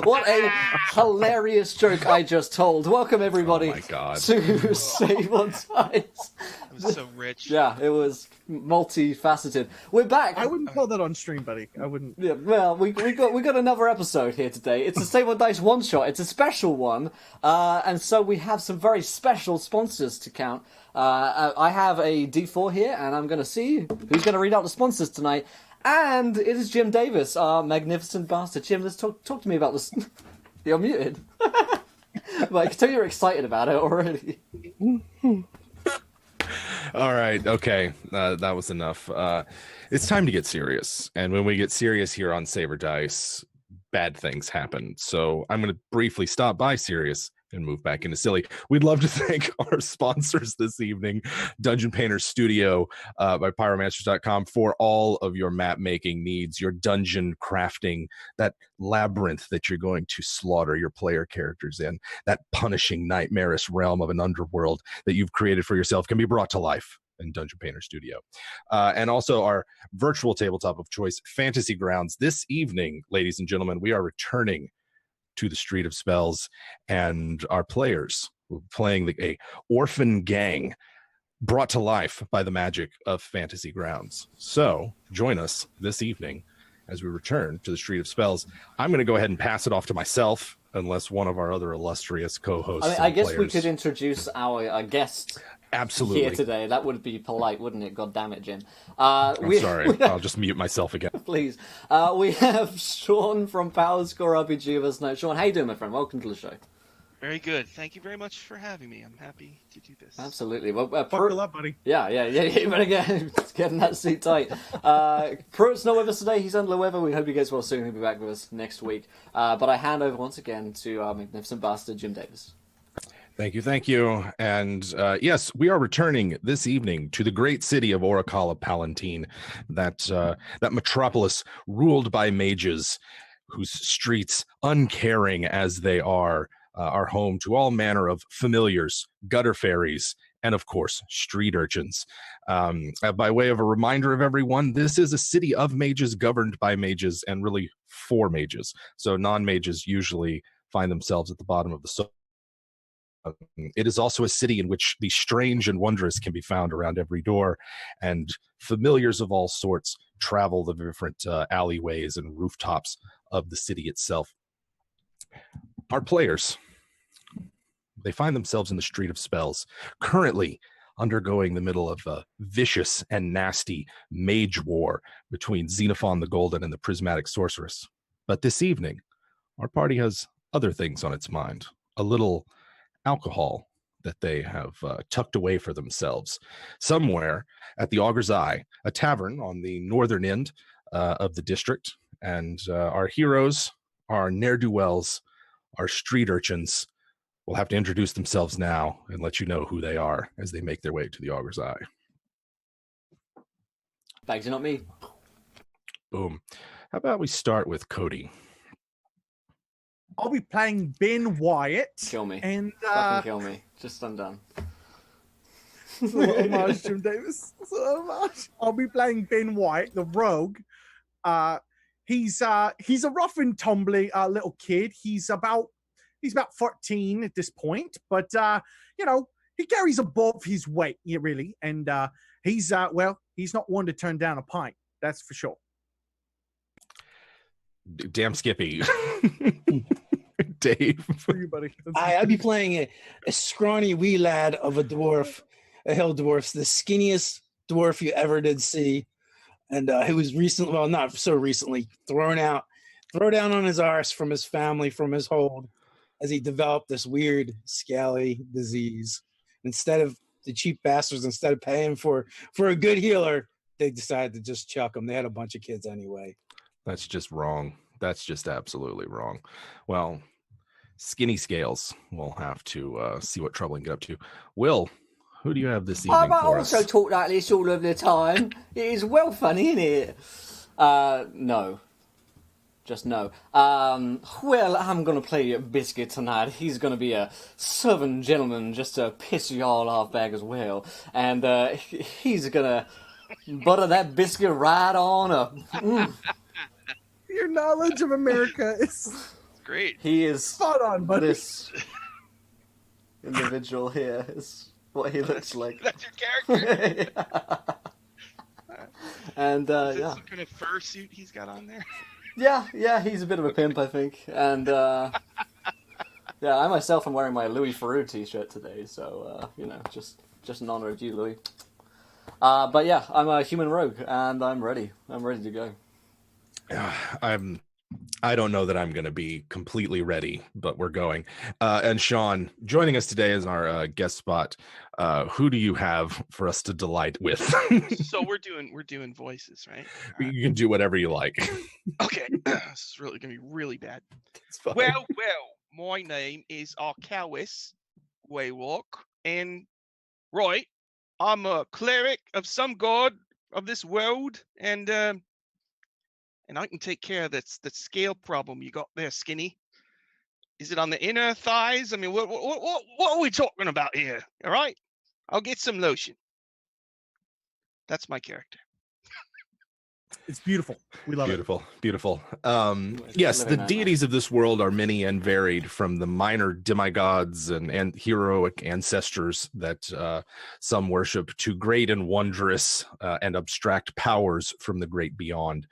What a hilarious joke I just told. Welcome, everybody, Oh my God. to Save on Dice. It was so rich. Yeah, it was multifaceted. We're back. I wouldn't call that on stream, buddy. I wouldn't. Yeah, well, we got another episode here today. It's a Save on Dice one shot. It's a special one, and so we have some very special sponsors to count. I have a D4 here, and I'm going to see who's going to read out the sponsors tonight. And it is Jim Davis, our magnificent bastard. Jim, let's talk to me about this. You're muted. But I can tell you're excited about it already. All right, okay, that was enough. It's time to get serious, and when we get serious here on Saver Dice, bad things happen. So I'm going to briefly stop by serious and move back into silly. We'd love to thank our sponsors this evening, Dungeon Painter Studio by Pyromasters.com, for all of your map making needs, your dungeon crafting, that labyrinth that you're going to slaughter your player characters in, that punishing, nightmarish realm of an underworld that you've created for yourself can be brought to life in Dungeon Painter Studio. And also our virtual tabletop of choice, Fantasy Grounds. This evening, ladies and gentlemen, we are returning to the Street of Spells, and our players playing a orphan gang brought to life by the magic of Fantasy Grounds. So join us this evening as we return to the Street of Spells. I'm going to go ahead and pass it off to myself, unless one of our other illustrious co-hosts. I guess we could introduce our guest. Absolutely. Here today. That would be polite, wouldn't it? God damn it, Jim. I'm sorry. I'll just mute myself again. Please. We have Sean from Power Score RPG of us now. Sean, how you doing, my friend? Welcome to the show. Very good. Thank you very much for having me. I'm happy to do this. Absolutely. Well, Buckle up, buddy. Yeah. You better get in that seat tight. Pruitt's not with us today. He's under the weather. We hope he gets well soon. He'll be back with us next week. But I hand over once again to our magnificent bastard, Jim Davis. Thank you. And yes, we are returning this evening to the great city of Orichala Palatine, that metropolis ruled by mages, whose streets, uncaring as they are home to all manner of familiars, gutter fairies, and of course, street urchins. By way of a reminder of everyone, this is a city of mages governed by mages and really for mages. So non-mages usually find themselves at the bottom of the social. It is also a city in which the strange and wondrous can be found around every door, and familiars of all sorts travel the different alleyways and rooftops of the city itself. Our players, they find themselves in the Street of Spells, currently undergoing the middle of a vicious and nasty mage war between Xenophon the Golden and the Prismatic Sorceress. But this evening, our party has other things on its mind. A little alcohol that they have tucked away for themselves somewhere at the Augur's Eye, a tavern on the northern end of the district. And our heroes, our ne'er-do-wells, our street urchins will have to introduce themselves now and let you know who they are as they make their way to the Augur's Eye. Bags are not me. Boom. How about we start with CODY? I'll be playing Ben Wyatt. Kill me. And fucking kill me. Just undone. Homage, Jim Davis. Homage. I'll be playing Ben Wyatt, the rogue. He's a rough and tumbly little kid. He's about 13 at this point, but he carries above his weight, really, and he's not one to turn down a pint. That's for sure. Damn Skippy. Dave. For you, buddy. I'd be playing a scrawny wee lad of a dwarf, a hill dwarf, the skinniest dwarf you ever did see. And he was recently, well, not so recently, thrown down on his arse from his family, from his hold, as he developed this weird scaly disease. Instead of the cheap bastards, instead of paying for a good healer, they decided to just chuck him. They had a bunch of kids anyway. That's just wrong. That's just absolutely wrong. Well, Skinny Scales, we'll have to see what trouble he can get up to. Will, who do you have this evening I for also us? talk like this all of the time. It is well funny, isn't it? No. Just no. Well, I'm going to play Biscuit tonight. He's going to be a southern gentleman just to piss you all off back as well. And he's going to Butter that biscuit right on up. Your knowledge of America is Great. He is spot on, buddy. this individual here is what he looks like. That's your character. And Is it yeah. some kind of fursuit he's got on there? Yeah, he's a bit of a pimp, I think. And yeah, I myself am wearing my Louis Theroux t-shirt today, so you know, just in honor of you, Louis. But yeah, I'm a human rogue, and I'm ready. I'm ready to go. I don't know that I'm going to be completely ready, but we're going. And Sean, joining us today as our guest spot. Who do you have for us to delight with? So we're doing voices, right? You can do whatever you like. Okay, this is really gonna be really bad. It's fine. Well, my name is Arcawis Waywalk, and right, I'm a cleric of some god of this world, and I can take care of that scale problem you got there, Skinny. Is it on the inner thighs? I mean, what are we talking about here? All right, I'll get some lotion. That's my character. It's beautiful. We love Beautiful. Yes, the deities of this world are many and varied, from the minor demigods and heroic ancestors that some worship to great and wondrous and abstract powers from the great beyond.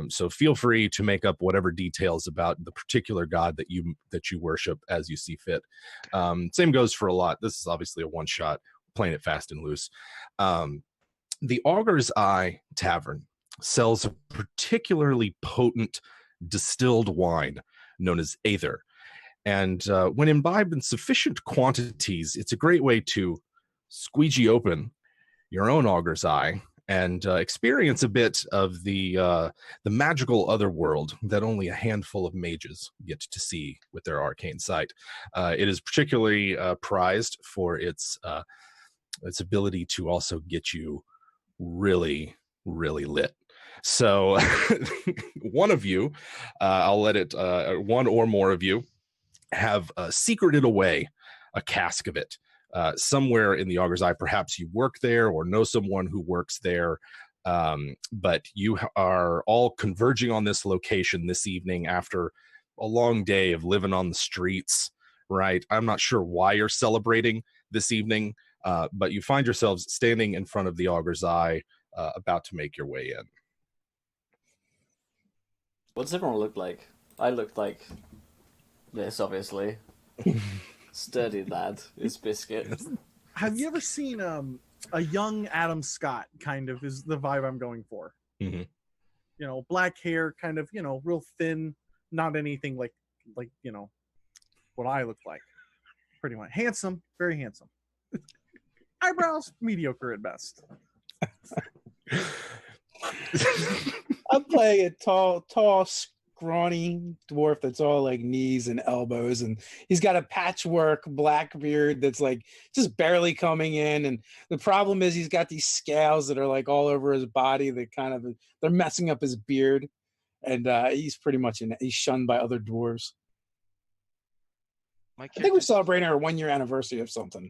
So feel free to make up whatever details about the particular god that you worship as you see fit. Same goes for a lot. This is obviously a one-shot, playing it fast and loose. The Augur's Eye Tavern sells a particularly potent distilled wine known as Aether. And when imbibed in sufficient quantities, it's a great way to squeegee open your own Augur's Eye and experience a bit of the magical otherworld that only a handful of mages get to see with their arcane sight. It is particularly prized for its ability to also get you really, really lit. So one of you, I'll let it, one or more of you have secreted away a cask of it somewhere in the Augur's Eye. Perhaps you work there or know someone who works there, but you are all converging on this location this evening after a long day of living on the streets, right? I'm not sure why you're celebrating this evening, but you find yourselves standing in front of the Augur's Eye, about to make your way in. What does everyone look like? I look like this, obviously. Sturdy lad is Biscuit. Have you ever seen a young Adam Scott? Kind of is the vibe I'm going for. Mm-hmm. You know, black hair, kind of, you know, real thin, not anything like you know what I look like. Pretty much handsome, very handsome. Eyebrows mediocre at best. I'm playing a tall, scrawny dwarf that's all like knees and elbows, and he's got a patchwork black beard that's like just barely coming in. And the problem is he's got these scales that are like all over his body that kind of they're messing up his beard, and he's pretty much he's shunned by other dwarves. I think we're celebrating our 1-year anniversary of something.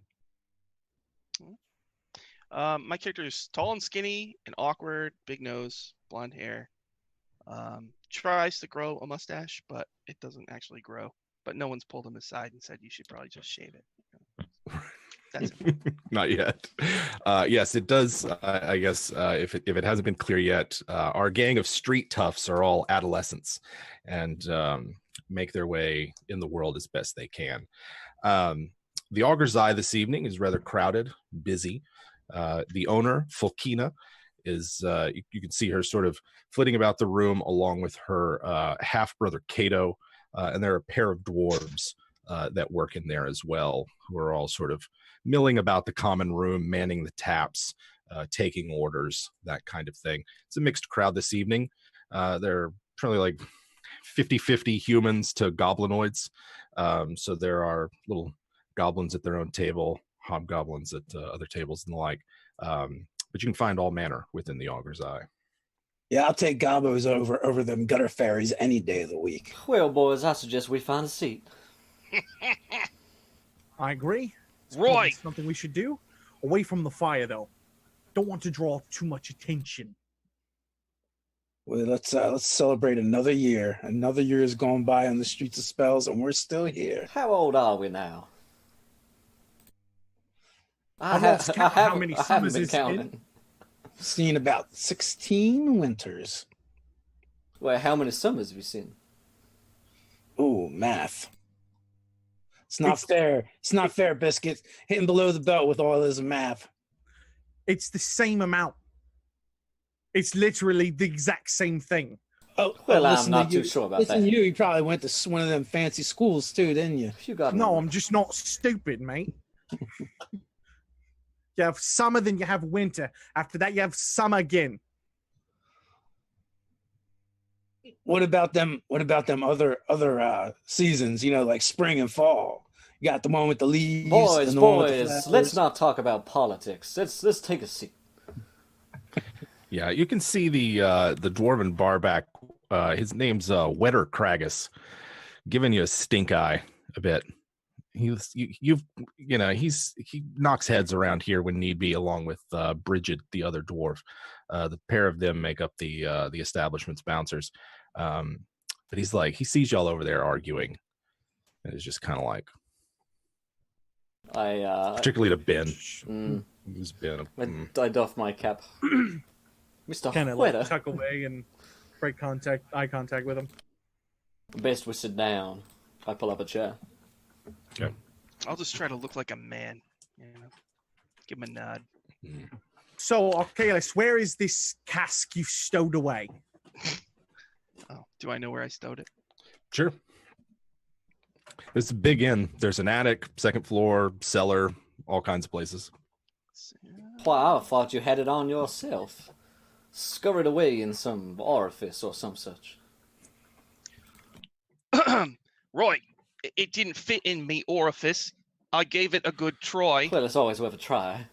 My character is tall and skinny and awkward, big nose, blonde hair. Tries to grow a mustache, but it doesn't actually grow. But no one's pulled him aside and said you should probably just shave it. That's it. Not yet. Yes, it does. I guess if it hasn't been clear yet, our gang of street toughs are all adolescents and make their way in the world as best they can. The Augur's Eye this evening is rather crowded, busy. The owner, Fulkina, is you can see her sort of flitting about the room along with her half-brother Cato, and there are a pair of dwarves that work in there as well, who are all sort of milling about the common room, manning the taps, taking orders, that kind of thing. It's a mixed crowd this evening. There are probably like 50-50 humans to goblinoids, so there are little goblins at their own table, hobgoblins at other tables and the like. But you can find all manner within the Augur's Eye. Yeah, I'll take gobos over them gutter fairies any day of the week. Well, boys, I suggest we find a seat. I agree. It's Right. something we should do. Away from the fire, though. don't want to draw too much attention. Well, let's celebrate another year. Another year has gone by on the streets of Spells, and we're still here. How old are we now? I lost count how many I haven't summers been it's counting. Seen about 16 winters. Wait, how many summers have you seen? Ooh, math. It's not fair. It's not fair, Biscuit. Hitting below the belt with all this math. It's the same amount. It's literally the exact same thing. Oh, Well, I'm listen to not you. too sure about Listen that. to you probably went to one of them fancy schools too, didn't you? You got No, I'm just not stupid, mate. You have summer, then you have winter. After that, you have summer again. What about them other seasons, you know, like spring and fall? You got the one with the leaves. Boys, and the one with the boys, flowers. let's not talk about politics. Let's take a seat. Yeah, you can see the dwarven barback. His name's Wetter Kragus, giving you a stink eye a bit. He knocks heads around here when need be, along with Bridget, the other dwarf. The pair of them make up the establishment's bouncers. But he's like, he sees y'all over there arguing, and it's just kind of like, particularly to Ben. Who's Ben? I doff my cap. Mr. Kind of Wetter, like tuck away and break eye contact with him. best we sit down. I pull up a chair. Okay. I'll just try to look like a man. You know, give him a nod. So, Arcalis, where is this cask you stowed away? Oh, do I know where I stowed it? Sure. It's a big inn. There's an attic, second floor, cellar, all kinds of places. Why, I thought you had it on yourself. Scurried away in some orifice or some such. Right. It didn't fit in me orifice. I gave it a good try. Well, it's always worth a try.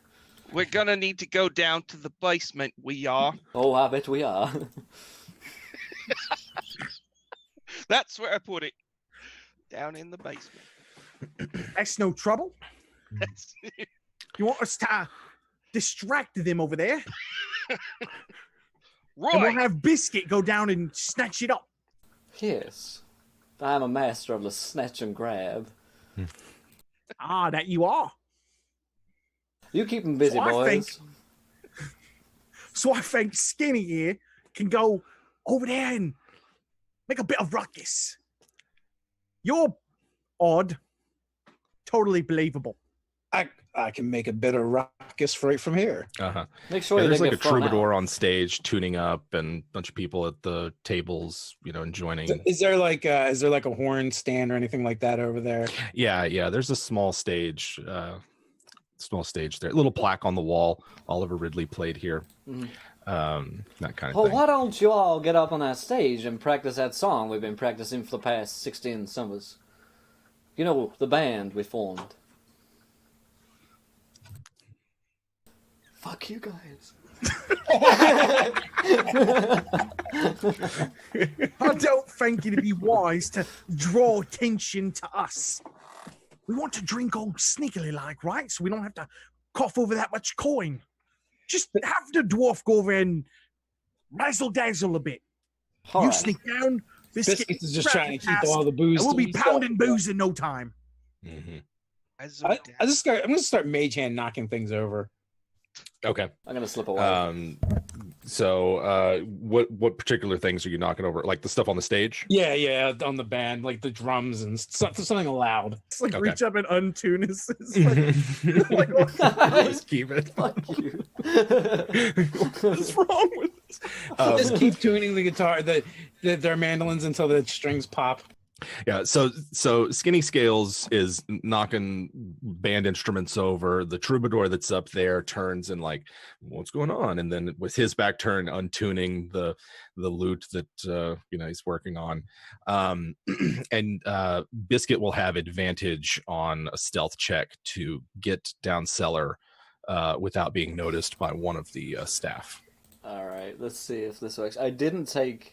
We're gonna need to go down to the basement. We are. Oh, I bet we are. That's where I put it. Down in the basement. That's no trouble. That's You want us to distract them over there? right. And we'll have Biscuit go down and snatch it up. Yes. I am a master of the snatch and grab. Ah, that you are. You keep them busy, So I boys. So I think Skinny here can go over there and make a bit of ruckus. You're odd. Totally believable. I can make a bit of ruckus right from here. Uh-huh. Make sure you There's don't like a get thrown troubadour out. on stage tuning up, and a bunch of people at the tables, enjoying. Is there like a horn stand or anything like that over there? Yeah. There's a small stage there. Little plaque on the wall. Oliver Ridley played here. Mhm. That kind of Well, thing. why don't you all get up on that stage and practice that song we've been practicing for the past 16 summers? You know, the band we formed. Fuck you guys. I don't think it'd be wise to draw attention to us. We want to drink all sneakily like, right? So we don't have to cough over that much coin. Just have the dwarf go over and razzle dazzle a bit. All You right. sneak down. Biscuits is just grab trying the to keep cask, all the booze. and we'll to be himself. pounding booze in no time. Mhm. I'm gonna start mage hand knocking things over. Okay. I'm gonna slip away. So what particular things are you knocking over? Like the stuff on the stage? Yeah, on the band, like the drums and something loud. It's like Okay. reach up and untune his. Like, Just keep it. Fuck you. what's wrong with this? Just keep tuning the guitar, their mandolins until the strings pop. Yeah, so Skinny Scales is knocking band instruments over. The troubadour that's up there turns and like, what's going on? And then with his back turn, untuning the lute that he's working on. And Biscuit will have advantage on a stealth check to get down cellar without being noticed by one of the staff. All right, let's see if this works. I didn't take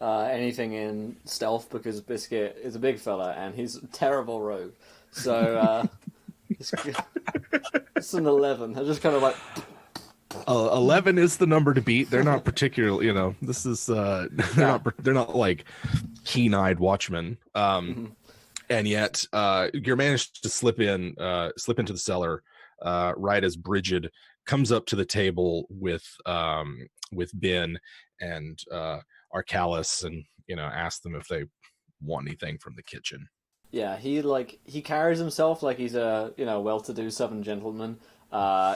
anything in stealth because Biscuit is a big fella and he's a terrible rogue. So it's an 11. I just kind of like 11 is the number to beat. They're not particularly, this is they're not like keen-eyed watchmen. And yet you're managed to slip into the cellar right as Bridget comes up to the table with Ben and Arcalis, and ask them if they want anything from the kitchen. Yeah, he carries himself like he's a well-to-do Southern gentleman.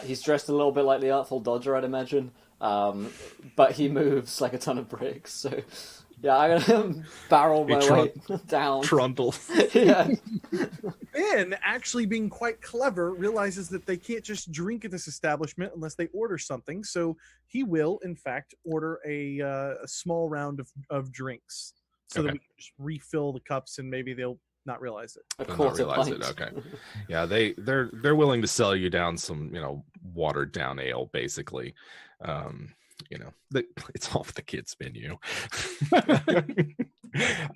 He's dressed a little bit like the Artful Dodger, I'd imagine, but he moves like a ton of bricks. So yeah, I'm gonna barrel my way down. Trundle. Yeah. Ben, actually being quite clever, realizes that they can't just drink at this establishment unless they order something. So he will, in fact, order a small round of drinks, so that we can just refill the cups, and maybe they'll not realize it. Okay. Yeah, they're willing to sell you down some watered down ale, basically. It's off the kids menu.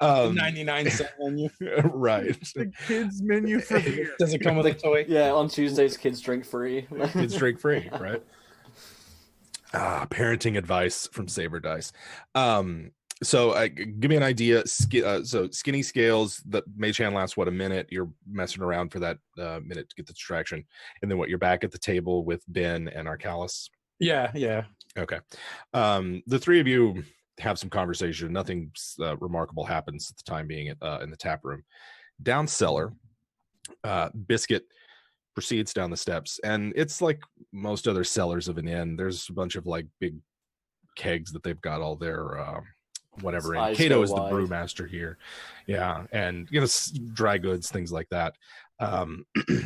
99-cent menu. Right. The kids menu for beer. Does it come with a toy? Yeah, on Tuesdays kids drink free. Kids drink free, right? Parenting advice from Saber Dice. So give me an idea. So skinny scales, the mage hand lasts a minute. You're messing around for that minute to get the distraction, and then you're back at the table with Ben and Arcalis. Yeah. Okay. The three of you have some conversation. Nothing remarkable happens at the time being in the tap room. Down cellar, Biscuit proceeds down the steps, and it's like most other cellars of an inn. There's a bunch of like big kegs that they've got all their whatever in. Cato is the brewmaster here. Yeah, and dry goods, things like that.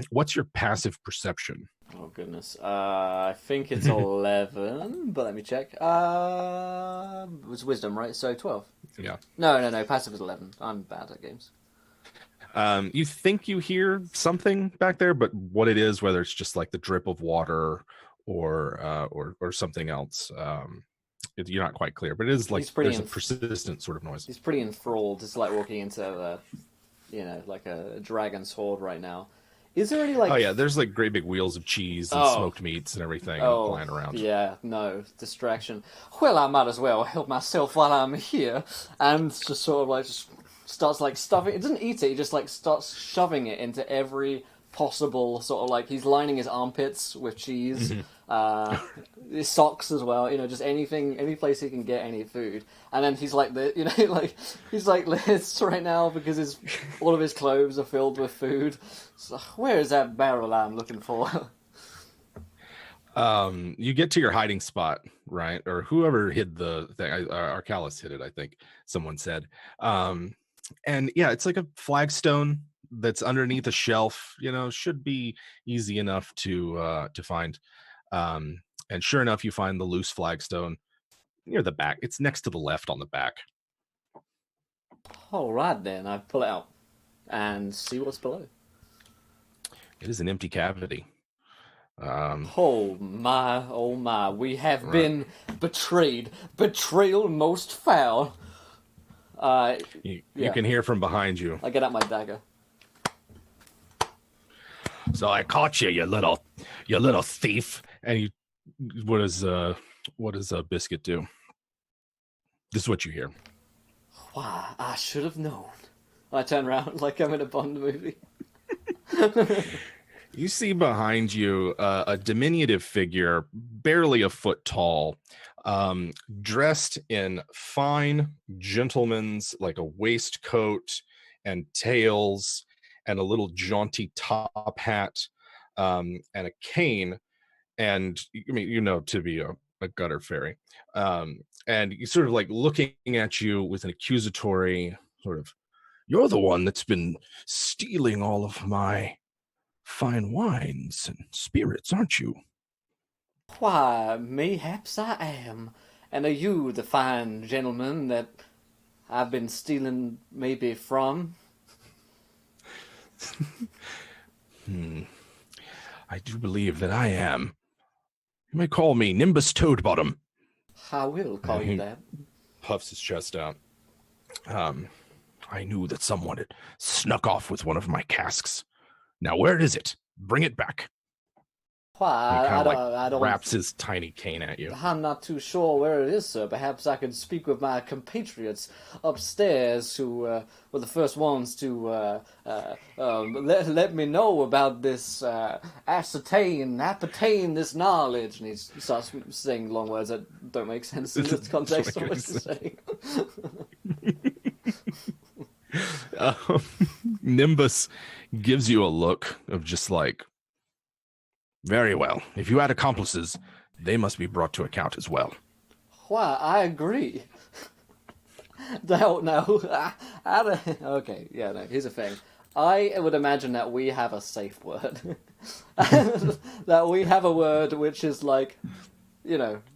What's your passive perception? Oh goodness, I think it's 11, but let me check. It was wisdom, right? So 12. Yeah. No. Passive is 11. I'm bad at games. You think you hear something back there, but what it is, whether it's just like the drip of water or something else, you're not quite clear. But it is like there's a persistent sort of noise. He's pretty enthralled. It's like walking into like a dragon's horde right now. Is there any like? Oh yeah, there's like great big wheels of cheese and smoked meats and everything flying around. Yeah, no distraction. Well, I might as well help myself while I'm here, and just sort of like just starts like stuffing. It doesn't eat it. He just like starts shoving it into every possible sort of like he's lining his armpits with cheese, his socks as well. Just anything, any place he can get any food. And then he's like he's like this right now because all of his clothes are filled with food. So, where is that barrel I'm looking for? You get to your hiding spot, right? Or whoever hid the thing. Arcalis hid it, I think someone said. And yeah, it's like a flagstone that's underneath a shelf. Should be easy enough to find. And sure enough, you find the loose flagstone near the back. It's next to the left on the back. All right, then I pull it out and see what's below. It is an empty cavity. Oh my, we have been betrayed. Betrayal most foul. You can hear from behind you. I get out my dagger. So I caught you, you little thief. And what does Biscuit do? This is what you hear. Why, I should have known. I turn around like I'm in a Bond movie. You see behind you a diminutive figure, barely a foot tall, dressed in fine gentleman's, like a waistcoat and tails and a little jaunty top hat and a cane. And to be a gutter fairy. And he's sort of like looking at you with an accusatory sort of, you're the one that's been stealing all of my fine wines and spirits, aren't you? Why, mayhaps I am. And are you the fine gentleman that I've been stealing maybe from? I do believe that I am. You may call me Nimbus Toadbottom. I will call you that. Puffs his chest out. I knew that someone had snuck off with one of my casks. Now where is it? Bring it back. Well, I don't. Wraps his tiny cane at you. I'm not too sure where it is, sir. Perhaps I could speak with my compatriots upstairs who were the first ones to let me know about this, ascertain this knowledge. And he starts saying long words that don't make sense in this context of what he's saying. Nimbus gives you a look of just like, very well. If you had accomplices, they must be brought to account as well. Why, I agree. No. Okay, yeah, no, here's the thing. I would imagine that we have a safe word. That we have a word which is like,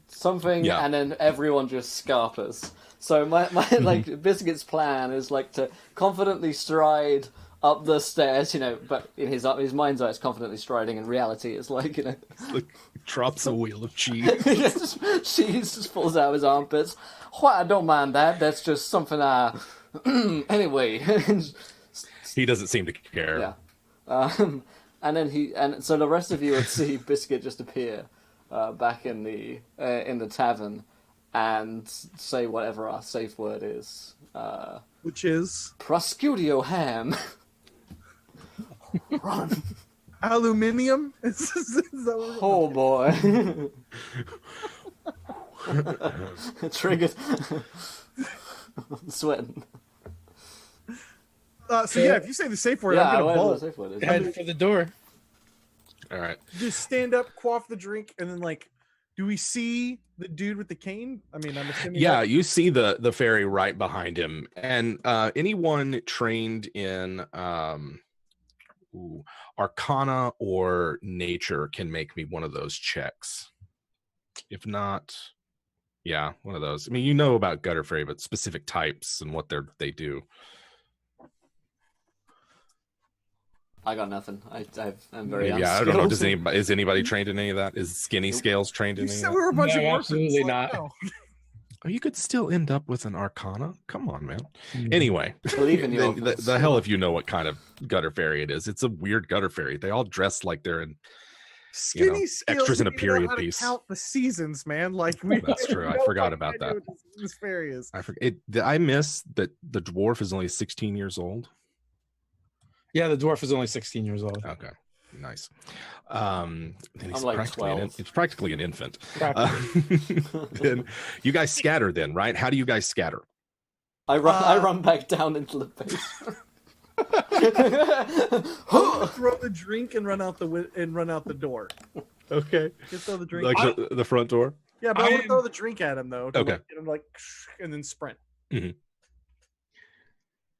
something, and then everyone just scarpers. So my like Biscuit's plan is like to confidently stride up the stairs, but in his mind's eye, it's confidently striding. In reality, it's like, It's like drops a wheel of cheese. cheese just falls out of his armpits. Well, I don't mind that. That's just something I. Anyway. He doesn't seem to care. Yeah. And so the rest of you would see Biscuit just appear back in the tavern and say whatever our safe word is. Which is? Prosciutto ham. Run. Aluminium? Oh boy. Triggered. Sweating. So yeah, if you say the safe word, yeah, I'm gonna bolt. The safe word is. Head for the door. All right. Just stand up, quaff the drink, and then do we see the dude with the cane? I mean, I'm assuming. Yeah, you see the fairy right behind him, and anyone trained in Arcana or Nature can make me one of those checks. If not, yeah, one of those. I mean, you know about gutter fairy, but specific types and what they do. I got nothing. I'm very Yeah, I don't know. Is anybody trained in any of that? Is Skinny Scales trained in any of that? We're a bunch of absolutely orphans, not. no. Oh, you could still end up with an Arcana. Come on, man. Anyway, Believe in you. the hell if you know what kind of gutter fairy it is. It's a weird gutter fairy. They all dress like they're in Skinny Scales extras in a didn't even know period how to piece. count the seasons, man. Like That's true. I forgot about that. This fairy is. I forget. I miss that the dwarf is only 16 years old. Yeah, the dwarf is only 16 years old. Okay, nice. Then he's like practically 12. it's practically an infant. Then you guys scatter. Then right? How do you guys scatter? I run back down into the basement. Throw the drink and run out the door. Okay. Just throw the drink. Like the front door. Yeah, but I want to throw the drink at him though. Okay. Get him and then sprint. Mm-hmm.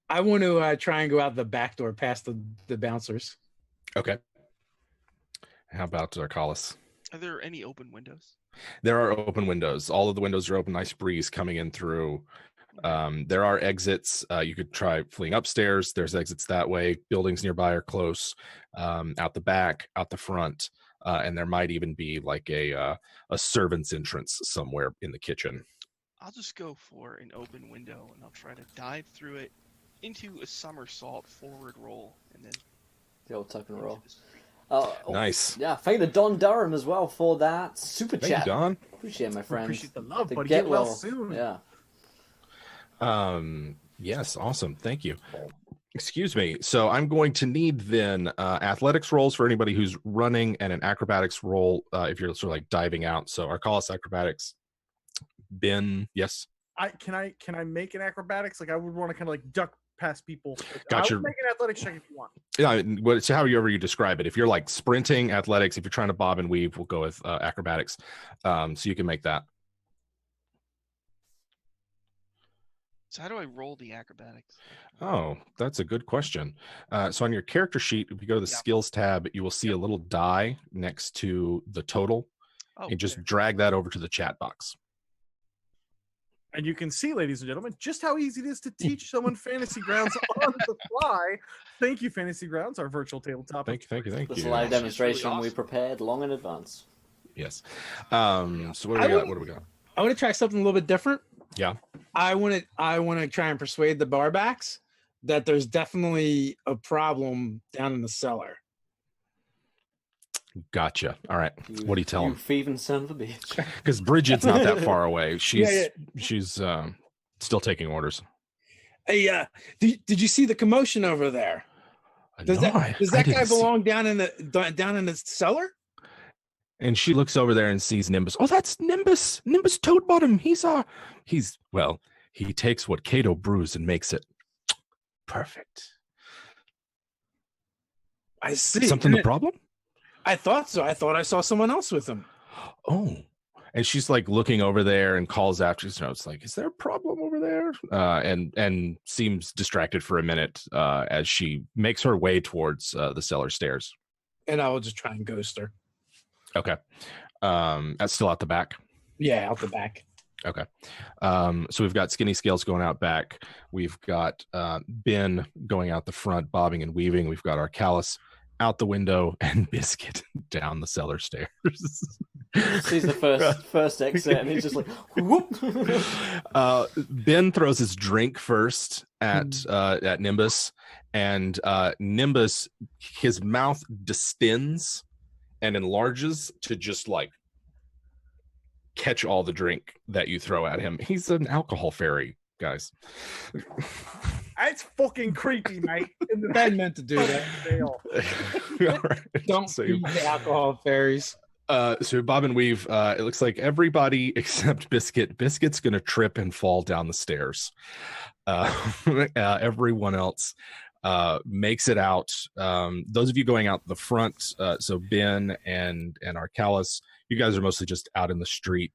I want to try and go out the back door past the bouncers. Okay. How about Zarkalis? Are there any open windows? There are open windows. All of the windows are open. Nice breeze coming in through. There are exits. You could try fleeing upstairs. There's exits that way. Buildings nearby are close. Out the back, out the front, and there might even be like a servant's entrance somewhere in the kitchen. I'll just go for an open window and I'll try to dive through it into a somersault forward roll and then The old tuck and roll. Nice. Yeah, thank the Don Durham as well for that super Thank chat. you, Don. Appreciate it, my friend. Appreciate the love, The buddy. Get well soon. Yeah. Yes, awesome. Thank you. Excuse me. So I'm going to need then athletics rolls for anybody who's running and an acrobatics roll if you're sort of like diving out. So Arcalis acrobatics. Ben, yes. Can I make an acrobatics? Like I would want to kind of like duck past people. Gotcha. I would make an athletics check if you want. Yeah, so however you describe it. If you're like sprinting athletics, if you're trying to bob and weave, we'll go with acrobatics. So you can make that. So how do I roll the acrobatics? Oh, that's a good question. So on your character sheet, if you go to the skills tab, you will see a little die next to the total. Oh, And just there. drag that over to the chat box. And you can see, ladies and gentlemen, just how easy it is to teach someone Fantasy Grounds on the fly. Thank you, Fantasy Grounds, our virtual tabletop. Thank you. This live demonstration really we awesome. prepared long in advance. Yes. So what do we got? What do we got? I want to try something a little bit different. Yeah. I want to try and persuade the barbacks that there's definitely a problem down in the cellar. Gotcha. All right. What do you tell You him? thieving son of a bitch. Because Bridget's not that far away. She's Yeah. she's still taking orders. Hey, did you see the commotion over there? Does No, that I guy didn't see- belong down in the cellar? And she looks over there and sees Nimbus. Oh, that's Nimbus. Nimbus Toadbottom. He takes what Cato brews and makes it perfect. I see. Something the problem? I thought so. I thought I saw someone else with him. Oh. And she's like looking over there and calls after. So it's like, is there a problem over there? And seems distracted for a minute as she makes her way towards the cellar stairs. And I will just try and ghost her. Okay. That's still out the back. Yeah, out the back. Okay. So we've got Skinny Scales going out back. We've got Ben going out the front, bobbing and weaving. We've got our Callus out the window and Biscuit down the cellar stairs. Sees the first exit and he's just like, whoop. Ben throws his drink first at Nimbus, and Nimbus, his mouth distends and enlarges to just like catch all the drink that you throw at him. He's an alcohol fairy, guys. That's fucking creepy, mate. I meant to do that. All right. Don't feed the alcohol fairies. So Bob and Weave, it looks like everybody except Biscuit. Biscuit's gonna trip and fall down the stairs. Everyone else makes it out. Those of you going out the front, so Ben and Arcalis, you guys are mostly just out in the street.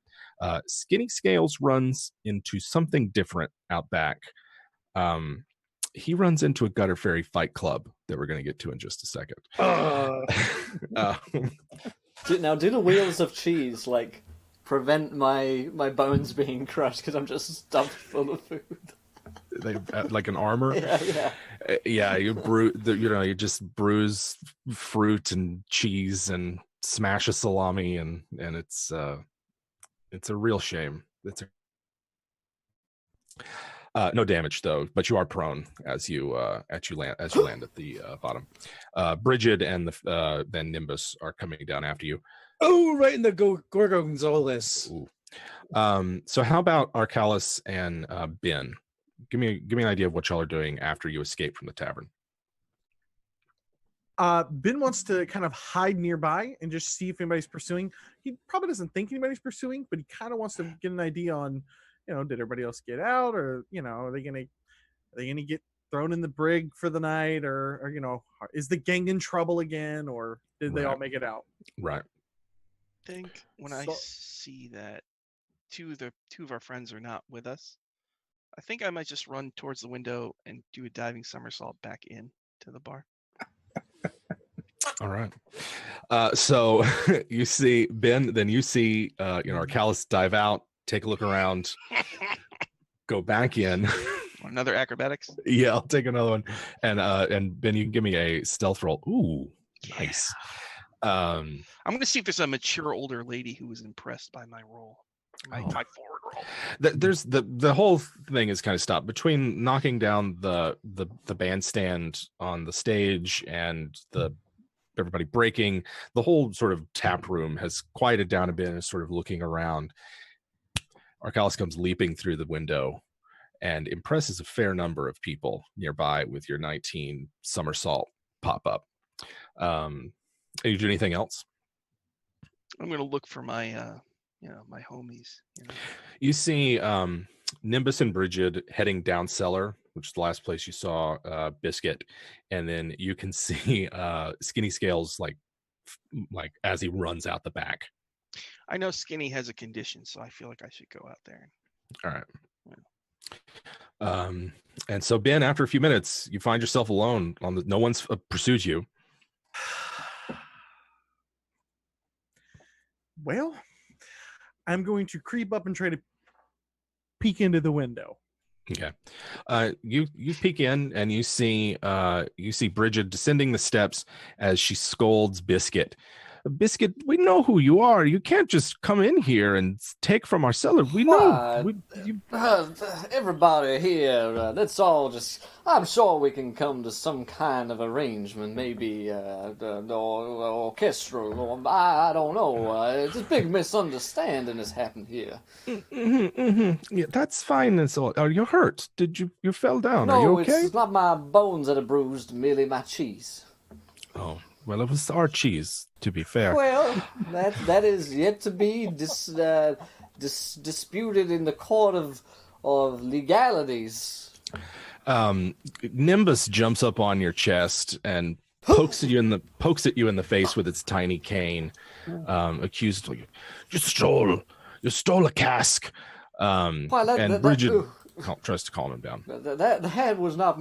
Skinny Scales runs into something different out back. He runs into a gutter fairy fight club that we're going to get to in just a second. Now, do the wheels of cheese like prevent my bones being crushed because I'm just stuffed full of food? They like an armor. Yeah. You just bruise fruit and cheese and smash a salami, and it's a real shame. No damage though, but you are prone as you land at the bottom. Bridget and then Nimbus are coming down after you. Oh, right in the Gorgonzolas. So how about Arcalis and Ben? Give me an idea of what y'all are doing after you escape from the tavern. Ben wants to kind of hide nearby and just see if anybody's pursuing. He probably doesn't think anybody's pursuing, but he kind of wants to get an idea on, did everybody else get out, or are they gonna get thrown in the brig for the night, or is the gang in trouble again, or did they all make it out? Right. I think when I see that two of our friends are not with us, I think I might just run towards the window and do a diving somersault back in to the bar. All right. So you see Ben, then you see Arcalis dive out, take a look around, go back in. Another acrobatics? Yeah, I'll take another one. And Ben, you can give me a stealth roll. Ooh, nice. I'm gonna see if there's a mature older lady who was impressed by my roll. My forward roll. There's the whole thing is kind of stopped between knocking down the bandstand on the stage and everybody breaking. The whole sort of tap room has quieted down a bit and is sort of looking around. Arcalis comes leaping through the window and impresses a fair number of people nearby with your 19 somersault pop up. Did you do anything else? I'm gonna look for my my homies. You see Nimbus and Bridget heading down cellar, which is the last place you saw Biscuit, and then you can see Skinny Scales like as he runs out the back. I know Skinny has a condition, so I feel like I should go out there. All right. And so Ben, after a few minutes, you find yourself alone on no one's pursued you. Well, I'm going to creep up and try to peek into the window. Okay. You peek in and you see Bridget descending the steps as she scolds Biscuit. Biscuit, we know who you are. You can't just come in here and take from our cellar. We know. Everybody here, let's all just... I'm sure we can come to some kind of arrangement, maybe orchestral, or I don't know. It's a big misunderstanding has happened here. Yeah, that's fine and so. Are you hurt? You fell down? No, are you okay? It's not my bones that are bruised, merely my cheese. Oh, well, it was our cheese, to be fair. Well, that is yet to be disputed in the court of legalities. Nimbus jumps up on your chest and pokes at you in the face with its tiny cane, accused of, you stole a cask. Bridget tries to calm him down. That was not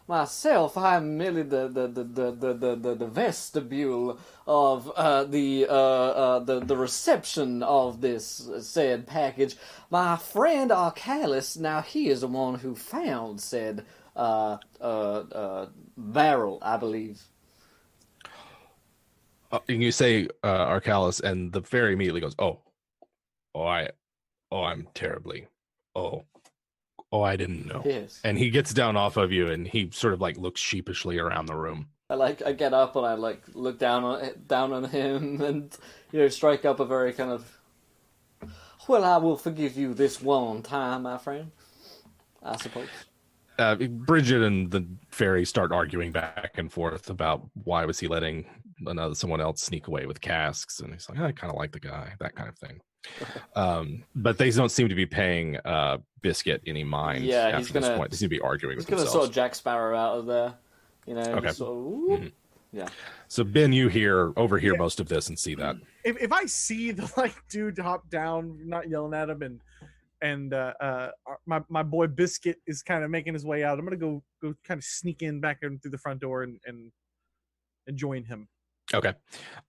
myself. I'm merely the vestibule of the reception of this said package. My friend Arcalis, now he is the one who found said barrel, I believe. And you say Arcalis, and the fairy immediately goes, I'm terribly, I didn't know. Yes. And he gets down off of you, and he sort of like looks sheepishly around the room. I get up and I look down on him and strike up a very kind of, well, I will forgive you this one time, my friend, I suppose. Bridget and the fairy start arguing back and forth about why was he letting someone else sneak away with casks, and he's like, I kind of like the guy, that kind of thing. But they don't seem to be paying Biscuit any mind. Yeah, after this point. They seem to be arguing with themselves. He's gonna sort of Jack Sparrow out of there, Okay. Sort of, Yeah. So Ben, you overhear most of this and see that. If I see the dude hop down, not yelling at him, and my boy Biscuit is kind of making his way out, I'm gonna go kind of sneak in back in through the front door and join him. Okay.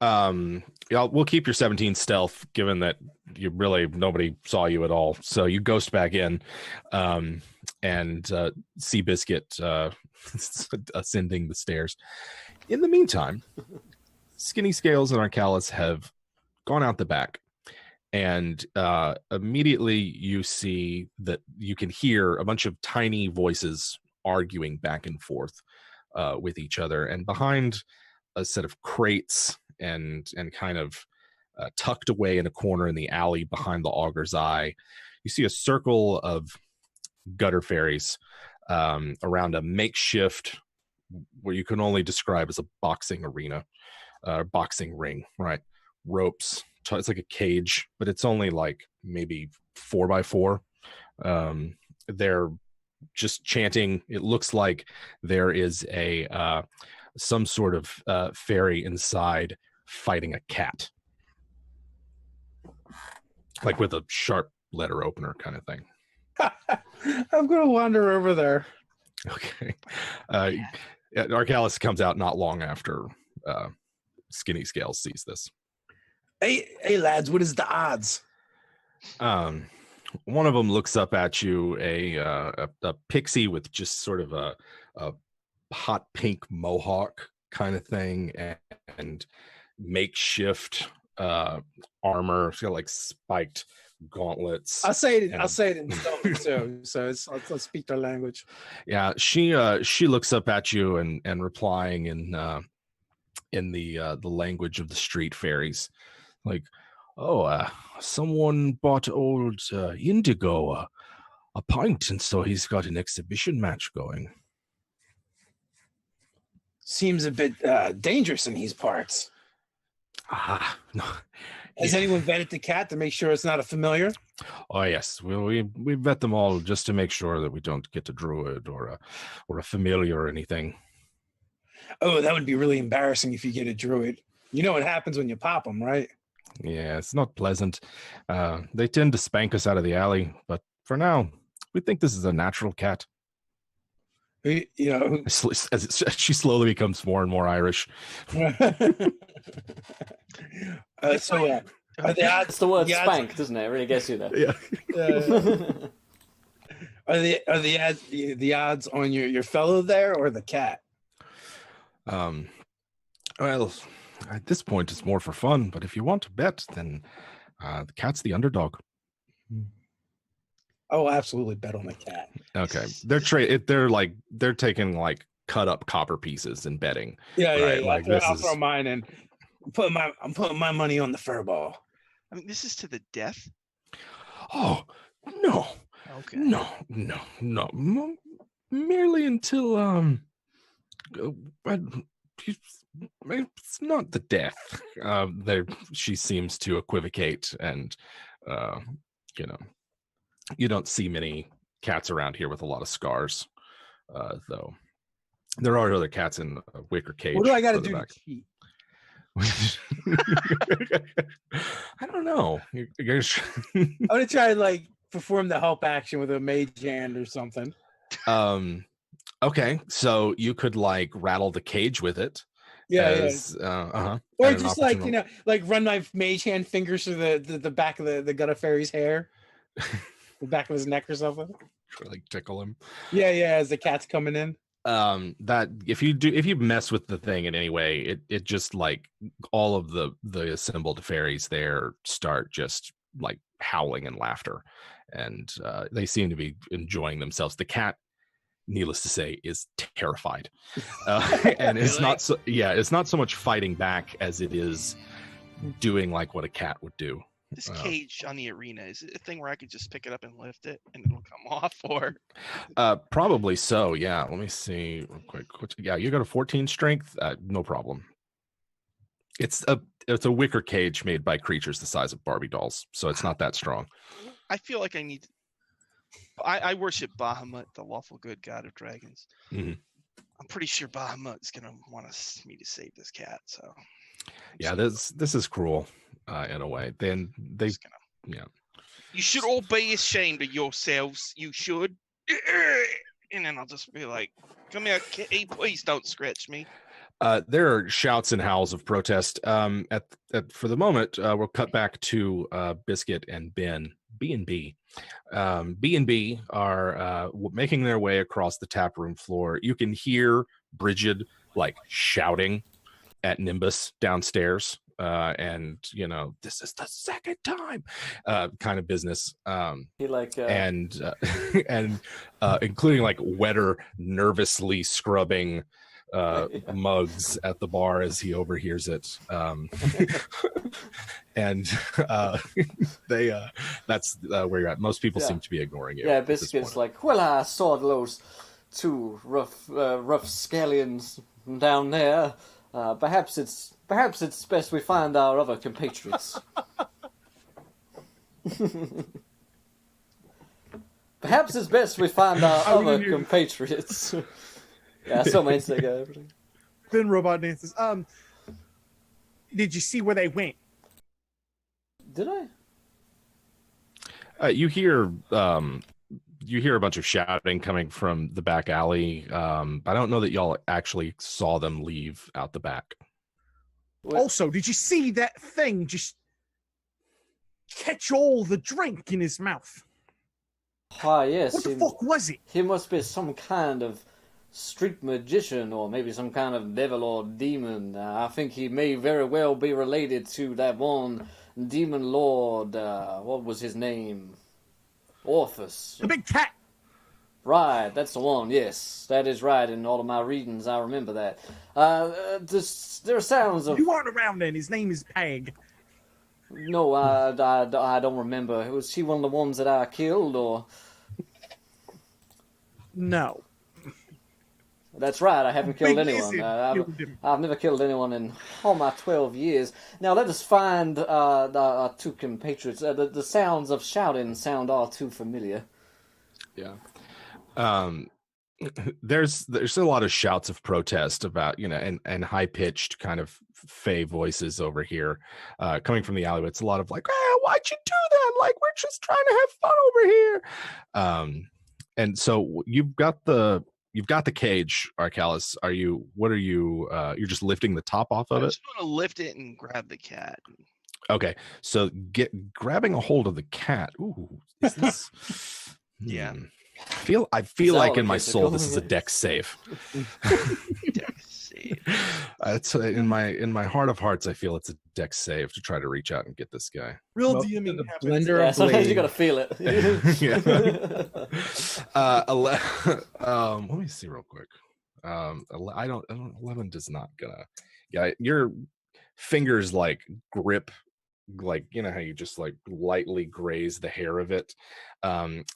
We'll keep your 17 stealth, given that nobody saw you at all. So you ghost back in, and see Biscuit ascending the stairs. In the meantime, Skinny Scales and Arcalis have gone out the back, and immediately you see that you can hear a bunch of tiny voices arguing back and forth with each other, and behind a set of crates and kind of tucked away in a corner in the alley behind the Augur's Eye, you see a circle of gutter fairies around a makeshift, what you can only describe as a boxing arena, boxing ring, right? Ropes. It's like a cage, but it's only like maybe 4x4. They're just chanting. It looks like there is some sort of fairy inside fighting a cat, like with a sharp letter opener kind of thing. I'm gonna wander over there. Okay. Arcalis comes out not long after Skinny Scales sees this. Hey lads, what is the odds? One of them looks up at you, a pixie with just sort of a hot pink mohawk kind of thing, and makeshift armor. She's got like spiked gauntlets. I'll say it in stone too. So let's speak their language. Yeah, she looks up at you and replying in the language of the street fairies, like, someone bought old Indigo a pint, and so he's got an exhibition match going. Seems a bit dangerous in these parts. No. Has anyone vetted the cat to make sure it's not a familiar? Oh yes, we vet them all just to make sure that we don't get a druid or a familiar or anything. Oh, that would be really embarrassing if you get a druid. You know what happens when you pop them, right? Yeah, it's not pleasant. They tend to spank us out of the alley, but for now, we think this is a natural cat. You know, as she slowly becomes more and more Irish. It's the word spanked, isn't it? It really gets you there. Yeah. Are the odds on your fellow there or the cat? Well, At this point, it's more for fun. But if you want to bet, then the cat's the underdog. I will absolutely bet on the cat. Okay, they're taking like cut up copper pieces and betting. Yeah, right? yeah. Like I'll throw mine in. I'm putting my money on the fur ball. I mean, this is to the death. Oh no. Okay. No. Merely until it's not the death. She seems to equivocate, and you don't see many cats around here with a lot of scars, though. There are other cats in a wicker cage. What do I got to do back. to cheat? I don't know. I'm gonna try like perform the help action with a mage hand or something. Okay, so you could like rattle the cage with it. Yeah. Or just like like run my mage hand fingers through the back of the Gutter Fairy's hair, the back of his neck or something. Like tickle him. Yeah, as the cat's coming in. That if you mess with the thing in any way, it just like all of the assembled fairies there start just like howling in laughter, and they seem to be enjoying themselves. The cat, needless to say, is terrified, and it's not so much fighting back as it is doing like what a cat would do. This cage on the arena, is it a thing where I could just pick it up and lift it and it'll come off? Or probably so. Yeah, let me see real quick. Yeah, you got a 14 strength. No problem. It's a wicker cage made by creatures the size of Barbie dolls, so it's not that strong. I feel like I need. I worship Bahamut, the lawful good god of dragons. Mm-hmm. I'm pretty sure Bahamut is gonna want me to save this cat. So yeah, this is cruel in a way. Then you should all be ashamed of yourselves. You should. And then I'll just be like, "Come here, kitty! Please don't scratch me." There are shouts and howls of protest. For the moment, we'll cut back to Biscuit and Ben. B&B. B&B are making their way across the tap room floor. You can hear Bridget like shouting at Nimbus downstairs, and this is the second time kind of business. He like and including like Wetter nervously scrubbing mugs at the bar as he overhears it, and that's where you're at. Most people seem to be ignoring you. Yeah, Biscuit's like, well, I saw those two rough scallions down there. Perhaps it's best we find our other compatriots. Perhaps it's best we find our other compatriots. Yeah, so many say everything. Then Robot dances. Did you see where they went? Did I? You hear a bunch of shouting coming from the back alley. I don't know that y'all actually saw them leave out the back. Also, did you see that thing just catch all the drink in his mouth? Ah, yes. What the fuck was it? He must be some kind of street magician, or maybe some kind of devil or demon. I think he may very well be related to that one demon lord. What was his name? Orpheus. The big cat. Right, that's the one. Yes, that is right. In all of my readings, I remember that. There are sounds of. You weren't around then. His name is Peg. No, I don't remember. Was she one of the ones that I killed, or? No. That's right, I haven't killed anyone. I've never killed anyone in all my 12 years. Now let us find our two compatriots. The sounds of shouting sound all too familiar. Yeah. There's a lot of shouts of protest about, and high-pitched kind of fey voices over here coming from the alleyway. It's a lot of like, why'd you do that? Like, we're just trying to have fun over here. And so you've got the cage, Arcalis. You're just lifting the top off of it? I just want to lift it and grab the cat. Okay, so grabbing a hold of the cat. Ooh, is this? Yeah. I feel like in my soul this is a dex save. Dex. save. It's in my heart of hearts. I feel it's a dex save to try to reach out and get this guy. Real Welcome DMing to the happens. blender Yeah, of sometimes you blade. gotta feel it. Let me see real quick. I don't 11 does not gonna. Yeah, your fingers like grip, like you know how you just like lightly graze the hair of it.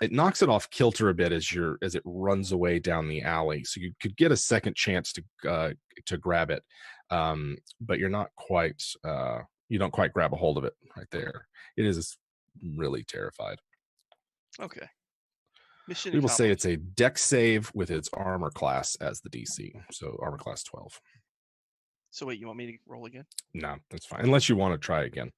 It knocks it off kilter a bit as it runs away down the alley, so you could get a second chance to grab it, but you're not quite you don't quite grab a hold of it right there. It is really terrified. Okay. Mission We will say accomplished. it's a dex save with its armor class as the DC, so armor class 12. So wait, you want me to roll again? No, that's fine, unless you want to try again.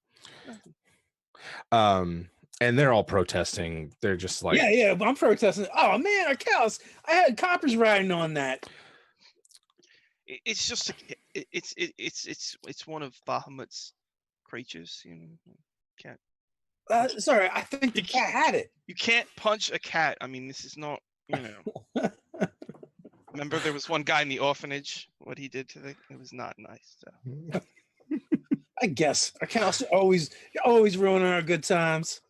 And they're all protesting. They're just like, Yeah, but I'm protesting. Oh man, our cows! I had coppers riding on that. It's just it's one of Bahamut's creatures. You know, cat. Sorry, I think the cat had it. You can't punch a cat. I mean, this is not. You know. Remember, there was one guy in the orphanage. What he did to it was not nice. So. I guess our cows are always ruining our good times.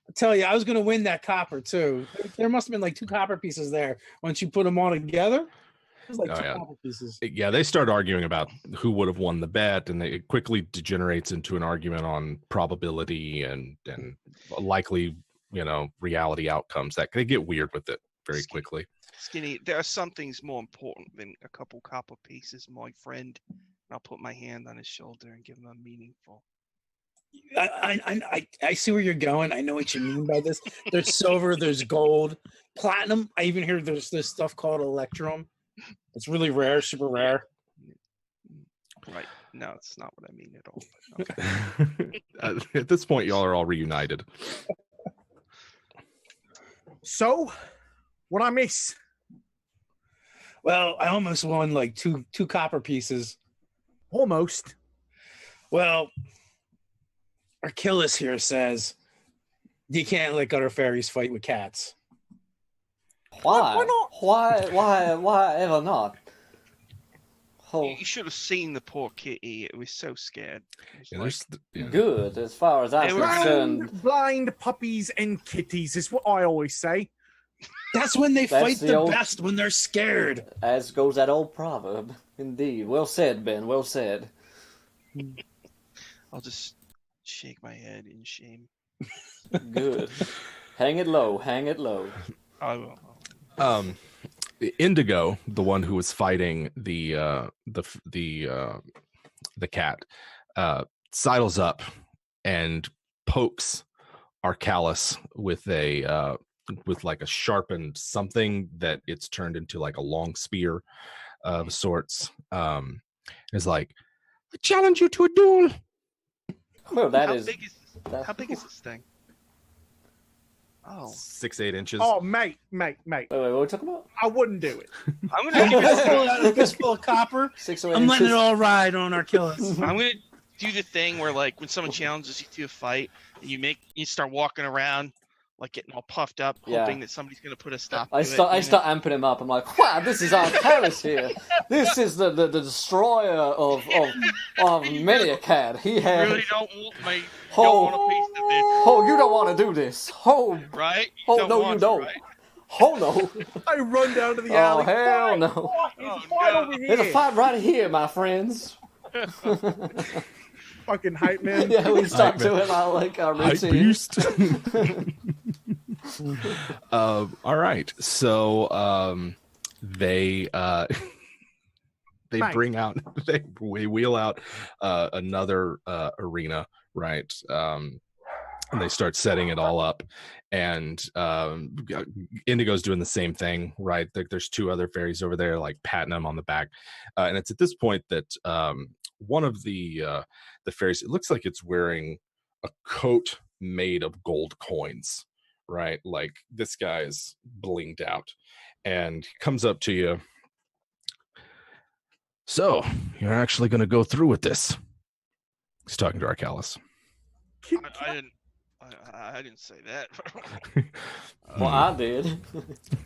I tell you, I was gonna win that copper too. There must have been like 2 copper pieces there. Once you put them all together, there's like 2 copper pieces. Yeah, they start arguing about who would have won the bet, and it quickly degenerates into an argument on probability and likely, reality outcomes. That they get weird with it very quickly. Skinny, there are some things more important than a couple copper pieces, my friend. I'll put my hand on his shoulder and give him a meaningful. I see where you're going. I know what you mean by this. There's silver, there's gold, platinum. I even hear there's this stuff called electrum. It's really rare, super rare. Right. No, it's not what I mean at all. Okay. At this point, y'all are all reunited. So, what I miss? Well, I almost won like two copper pieces. Almost. Well, Achilles here says you can't let gutter fairies fight with cats. Why? Why not? Why ever not? Oh, You should have seen the poor kitty. It was so scared. It was good as far as I'm They were concerned. Blind puppies and kitties is what I always say. That's when they That's fight the the old- best, when they're scared. As goes that old proverb. Indeed. Well said, Ben. Well said. I'll just shake my head in shame. Good. Hang it low. Hang it low. I will. Indigo, the one who was fighting the cat, sidles up and pokes Arcalis with like a sharpened something that it's turned into like a long spear of sorts. Is like, I challenge you to a duel. Well, that How is. big is how big is this thing? Oh, 6-8 inches. Oh, mate. Wait, what are we talking about? I wouldn't do it. I'm gonna give you A fistful of copper. 6 or 8 I'm letting inches. it all ride on Achilles. I'm gonna do the thing where, like, when someone challenges you to a fight, and you start walking around, like getting all puffed up, Yeah. hoping that somebody's gonna put a stop. I to start it, start amping him up. I'm like, wow, this is Arcalis here. This is the destroyer of many a cat. He You had. really don't want a piece of this, Oh, you don't want to do this. Oh, right? oh no, want you to, don't. right? Oh no. I run down to the Oh alley. hell no. Oh, Fight no. over here. There's a fight right here, my friends. Fucking hype man. Yeah, we start Hype man. doing our Hype routine. beast. All right, so they Thanks. bring out they wheel out another arena, right? And they start setting it all up, and Indigo's doing the same thing, right? There's 2 other fairies over there, like patting him on the back, and it's at this point that one of the fairies, it looks like it's wearing a coat made of gold coins, right? Like this guy is blinged out, and he comes up to you. So you're actually going to go through with this? He's talking to Arcalis. I didn't. I didn't say that. Well, I did.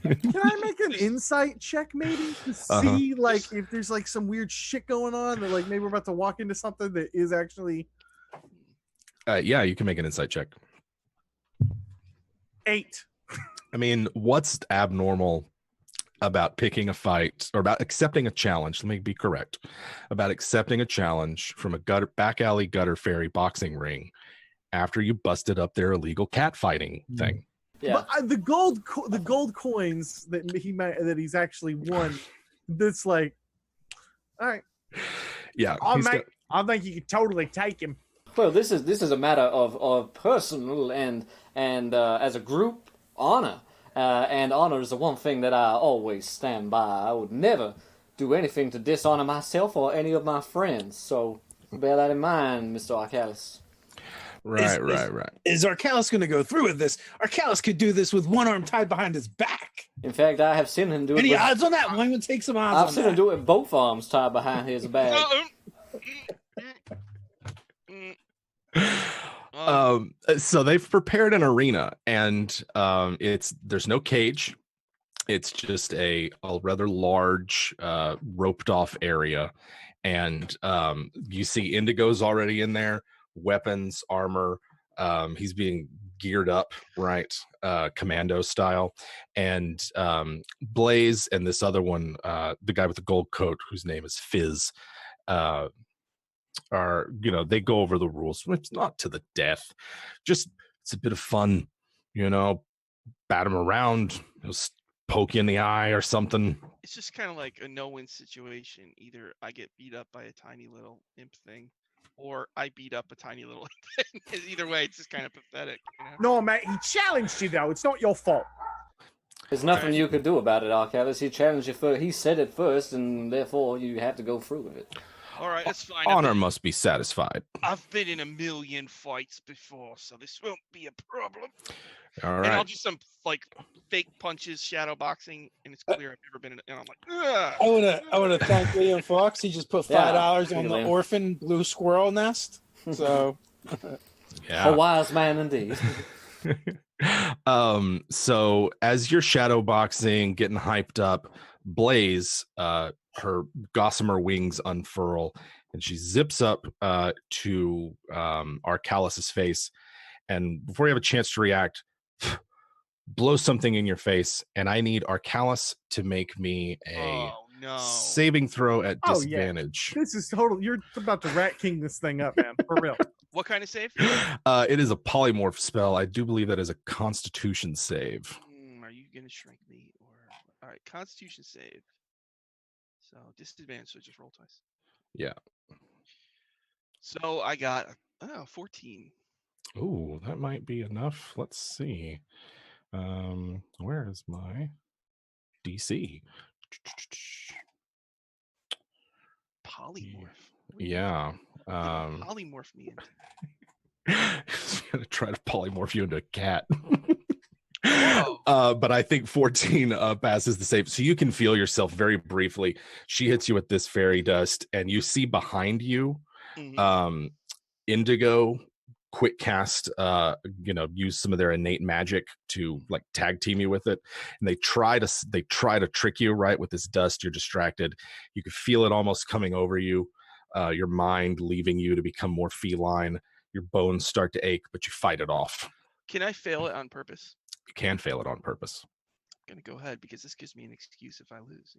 Can I make an insight check maybe to see like if there's like some weird shit going on that like maybe we're about to walk into something that is actually Yeah, you can make an insight check. 8. I mean, what's abnormal about picking a fight or about accepting a challenge? Let me be correct. About accepting a challenge from a back alley gutter fairy boxing ring after you busted up their illegal cat fighting thing. Yeah. But the gold coins that he's actually won. That's like, all right. Yeah, I think you could totally take him. Well, this is a matter of personal and as a group honor. And honor is the one thing that I always stand by. I would never do anything to dishonor myself or any of my friends. So bear that in mind, Mr. Arcalis. Right. Is Arcalis going to go through with this? Arcalis could do this with one arm tied behind his back. In fact, I have seen him do it. Any odds on that? I'm going to take some odds. I've seen him do it with both arms tied behind his back. So they've prepared an arena, and there's no cage. It's just a rather large roped off area, and you see Indigo's already in there, weapons, armor. He's being geared up, right, commando style, and Blaze and this other one, the guy with the gold coat, whose name is Fizz, are, they go over the rules. It's not to the death, just it's a bit of fun, bat him around, poke you in the eye or something. It's just kind of like a no-win situation. Either I get beat up by a tiny little imp thing, or I beat up a tiny little imp thing. Either way, it's just kind of pathetic. No, mate, he challenged you though. It's not your fault. There's nothing you could do about it, Arcalis. He challenged you first. He said it first, and therefore you have to go through with it. All right, that's fine. Honor must be satisfied. I've been in a million fights before, so this won't be a problem. All right. And I'll do some fake punches, shadow boxing, and it's clear I've never been in. And I'm like, ugh. I want to thank William Fox. He just put $5 on the orphan blue squirrel nest. So, yeah, a wise man indeed. So as you're shadow boxing, getting hyped up, Blaze, her gossamer wings unfurl, and she zips up to Arcalis's face, and before you have a chance to react, blow something in your face, and I need Arcalis to make me a saving throw at disadvantage. Yeah. This is total. You're about to Rat King this thing up, man, for real. What kind of save? It is a polymorph spell. I do believe that is a Constitution save. Are you gonna shrink me, or all right? Constitution save. So disadvantage, so just roll twice. Yeah. So I got 14. Ooh, that might be enough. Let's see. Where is my DC? Polymorph. Yeah. Polymorph me into. He's gonna try to polymorph you into a cat. But I think 14 passes the save, so you can feel yourself very briefly. She hits you with this fairy dust, and you see behind you, Indigo quick cast, use some of their innate magic to tag team you with it, and they try to trick you, right, with this dust. You're distracted. You can feel it almost coming over you. Your mind leaving you to become more feline. Your bones start to ache, but you fight it off. Can I fail it on purpose? You can fail it on purpose. I'm gonna go ahead because this gives me an excuse if I lose.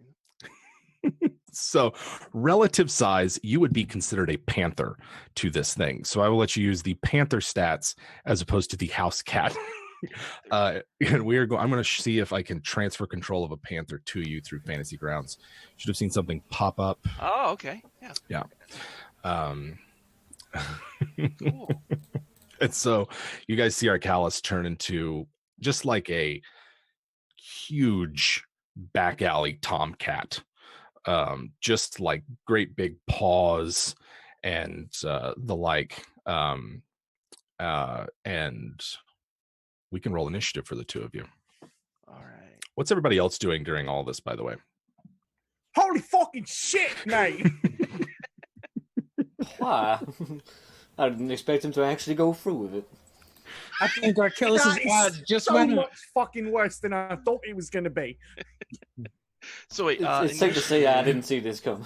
So, relative size, you would be considered a panther to this thing. So I will let you use the panther stats as opposed to the house cat. And I'm going to see if I can transfer control of a panther to you through Fantasy Grounds. Should have seen something pop up. Oh, okay. Yeah. Cool. And so you guys see Arcalis turn into just like a huge back alley tomcat. Just like great big paws and the like. And we can roll initiative for the two of you. All right. What's everybody else doing during all this, by the way? Holy fucking shit, mate! Why? I didn't expect him to actually go through with it. I think Arkellis' That ad is just so went up. much fucking worse than I thought it was going to be. So wait, It's safe to say I didn't see this coming.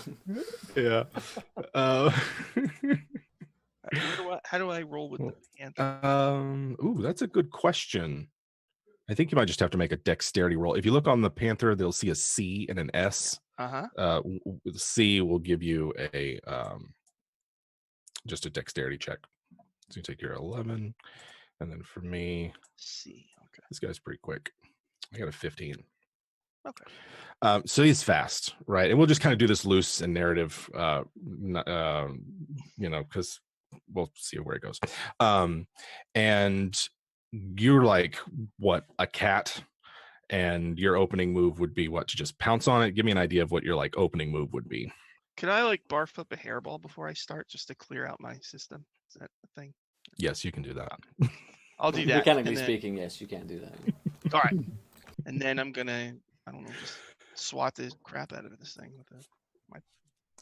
Yeah. How do I roll with the panther? Ooh, that's a good question. I think you might just have to make a dexterity roll. If you look on the panther, they'll see a C and an S. The C will give you a just a dexterity check. So you take your 11, and then for me, C. Okay. this guy's pretty quick. I got a 15. Okay. So he's fast, right? And we'll just kind of do this loose and narrative, because we'll see where it goes. And you're like, what, a cat? And your opening move would be what, to just pounce on it? Give me an idea of what your like opening move would be. Can I like barf up a hairball before I start just to clear out my system? Is that a thing? Yes, you can do that. I'll do that. Mechanically speaking, yes, you can do that. All right. And then I'm gonna, I don't know, just swat the crap out of this thing with my.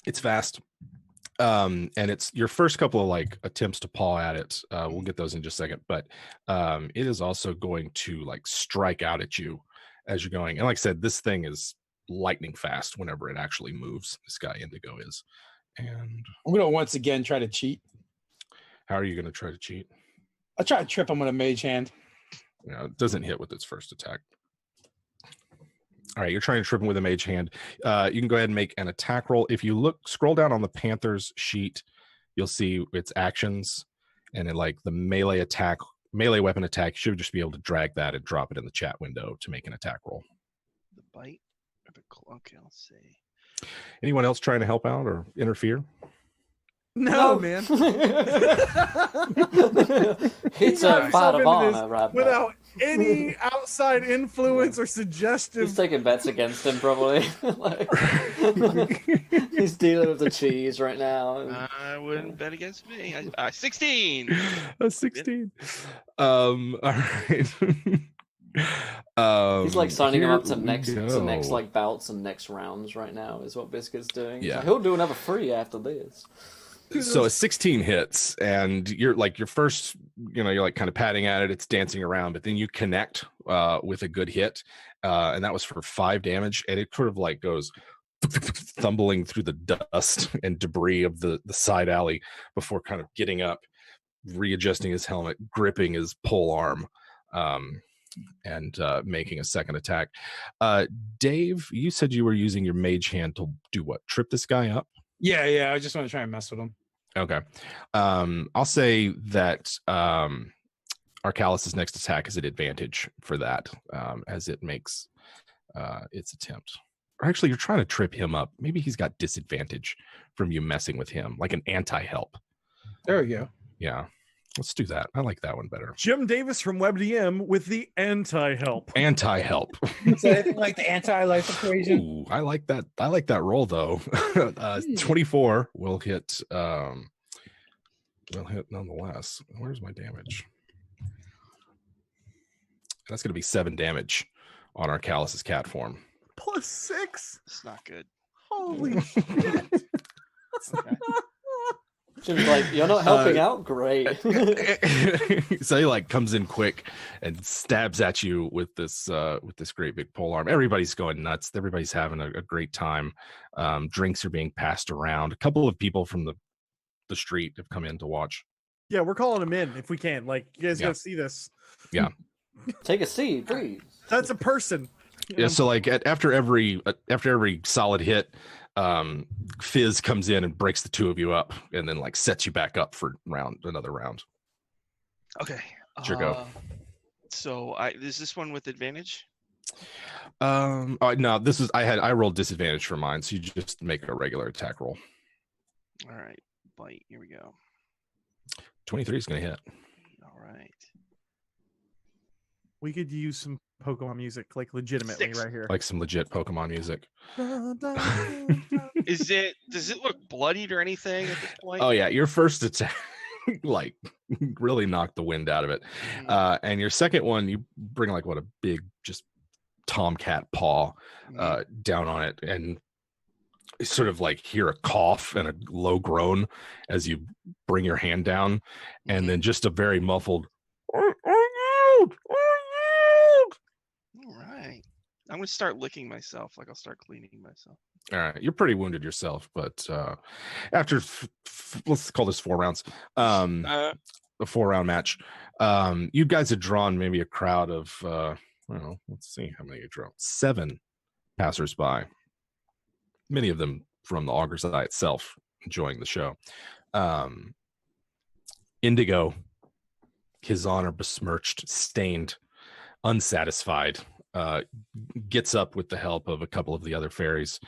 It's fast. And it's your first couple of like attempts to paw at it. We'll get those in just a second, but it is also going to like strike out at you as you're going. And like I said, this thing is lightning fast whenever it actually moves. This guy Indigo is. And I'm gonna once again try to cheat. how are you going to try to cheat? I'll try to trip him with a mage hand. It doesn't hit with its first attack. All right, you're trying to trip him with a mage hand. You can go ahead and make an attack roll. If you scroll down on the Panther's sheet, you'll see its actions, and then like the melee weapon attack, you should just be able to drag that and drop it in the chat window to make an attack roll. The bite or the okay, let's see. Anyone else trying to help out or interfere? No, man. It's a fight of honor right now. Without any outside influence or suggestive. He's taking bets against him, probably. He's dealing with the cheese right now. I wouldn't bet against me. 16. A 16. All right. He's like signing him up to next go. like bouts and next rounds right now is what Biscuit's doing. Yeah. So he'll do another 3 after this. So a 16 hits, and you're like your first, you're like kind of patting at it, it's dancing around, but then you connect with a good hit, and that was for 5 damage, and it sort of like goes thumbling through the dust and debris of the side alley before kind of getting up, readjusting his helmet, gripping his pole arm, and making a second attack. Dave, you said you were using your mage hand to do what? Trip this guy up? Yeah. I just want to try and mess with him. Okay. I'll say that Arcalis' next attack is an advantage for that, as it makes its attempt. Or actually, you're trying to trip him up. Maybe he's got disadvantage from you messing with him, like an anti-help. There we go. Yeah. Let's do that. I like that one better. Jim Davis from WebDM with the anti-help. Anti-help. Is that anything like the anti-life equation? Ooh, I like that. I like that roll though. 24 will hit. Will hit nonetheless. Where's my damage? That's going to be 7 damage on Arcalis' cat form. +6. It's not good. Holy shit. Okay. Jim's like, you're not helping out? Great. So he like comes in quick and stabs at you with this great big pole arm. Everybody's going nuts. Everybody's having a great time. Drinks are being passed around. A couple of people from the street have come in to watch. Yeah, we're calling him in if we can. Like, you guys gotta see this. Yeah. Take a seat, please. That's a person. Yeah. So like after every solid hit, Fizz comes in and breaks the two of you up, and then like sets you back up for another round. Okay. It's your go. So is this one with advantage? No, this is I rolled disadvantage for mine, so you just make a regular attack roll. All right. Bite. Here we go. 23 is gonna hit. All right. We could use some Pokemon music, like legitimately 6. right here. Like some legit Pokemon music. Does it look bloodied or anything at this point? Oh yeah, your first attack like really knocked the wind out of it. And your second one, you bring like what, a big just tomcat paw down on it, and you sort of like hear a cough and a low groan as you bring your hand down, and then just a very muffled I'm gonna start licking myself. Like I'll start cleaning myself. All right, you're pretty wounded yourself, but after let's call this 4 rounds, a 4-round match, you guys had drawn maybe a crowd of well, let's see how many you draw. 7 passersby, many of them from the Auger's Eye itself, enjoying the show. Indigo, his honor besmirched, stained, unsatisfied, gets up with the help of a couple of the other fairies,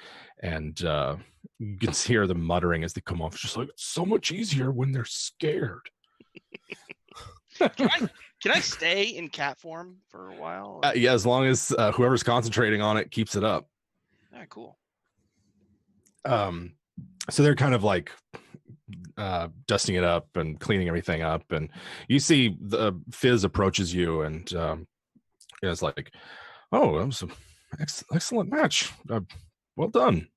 and you can hear them muttering as they come off. It's just like, it's so much easier when they're scared. Can I stay in cat form for a while? Yeah, as long as whoever's concentrating on it keeps it up. All right, cool. So they're kind of like dusting it up and cleaning everything up, and you see the Fizz approaches you, and it's like, oh, that was an excellent match. Well done.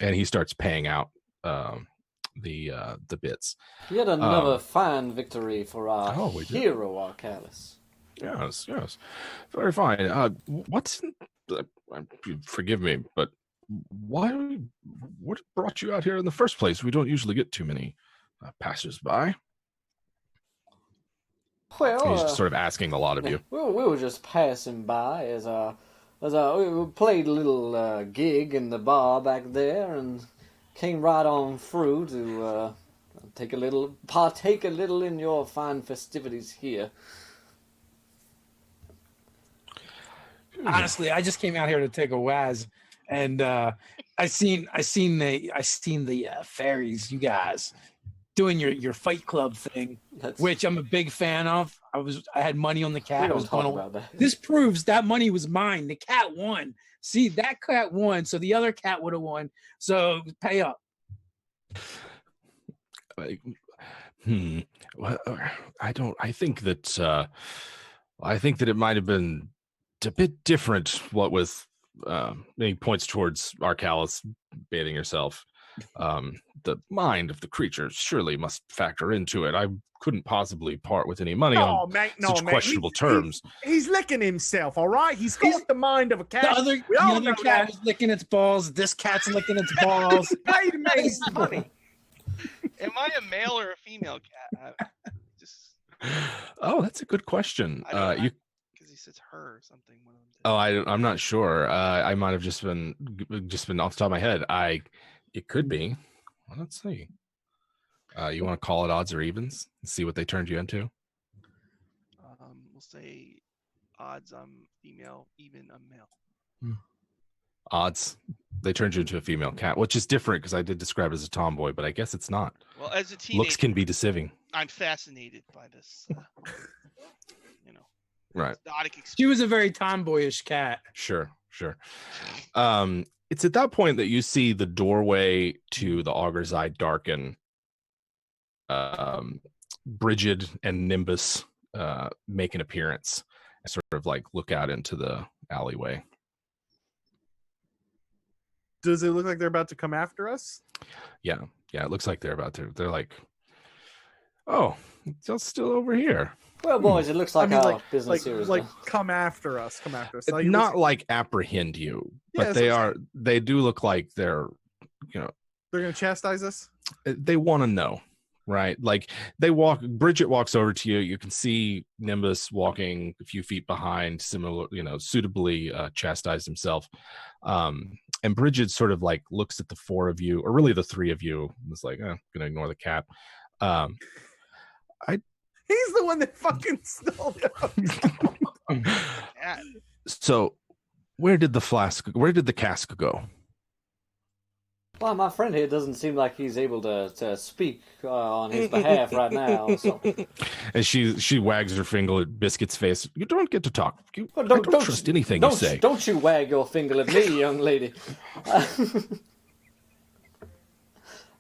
And he starts paying out the bits. Yet another fine victory for our we did. hero, Arcalis. Yes, very fine. Forgive me, but what brought you out here in the first place? We don't usually get too many passers-by. Well, he's sort of asking a lot of you. We were just passing by as we played a little gig in the bar back there, and came right on through to partake a little in your fine festivities here. Honestly, I just came out here to take a waz, and I seen the fairies, you guys, doing your Fight Club thing, which I'm a big fan of. I had money on the cat. I was going about that. This proves that money was mine. The cat won. See, that cat won, so the other cat would have won. So pay up. Well, I think that it might have been a bit different. What with he points towards Arcalis bathing herself. The mind of the creature surely must factor into it. I couldn't possibly part with any money on such questionable terms. He's licking himself, all right? He's got the mind of a cat. The other cat is licking its balls. This cat's licking its balls. Paid me money. Am I a male or a female cat? Oh, that's a good question. Because he says her or something. One of them Oh, I'm not sure. I might have just been off the top of my head. It could be. Well, let's see. You want to call it odds or evens and see what they turned you into? We'll say odds I'm female, even I'm male. Odds. They turned you into a female cat, which is different because I did describe it as a tomboy, but I guess it's not. Well, as a teenager, looks can be deceiving. I'm fascinated by this. Right. Exotic experience. She was a very tomboyish cat. Sure. It's at that point that you see the doorway to the Auger's Eye darken. Brigid and Nimbus make an appearance, sort of like look out into the alleyway. Does it look like they're about to come after us? Yeah, it looks like they're about to. They're like, oh, it's still over here. Well, boys, it looks like our business here is like come after us. It's not like apprehend you, but they do look like they're gonna chastise us. They want to know, right? Like Bridget walks over to you. You can see Nimbus walking a few feet behind, similar, suitably chastised himself. And Bridget sort of like looks at the 4 of you, or really the 3 of you, and is like, I'm gonna ignore the cat. He's the one that fucking stole it. So, where did the cask go? Well, my friend here doesn't seem like he's able to speak on his behalf right now. So. And she wags her finger at Biscuit's face. You don't get to talk. I don't trust anything you say. Don't you wag your finger at me, young lady.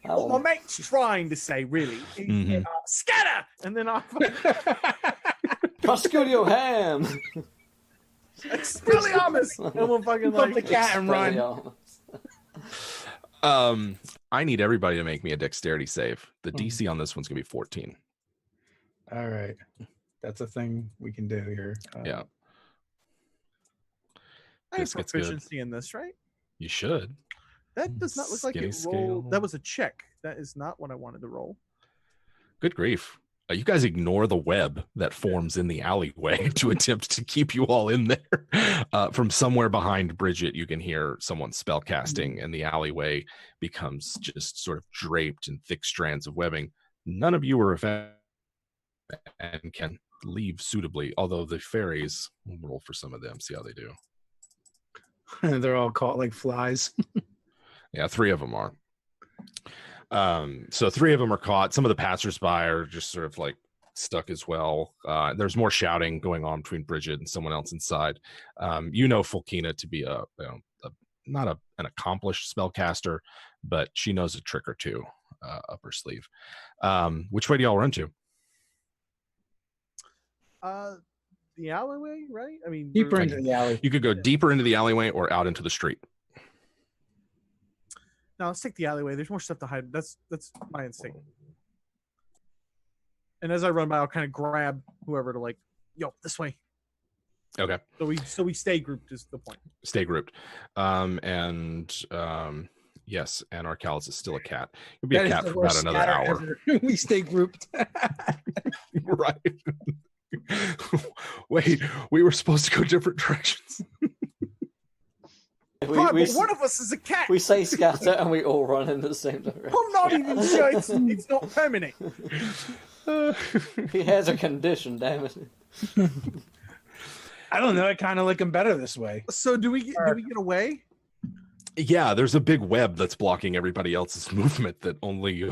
What my mate's trying to say, really, is, scatter! And then I... Prosciutto ham! Expelliarmus! And we'll fucking like... the cat and run. I need everybody to make me a dexterity save. The DC on this one's going to be 14. All right. That's a thing we can do here. Yeah. I have Biscuit's good. proficiency in this, right? You should. That does not look like Skinny it rolled. scale. That was a check. That is not what I wanted to roll. Good grief. You guys ignore the web that forms in the alleyway to attempt to keep you all in there. From somewhere behind Bridget, you can hear someone spell casting, and the alleyway becomes just sort of draped in thick strands of webbing. None of you are affected and can leave suitably, although the fairies, we'll roll for some of them, see how they do. They're all caught like flies. Yeah, 3 of them are. So 3 of them are caught. Some of the passersby are just sort of like stuck as well. There's more shouting going on between Bridget and someone else inside. You know Fulkina to be not an accomplished spellcaster, but she knows a trick or two up her sleeve. Which way do y'all run to? The alleyway, right? I mean, Deeper into the alley. You could go deeper into the alleyway or out into the street. No, let's take the alleyway. There's more stuff to hide. That's my instinct. And as I run by, I'll kind of grab whoever to like, yo, this way. Okay. So we stay grouped is the point. Stay grouped. Yes, and Arcalis is still a cat. You'll be That a is cat the for about worst another scatter hour. ever. We stay grouped. Right. Wait, we were supposed to go different directions. But We one of us is a cat. we say scatter and we all run in the same direction. I'm not even sure it's not permanent. He has a condition, damn it. I don't know. I kind of like them better this way. So do we get away? Yeah, there's a big web that's blocking everybody else's movement that only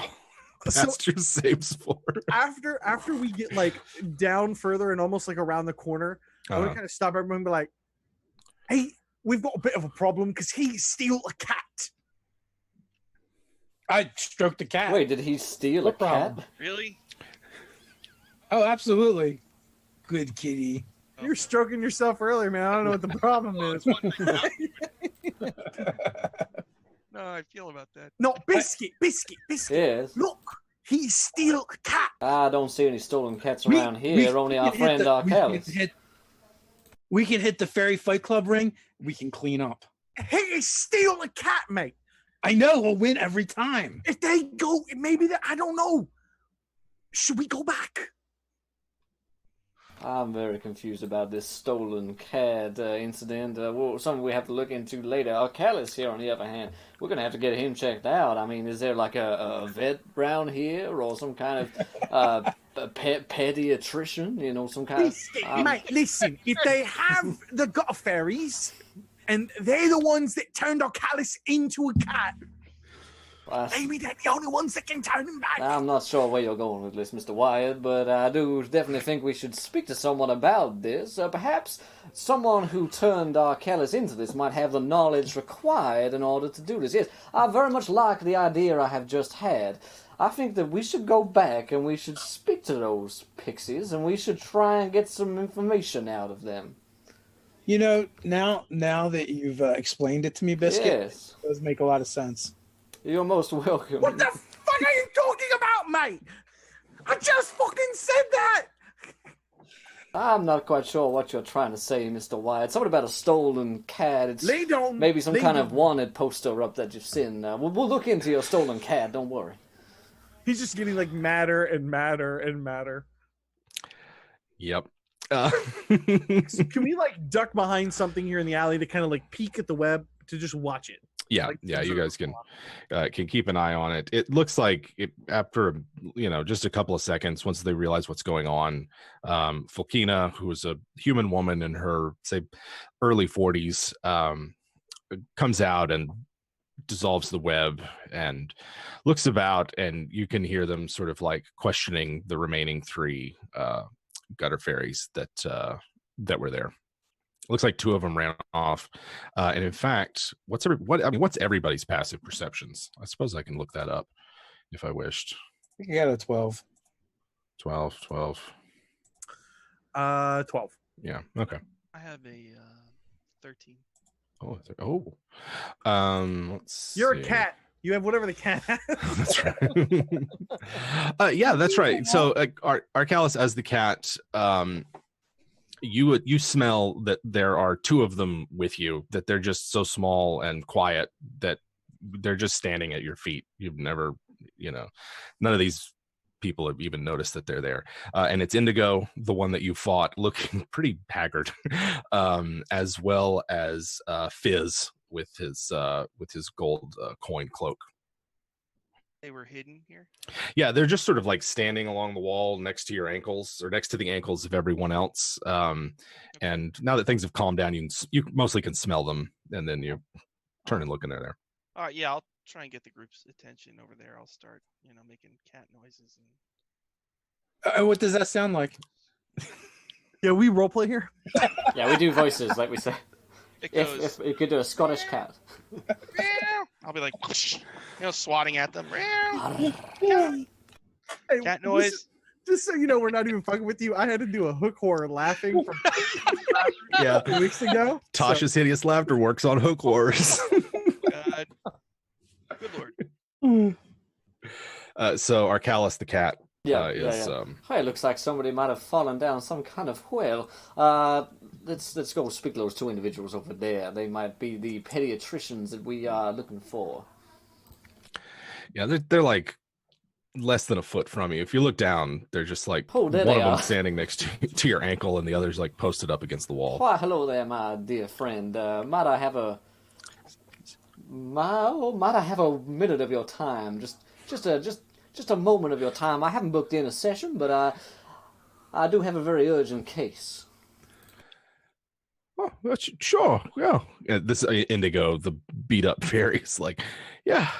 Pastor saves for. After we get like down further and almost like around the corner, I would kind of stop everyone and be like, "Hey, we've got a bit of a problem because he stole a cat." I stroked the cat. Wait, did he steal a What cat? problem? Really? Oh, absolutely. Good kitty. You were stroking yourself earlier, man. I don't know what the problem is. No, I feel about that. No, biscuit. Yes. Look, he stole a cat. I don't see any stolen cats around here, only our friend Arcalis. We can hit the Fairy Fight Club ring. We can clean up. He stole a cat, mate. I know we'll win every time. If they go, maybe that I don't know. Should we go back? I'm very confused about this stolen cat incident. Something we have to look into later. Arcalis here, on the other hand, we're going to have to get him checked out. I mean, is there like a vet around here or some kind of a pediatrician? You know, some kind of... Mate, listen, if they have the gutter fairies and they're the ones that turned Arcalis into a cat, maybe they're the only ones that can turn him back. I'm not sure where you're going with this, Mr. Wyatt, but I do definitely think we should speak to someone about this. Perhaps someone who turned Arcalis into this might have the knowledge required in order to do this. Yes, I very much like the idea I have just had. I think that we should go back and we should speak to those pixies and we should try and get some information out of them. You know, now that you've explained it to me, Biscuit, Yes. it does make a lot of sense. You're most welcome. What the fuck are you talking about, mate? I just fucking said that. I'm not quite sure what you're trying to say, Mr. Wyatt. Something about a stolen cat. It's Lay down. maybe some Lay kind of down. wanted poster up that you've seen. We'll look into your stolen cat, don't worry. He's just getting like madder and madder and madder. Yep. So can we like duck behind something here in the alley to kind of like peek at the web to just watch it? Yeah, Like, yeah, you guys can keep an eye on it. It looks like after just a couple of seconds, once they realize what's going on, Fulkina, who is a human woman in her say early 40s, comes out and dissolves the web and looks about, and you can hear them sort of like questioning the remaining 3 gutter fairies that were there. Looks like 2 of them ran off, and in fact, what's everybody's passive perceptions? I suppose I can look that up if I wished. I think I got a 12. 12. 12. Yeah. Okay. I have a 13. Let's You're see. a cat. You have whatever the cat has. That's right. Yeah, that's right. So Arcalis as the cat You smell that there are two of them with you, that they're just so small and quiet that they're just standing at your feet. You've never, none of these people have even noticed that they're there. And it's Indigo, the one that you fought, looking pretty haggard, as well as Fizz with his gold coin cloak. They were hidden here? Yeah, they're just sort of like standing along the wall next to your ankles, or next to the ankles of everyone else. And now that things have calmed down, you mostly can smell them, and then you turn and look, and they're there. All right, yeah, I'll try and get the group's attention over there. I'll start, making cat noises. And... what does that sound like? Yeah, we roleplay here. Yeah, we do voices, like we say. It goes, If you could do a Scottish cat. I'll be like, swatting at them. Hey, Cat noise. Just so you know, we're not even fucking with you. I had to do a hook horror laughing from 2 weeks ago. Tasha's hideous laughter works on hook horrors. God. Good lord. So Arcalis the cat. Yeah, is Hey, it looks like somebody might have fallen down some kind of well. Let's go speak to those two individuals over there. They might be the pediatricians that we are looking for. Yeah, they're like less than a foot from you. If you look down, they're just like one of them standing next to your ankle, and the other's like posted up against the wall. Why, hello there, my dear friend. Might I have a minute of your time? Just a moment of your time. I haven't booked in a session, but I do have a very urgent case. Oh, sure. Yeah. This Indigo, the beat up fairy, is like, yeah.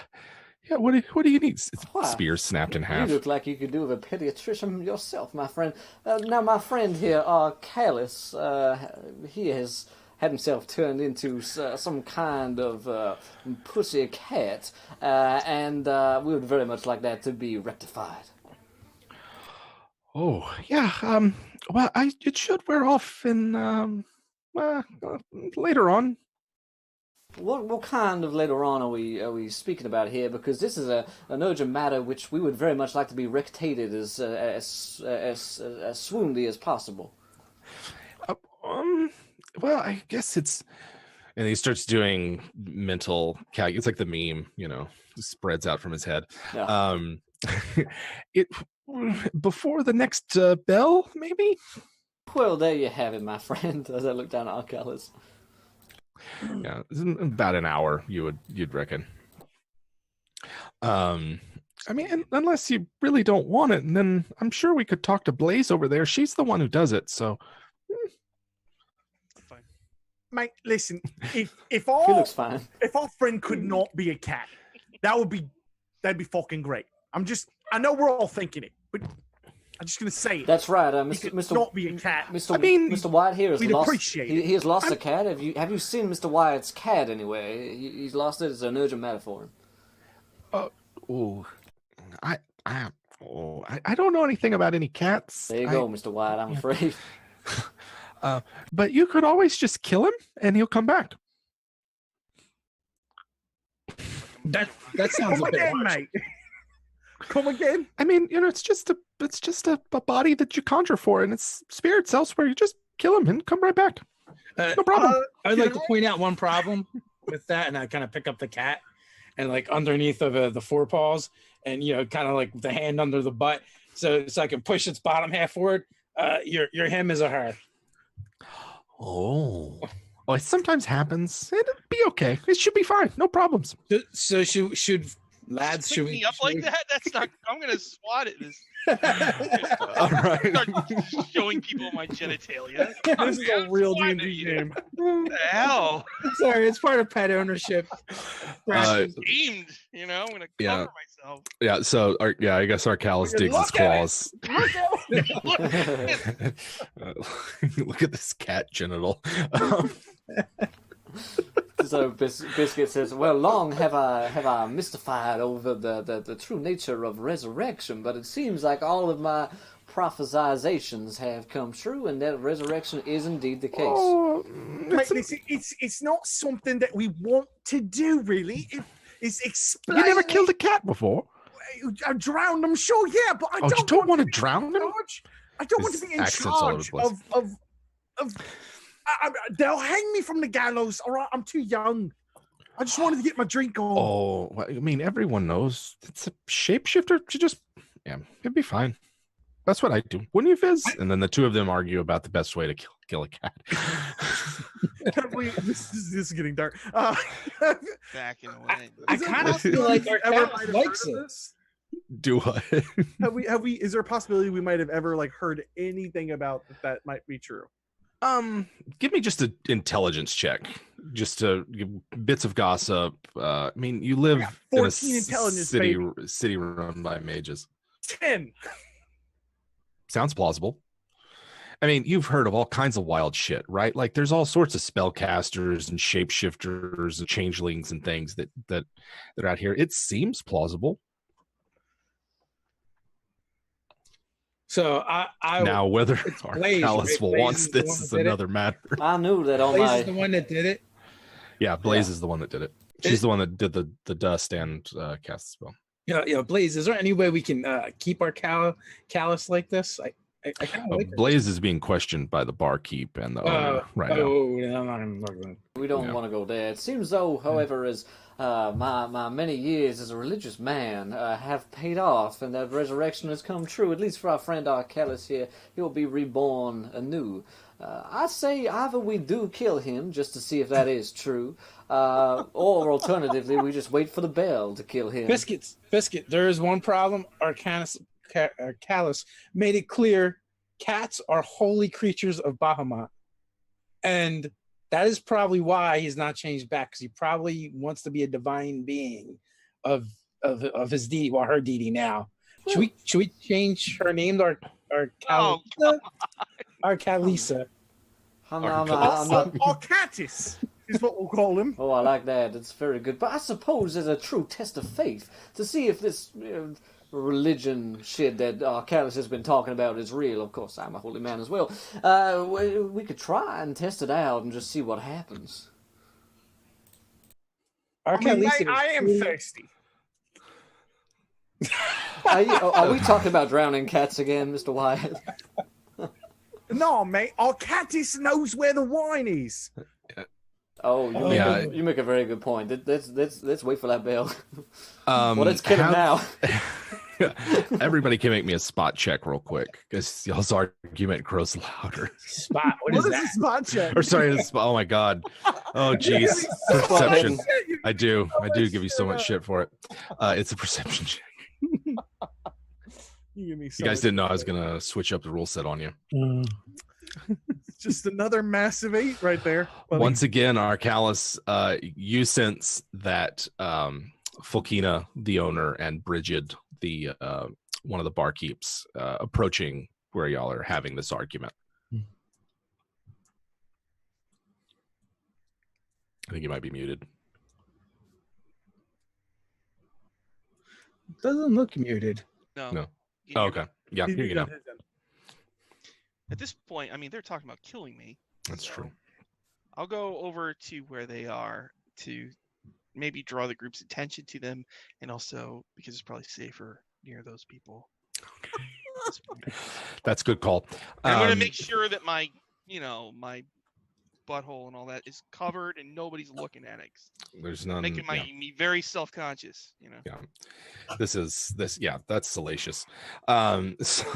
What do you need? Spear snapped in half. You look like you could do with a pediatrician yourself, my friend. Now, my friend here, Callus, he has had himself turned into some kind of pussy cat, and we would very much like that to be rectified. Oh, yeah. Well, it should wear off in later on. What kind of later on are we speaking about here? Because this is an urgent matter which we would very much like to be rectated as swoonly as possible. Well, I guess it's, and he starts doing mental calc. It's like the meme, spreads out from his head. Yeah. It before the next bell, maybe. Well, there you have it, my friend. As I look down at Arcalis. Yeah, about an hour, you'd reckon. I mean, unless you really don't want it, and then I'm sure we could talk to Blaze over there. She's the one who does it, so. Fine. Mate, listen, if He looks fine. if our friend could not be a cat, that'd be fucking great. I know we're all thinking it, but I'm just gonna say it. That's right, He could Mr. not be a cat. Mr. Wyatt here has we'd lost. appreciate He has lost a cat. Have you seen Mr. Wyatt's cat anyway? He's lost it. It's an urgent matter for him. I don't know anything about any cats. There you go, Mr. Wyatt. I'm afraid. But you could always just kill him, and he'll come back. That sounds Come a bit again, harsh. mate. Come again. I mean, it's just a body that you conjure for, and it's spirits elsewhere. You just kill him and come right back. No problem. I would like to point out one problem with that, and I kind of pick up the cat, and like underneath of the forepaws, and kind of like the hand under the butt, so I can push its bottom half forward. Your him is a her. Oh, it sometimes happens. It'll be okay. It should be fine. No problems. So should lads Pick should me we up like that? That's not. I'm gonna swat at this. All right. Start showing people my genitalia. This is a real Swatting D&D at you. game. What the hell? Sorry, it's part of pet ownership. Aimed. I'm gonna cover myself. Yeah. So, I guess Arcalis digs his claws. Look at this cat genital. So Biscuit says, "Well, long have I mystified over the true nature of resurrection, but it seems like all of my prophesizations have come true, and that resurrection is indeed the case." Oh, Mate, listen, it's not something that we want to do, really. It's explain. you never killed a cat before. I drowned them, sure, yeah, but I You don't want to drown them? I don't want to His be in accent's all over charge the place. of They'll hang me from the gallows. All right, I'm too young. I just wanted to get my drink on. Oh, well, I mean, everyone knows it's a shapeshifter. It'd be fine. That's what I do. Wouldn't you, Fizz? And then the two of them argue about the best way to kill a cat. This is getting dark. Back in the way. I kind of feel like our cat likes it. Do what? Have we? Is there a possibility we might have ever like heard anything about that might be true? Give me just an intelligence check, just to give bits of gossip. I mean, you live in a city run by mages. 10. Sounds plausible. I mean, you've heard of all kinds of wild shit, right? Like, there's all sorts of spellcasters and shapeshifters and changelings and things that are out here. It seems plausible. So now whether our Blaze, Callus right? wants this is another matter. I knew that on Blaze is the one that did it. Yeah, Blaze is the one that did it. She's the one that did the dust and cast the spell. Yeah, Blaze. Is there any way we can keep our Callus like this? I kind of like Blaze is being questioned by the barkeep and the owner right now. We don't want to go there. It seems though, however, as my many years as a religious man have paid off, and that resurrection has come true. At least for our friend Arcellus here, he will be reborn anew. I say either we do kill him just to see if that is true, or alternatively we just wait for the bell to kill him. Biscuit. There is one problem. Callus made it clear cats are holy creatures of Bahamut, and that is probably why he's not changed back, because he probably wants to be a divine being of his deity, well, her deity now. Should we change her name to Arcalisa? Arcatis is what we'll call him. Oh, I like that. It's very good. But I suppose as a true test of faith, to see if this religion shit that Callus has been talking about is real. Of course, I'm a holy man as well. We could try and test it out and just see what happens. I am thirsty. Are we talking about drowning cats again, Mr. Wyatt? No, mate. Arcatis knows where the wine is. Oh, you make a very good point. Let's wait for that bell. Well, let's kill him now. Everybody can make me a spot check real quick, because y'all's argument grows louder. Spot? What is that? A spot check? Or sorry, oh my god. Oh jeez. Perception. I do give you so much shit for it. It's a perception check. You guys didn't know I was gonna switch up the rule set on you. Just another massive 8 right there, buddy. Once again, Arcallus, you sense that Fulkina, the owner, and Brigid, the one of the barkeeps, approaching where y'all are having this argument. I think you might be muted. Doesn't look muted. No. Oh, okay. Yeah, here you go. At this point, I mean, they're talking about killing me. That's true. I'll go over to where they are to maybe draw the group's attention to them, and also because it's probably safer near those people. That's a good call. I'm going to make sure that my butthole and all that is covered and nobody's looking at it. There's none. Making me very self-conscious, Yeah. That's salacious. So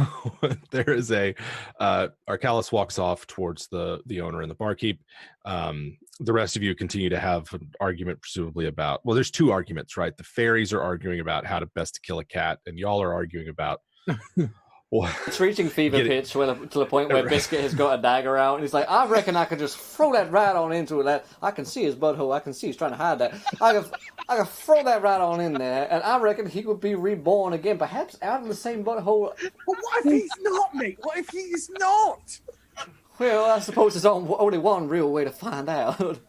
there is Arcallus walks off towards the owner and the barkeep. The rest of you continue to have an argument, presumably about, well, there's two arguments, right? The fairies are arguing about how to best kill a cat, and y'all are arguing about it's reaching fever pitch to the point where Biscuit has got a dagger out, and he's like, I reckon I could just throw that right on into that. I can see his butthole. I can see he's trying to hide that. I can throw that right on in there, and I reckon he would be reborn again, perhaps out of the same butthole. But what if he's not, mate? What if he is not? Well, I suppose there's only one real way to find out.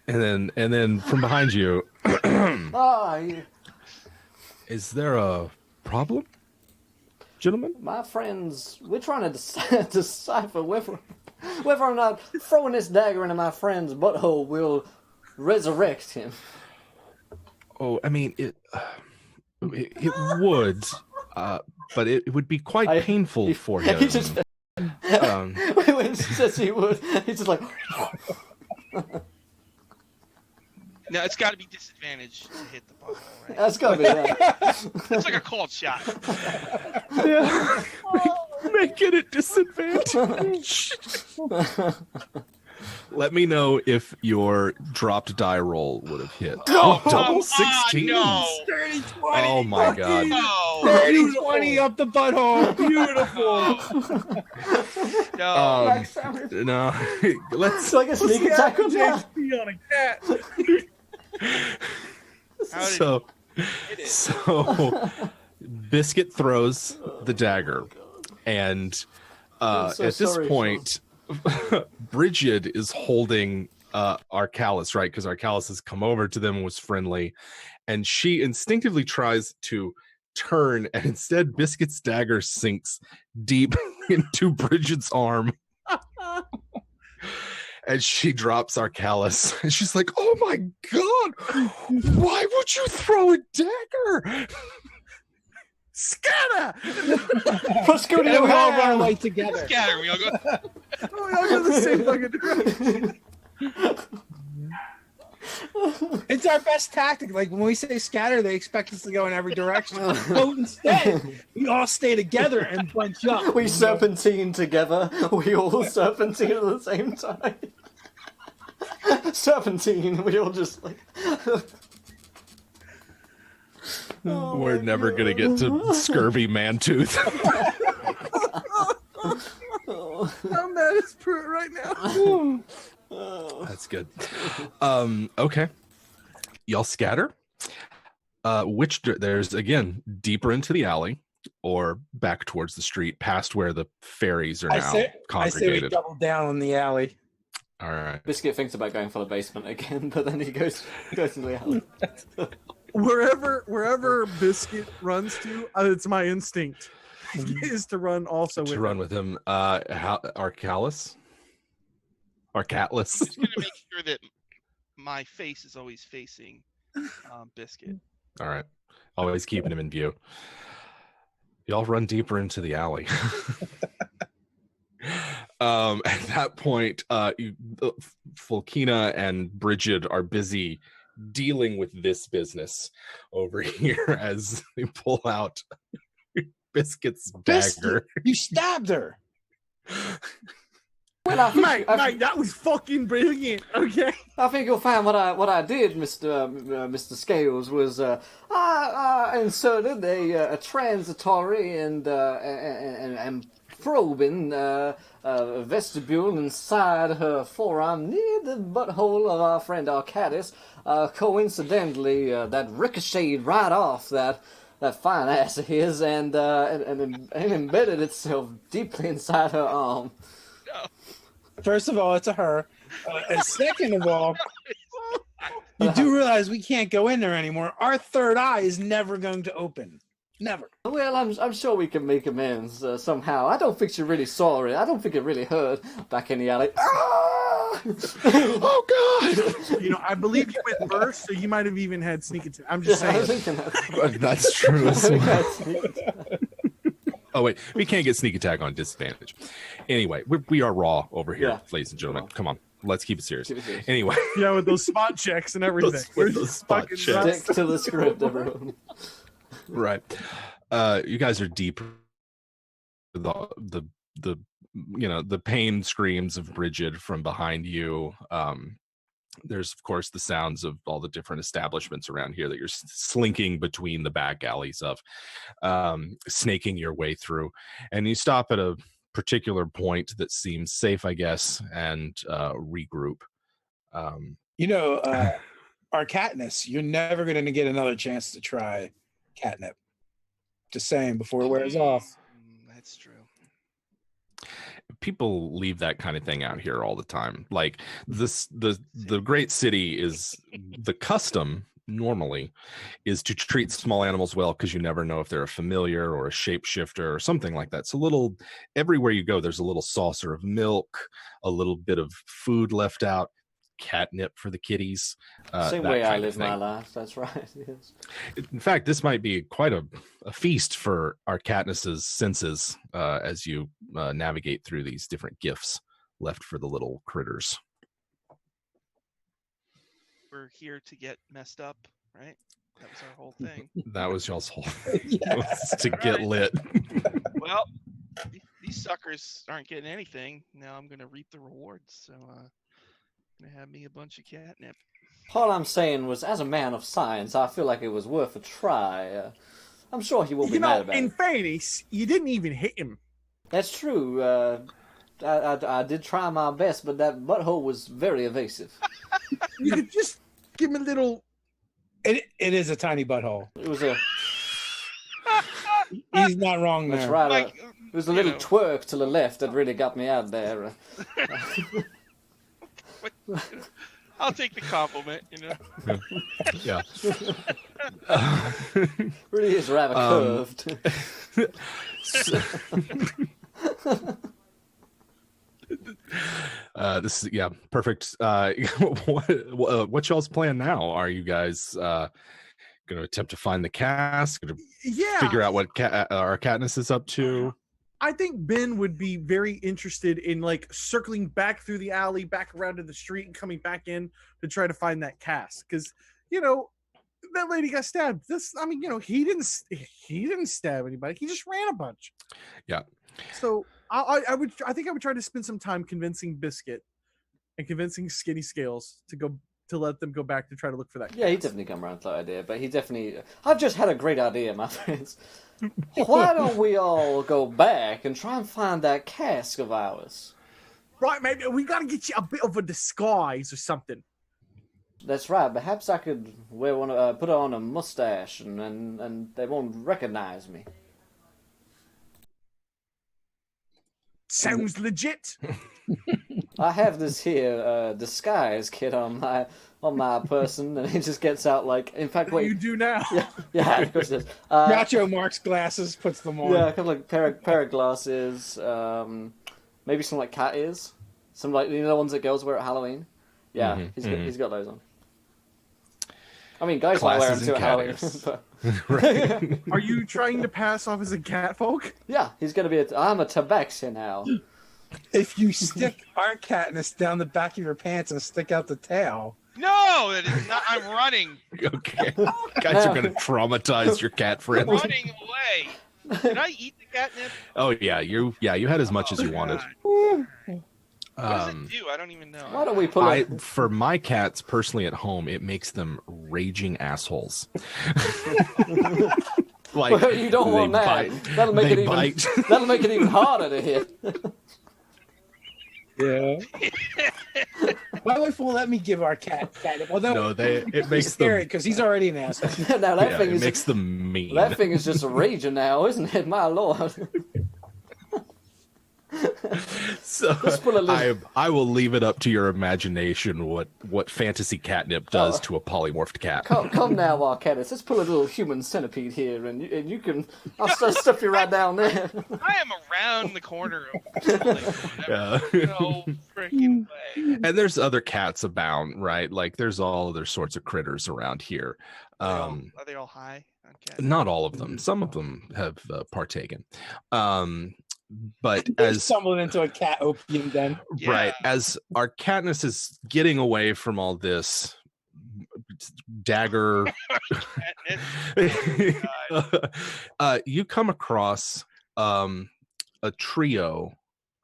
And then from behind you, is there a problem, gentlemen? My friends, we're trying to decipher whether or not throwing this dagger into my friend's butthole will resurrect him. Oh, I mean, it would, but it would be quite painful for him. He says he would. He's just like. No, it's got to be disadvantage to hit the butthole, right? That's gotta be that. It's like a cold shot. Yeah. Make it a disadvantage. Let me know if your dropped die roll would have hit. No, double 16. No. 30, 20. Oh my god. No. 30, 20 up the butthole. Beautiful. No. Max damage. No. Let's So I guess sneak attack on that. XP on a cat. How did so hit it? so Biscuit throws the dagger, and I'm so at this sorry, point Bridget is holding Arcalis, right? Because Arcalis has come over to them and was friendly, and she instinctively tries to turn, and instead Biscuit's dagger sinks deep into Bridget's arm. And she drops Arcalis, and she's like, "Oh my god, why would you throw a dagger?" Scatter! Let's go to And your we all run hand. away together. Scatter. We all go. Oh, y'all go the same fucking direction. It's our best tactic. Like when we say scatter, they expect us to go in every direction. So instead, we all stay together and bunch up. We serpentine together. We all serpentine at the same time. Serpentine. We all just like. Oh We're my never gonna get to scurvy Mantooth. I'm mad as Pruitt right now. That's good. Okay, y'all scatter. There's again deeper into the alley, or back towards the street, past where the ferries are now I say we congregated. double down on the alley. All right. Biscuit thinks about going for the basement again, but then he goes to the alley. Wherever Biscuit runs to, it's my instinct is to run also with To run with him, Arcalis. I'm just gonna make sure that my face is always facing Biscuit. All right. Always keeping him in view. Y'all run deeper into the alley. At that point, Fulkina and Bridget are busy dealing with this business over here as they pull out Biscuit's dagger. You stabbed her. Well, I think, Mate, that was fucking brilliant. Okay. I think you'll find what I did, Mr. Scales, was I inserted a transitory and probing vestibule inside her forearm near the butthole of our friend Arcadis. Coincidentally, that ricocheted right off that fine ass of his and embedded itself deeply inside her arm. First of all, it's a her. And second of all, you do realize we can't go in there anymore. Our third eye is never going to open. Never. Well, I'm sure we can make amends somehow. I don't think she really saw it. I don't think it really hurt back in the alley. Oh god! You know, I believe you went first, so you might have even had sneak attack. I'm just I was saying. thinking That's true. I as think well. that's it. Oh wait, we can't get sneak attack on disadvantage. Anyway, we are raw over here, Yeah. ladies and gentlemen. Come on, let's keep it serious. Keep it serious. Anyway, Yeah, with those spot checks and everything. With those spot Fucking checks. nuts. Stick to the script, everyone. right. You guys are deep. The the pain screams of Bridget from behind you. There's of course the sounds of all the different establishments around here that you're slinking between the back alleys of, snaking your way through, and you stop at a particular point that seems safe, I guess, and regroup. Our Katniss, you're never going to get another chance to try catnip. Just saying before it wears off. That's true. People leave that kind of thing out here all the time. Like the great city is the custom normally is to treat small animals well, because you never know if they're a familiar or a shapeshifter or something like that. So everywhere you go, there's a little saucer of milk, a little bit of food left out, catnip for the kitties. Same that way I kind of live my thing. life. That's right. Yes. In fact, this might be quite a feast for our Katniss's senses as you navigate through these different gifts left for the little critters. We're here to get messed up, right? That was our whole thing. That was y'all's whole Yeah. was to get lit. Well, these suckers aren't getting anything. Now I'm gonna reap the rewards. So gonna have me a bunch of catnip. All I'm saying was, as a man of science, I feel like it was worth a try. I'm sure he won't be mad about in it. fairness, you didn't even hit him. That's true. I did try my best, but that butthole was very evasive. You could just give him a little. It is a tiny butthole. It was a He's not wrong there. that's right. Like, It was a little twerk to the left that really got me out there. I'll take the compliment, you know. Yeah. Really is rather curved. This is perfect. What y'all's plan now? Are you guys going to attempt to find the cask? Going to figure out what our Katniss is up to? I think Ben would be very interested in like circling back through the alley, back around to the street, and coming back in to try to find that cask. Because that lady got stabbed. He didn't stab anybody. He just ran a bunch. Yeah. So I think I would try to spend some time convincing Biscuit and convincing Skinny Scales to let them go back to try to look for that. Yeah, he definitely come around to that idea, but I've just had a great idea, my friends. Why don't we all go back and try and find that cask of ours? Right, maybe we gotta get you a bit of a disguise or something. That's right. Perhaps I could wear one, put on a mustache, and they won't recognize me. Sounds legit. I have this here disguise kit on my person, and he just gets out like. In fact, wait. You do now. Yeah, of course it is. Nacho Mark's glasses, puts them on. Yeah, a couple of pair of glasses, maybe some like cat ears, some like the ones that girls wear at Halloween. Yeah, he's got those on. I mean, guys might wear them too at Halloween. But... Right. Are you trying to pass off as a catfolk? Yeah, he's gonna be. I'm a tabaxi now. If you stick our Katniss down the back of your pants and stick out the tail. No, that is not. I'm running. Okay. Guys are going to traumatize your cat friend. Running away. Did I eat the catnip? Oh yeah, you had as much as you wanted. What does it do? I don't even know. Why don't we pull it? For my cats personally at home, it makes them raging assholes. Like Well, you don't want that. bite. That'll make They it bite. even. That'll make it even harder to hit. Yeah. My wife won't let me give our cat catnip. Although No, it makes scary them. because he's already an asshole. Now that thing It is makes them mean. that thing is just raging now, isn't it? My lord. So Just put a little- I will leave it up to your imagination what fantasy catnip does to a polymorphed cat. Come now, Arcadis. Let's put a little human centipede here, and you can. I'll stuff you right down there. I am around the corner of Yeah. no freaking way. And there's other cats abound, right? Like there's all other sorts of critters around here. Are they all high on cat? Not all of them. Some of them have partaken. But They as stumbled into a cat opium den. right, Yeah. as our Katniss is getting away from all this dagger, you come across a trio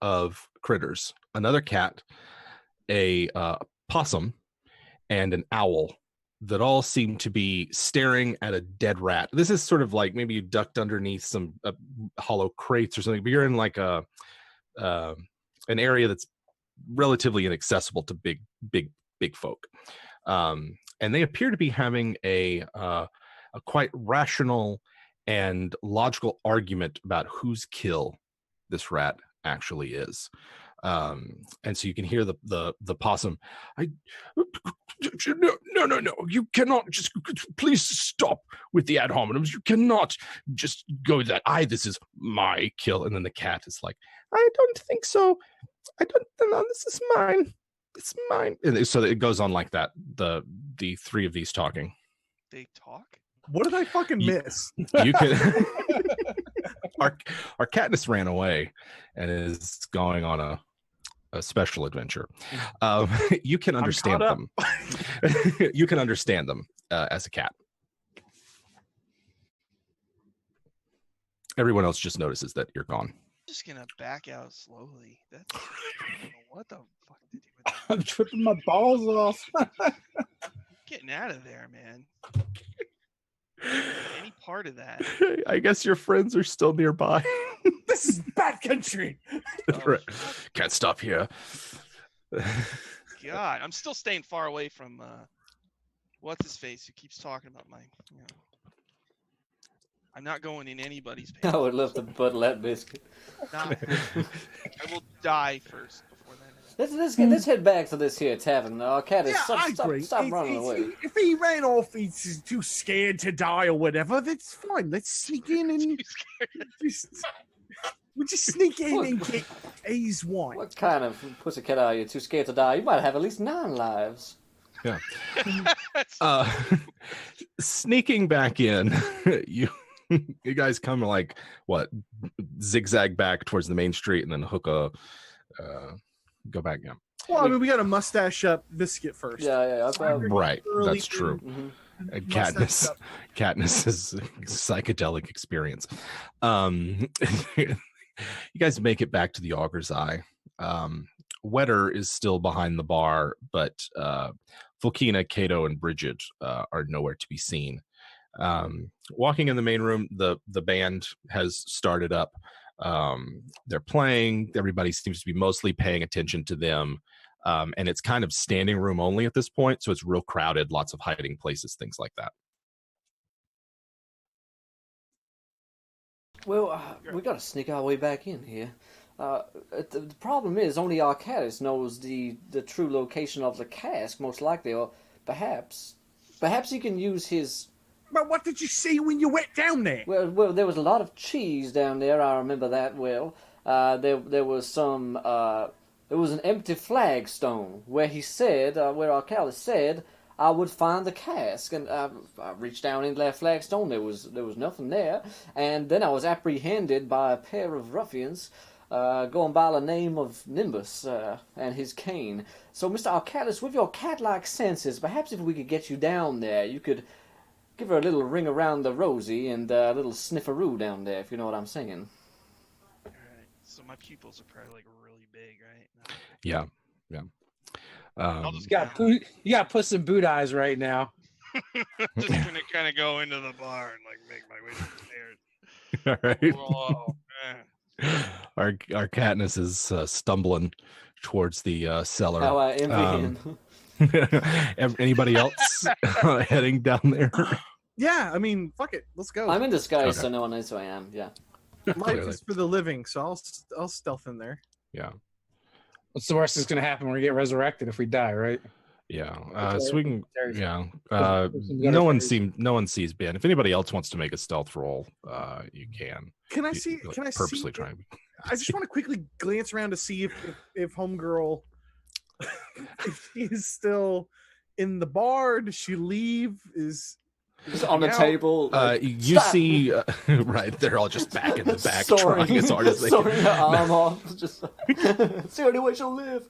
of critters: another cat, a possum, and an owl. That all seem to be staring at a dead rat. This is sort of like maybe you ducked underneath some hollow crates or something, but you're in like an area that's relatively inaccessible to big folk. And they appear to be having a quite rational and logical argument about whose kill this rat actually is. And so you can hear the possum. No, you cannot just please stop with the ad hominems. You cannot just go that this is my kill. And then the cat is like, I don't think so. I don't know. This is mine. It's mine. And so it goes on like that. The three of these talking. They talk? What did I fucking miss? You can our Katniss ran away and is going on a special adventure. You can understand caught them. You can understand them as a cat. Everyone else just notices that you're gone. Just gonna back out slowly. That's I don't know what the fuck to do with that. I'm tripping my balls off. Getting out of there, man. Any part of that. I guess your friends are still nearby. This is bad country. Right. Can't stop here. God, I'm still staying far away from what's his face who keeps talking about my. You know, I'm not going in anybody's pants. I would love to buttle that biscuit. I will die first before that. Let's head back to this here tavern. Cat is I agree. stop running away. If he ran off, he's too scared to die or whatever. That's fine. Let's sneak in and we'll just sneak in and get A's wine. What kind of pussycat are you? Too scared to die? You might have at least 9 lives. Yeah. Sneaking back in, you guys come like what? Zigzag back towards the main street and then hook a go back. Yeah. Well, I mean, we got to mustache up biscuit first. Yeah. Right. That's true. Mm-hmm. Katniss is a psychedelic experience. You guys make it back to the Augur's Eye. Wetter is still behind the bar, but Fulkina, Cato, and Bridget are nowhere to be seen. Walking in the main room, the band has started up. They're playing. Everybody seems to be mostly paying attention to them. And it's kind of standing room only at this point, so it's real crowded, lots of hiding places, things like that. Well, we got to sneak our way back in here. The problem is only Arcadis knows the true location of the cask, most likely, or perhaps he can use his. But what did you see when you went down there? Well, there was a lot of cheese down there. I remember that well. There was some. There was an empty flagstone where he said, where Arcalis said, I would find the cask, and I reached down into that flagstone. There was nothing there, and then I was apprehended by a pair of ruffians, going by the name of Nimbus and his cane. So, Mr. Arcalis, with your cat-like senses, perhaps if we could get you down there, you could give her a little ring around the rosy and a little snifferoo down there, if you know what I'm saying. All right. So my pupils are probably like really big, right? Yeah. I'll just You got Puss in Boot eyes right now. just gonna kind of go into the bar and like make my way to the stairs. All right. Oh, Our Katniss is stumbling towards the cellar. How I envy him. Anybody else heading down there? Yeah, I mean, fuck it. Let's go. I'm in disguise, Okay. so no one knows who I am. Yeah. Life Clearly. is for the living, so I'll stealth in there. Yeah. What's the worst that's going to happen when we get resurrected if we die, right? Yeah. Okay. So we can. There's- Yeah. there's some No one gutter No one sees Ben. If anybody else wants to make a stealth roll, you can. Can I You- see? you're, Can I purposely see? trying? I just want to quickly glance around to see if homegirl if she is still in the bar. Does she leave? Is Just on the out? table. You Stop. see, right? They're all just back in the back, Soaring- trying as hard as they soaring her can. arm off. Just it's the only way she'll live.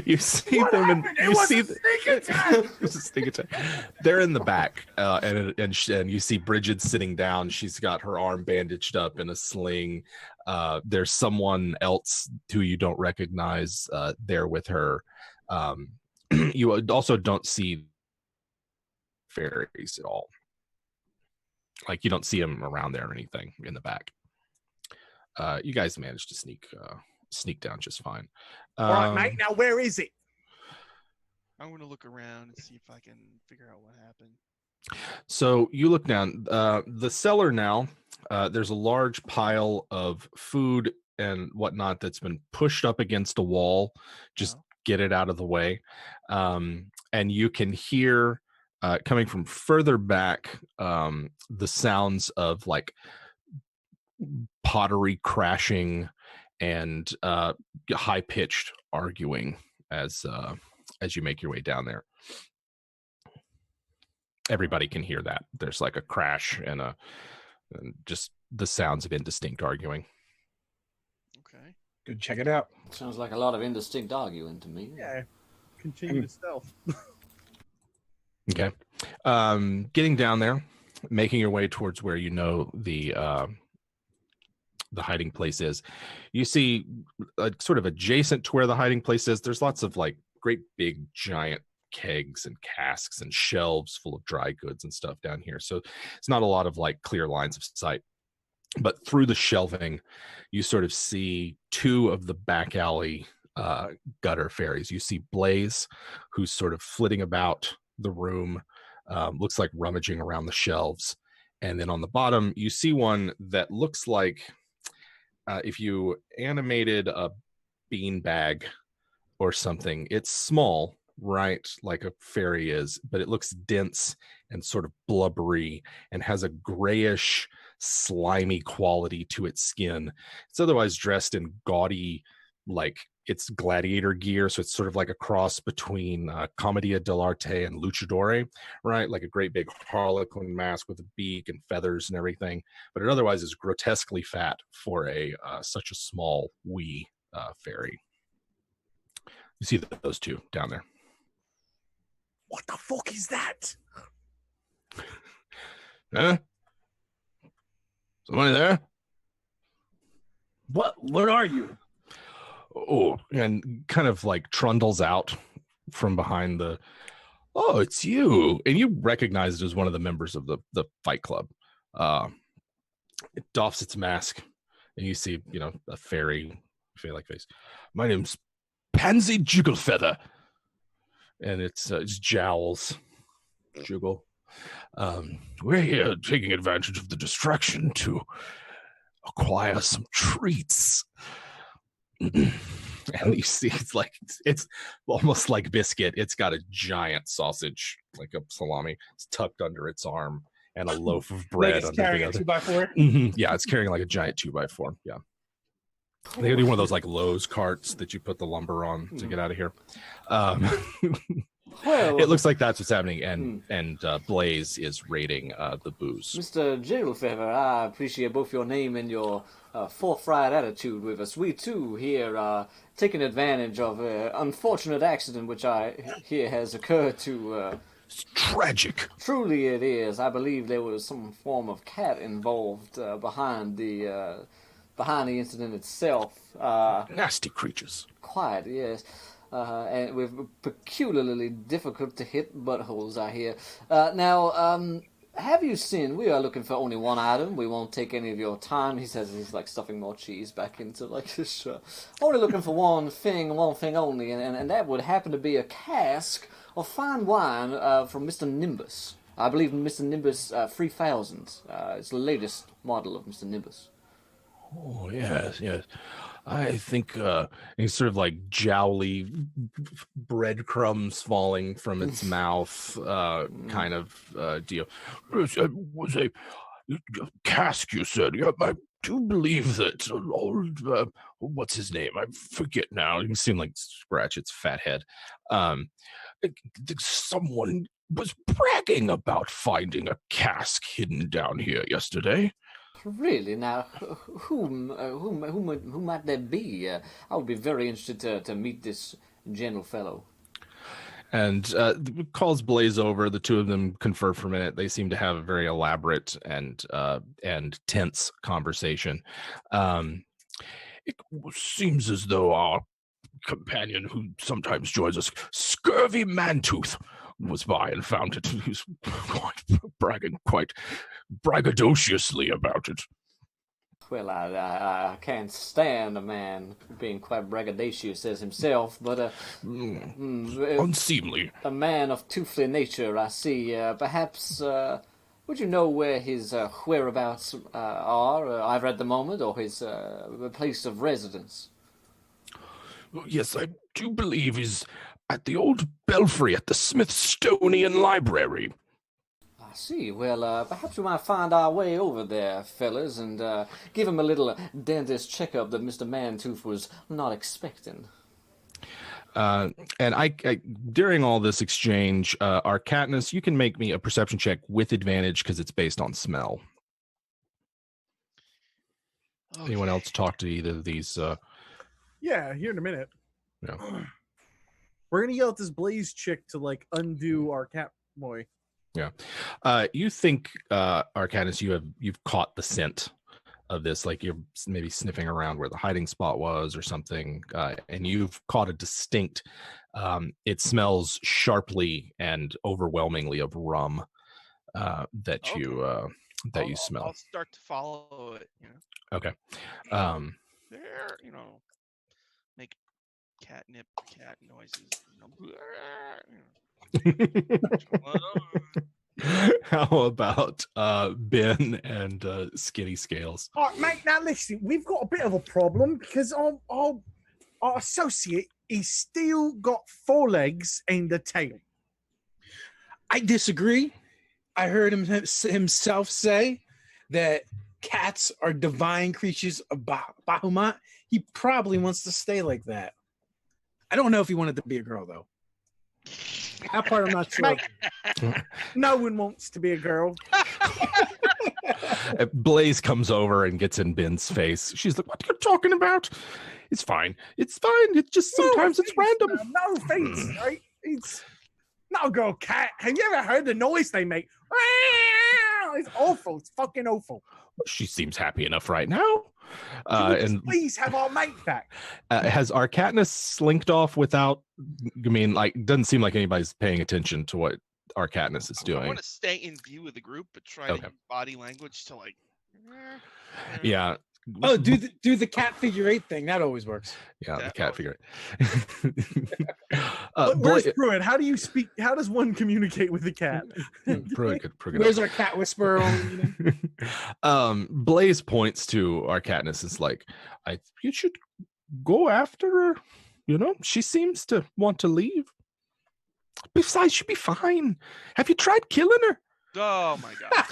You see What them, and happened? It you was see a sneak attack! It was a sneak attack. They're in the back, and you see Bridget sitting down. She's got her arm bandaged up in a sling. There's someone else who you don't recognize there with her. You also don't see fairies at all. Like you don't see them around there or anything in the back. You guys managed to sneak down just fine. All right, mate. Now where is it? I'm going to look around and see if I can figure out what happened. So you look down the cellar now. There's a large pile of food and whatnot that's been pushed up against a wall. Just get it out of the way. And you can hear coming from further back the sounds of like pottery crashing and high-pitched arguing as you make your way down there. Everybody can hear that. There's like a crash and just the sounds of indistinct arguing. Okay. Go check it out. Sounds like a lot of indistinct arguing to me. Yeah. Continue the stealth. Okay. Getting down there, making your way towards where you know the hiding place is. You see sort of adjacent to where the hiding place is, there's lots of like great big giant kegs and casks and shelves full of dry goods and stuff down here. So it's not a lot of like clear lines of sight. But through the shelving, you sort of see two of the back alley gutter fairies. You see Blaze, who's sort of flitting about the room, looks like rummaging around the shelves. And then on the bottom, you see one that looks like if you animated a bean bag or something. It's small, right, like a fairy is, but it looks dense and sort of blubbery and has a grayish, slimy quality to its skin. It's otherwise dressed in gaudy, like it's gladiator gear, so it's sort of like a cross between Commedia dell'arte and Luchadore, right? Like a great big harlequin mask with a beak and feathers and everything, but it otherwise is grotesquely fat for a such a small wee fairy. You see those two down there. What the fuck is that? Huh? Somebody there? What are you? Oh, and kind of like trundles out from behind the, oh, it's you. And you recognize it as one of the members of the Fight Club. It doffs its mask, and you see, a fairy-like face. My name's Pansy Jigglefeather. And it's jowls. Jiggle. We're here taking advantage of the distraction to acquire some treats. And you see it's almost like biscuit. It's got a giant sausage, like a salami. It's tucked under its arm, and a loaf of bread Like it's carrying a 2x4? Mm-hmm. Yeah, it's carrying like a giant 2x4. Yeah. They do one of those like Lowe's carts that you put the lumber on to get out of here. Well, it looks like that's what's happening, and Blaze is raiding the booze. Mr. Jigglefeather, I appreciate both your name and your forthright attitude with us. We too here are taking advantage of an unfortunate accident which I hear has occurred to. It's tragic. Truly, it is. I believe there was some form of cat involved behind the incident itself. Nasty creatures. Quite, yes. And with peculiarly difficult to hit buttholes, I hear. Now, have you seen? We are looking for only one item. We won't take any of your time. He says he's like stuffing more cheese back into like his shirt. Only looking for one thing only, and that would happen to be a cask of fine wine from Mr. Nimbus. I believe Mr. Nimbus 3000. It's the latest model of Mr. Nimbus. Oh, yes. I think he's sort of like jowly breadcrumbs falling from its mouth kind of deal. It was a cask, you said. Yeah, I do believe that old, what's his name? I forget now. You seem like scratch its fat head. Someone was bragging about finding a cask hidden down here yesterday. Really? Now, who might that be? I would be very interested to meet this gentle fellow. And calls Blaze over. The two of them confer for a minute. They seem to have a very elaborate and tense conversation. It seems as though our companion, who sometimes joins us, Scurvy Mantooth, was by and found it. He was bragging quite braggadociously about it. Well, I can't stand a man being quite braggadocious as himself, but unseemly. A man of toothly nature, I see. Perhaps, would you know where his whereabouts are, either at the moment or his place of residence? Yes, I do believe he's at the old belfry at the Smithsonian Library. I see. Well, perhaps we might find our way over there, fellas, and give him a little dentist checkup that Mr. Mantooth was not expecting. And I during all this exchange, Katniss, you can make me a perception check with advantage because it's based on smell. Okay. Anyone else talk to either of these Yeah, here in a minute. Yeah. We're gonna yell at this Blaze chick to like undo our cat boy. Yeah. You think, Arcanus, you've caught the scent of this, like you're maybe sniffing around where the hiding spot was or something, and you've caught a distinct, it smells sharply and overwhelmingly of rum, that Okay. you smell. I'll start to follow it. Okay. There, make catnip cat noises. How about Ben and Skinny Scales? All right, mate. Now listen, we've got a bit of a problem because our associate is still got 4 legs and a tail. I disagree. I heard him himself say that cats are divine creatures of Bahamut. He probably wants to stay like that. I don't know if he wanted to be a girl though. That part I'm not sure. No one wants to be a girl. Blaze comes over and gets in Ben's face. She's like, "What are you talking about? It's fine. It's fine. It's just sometimes it's random." No offense, right? It's not a girl cat. Have you ever heard the noise they make? It's awful. It's fucking awful. She seems happy enough right now. And please have our mate back. Has our Katniss slinked off without? I mean, like, doesn't seem like anybody's paying attention to what our Katniss is doing. I want to stay in view of the group, but try to use body language to like. Yeah. Oh, do the cat figure 8 thing. That always works. Yeah, the cat figure 8. Where's Pruitt? How do you speak? How does one communicate with the cat? Pruitt could Where's our cat whisperer? Blaze points to our Katniss. It's like, you should go after her. She seems to want to leave. Besides, she'll be fine. Have you tried killing her? Oh my god!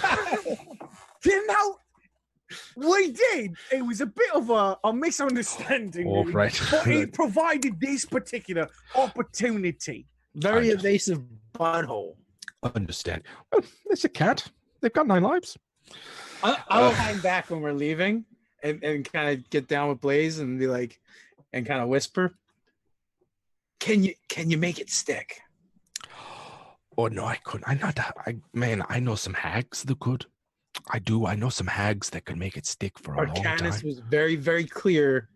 We did. It was a bit of a misunderstanding. Oh, right. But it provided this particular opportunity. Very evasive butthole. Understand. Well, it's a cat. They've got 9 lives. I'll hang back when we're leaving and kind of get down with Blaze and be like, and kind of whisper, Can you make it stick? Oh no, I couldn't. I know some hags that could. I do. I know some hags that could make it stick for a long time. Arcanus was very, very clear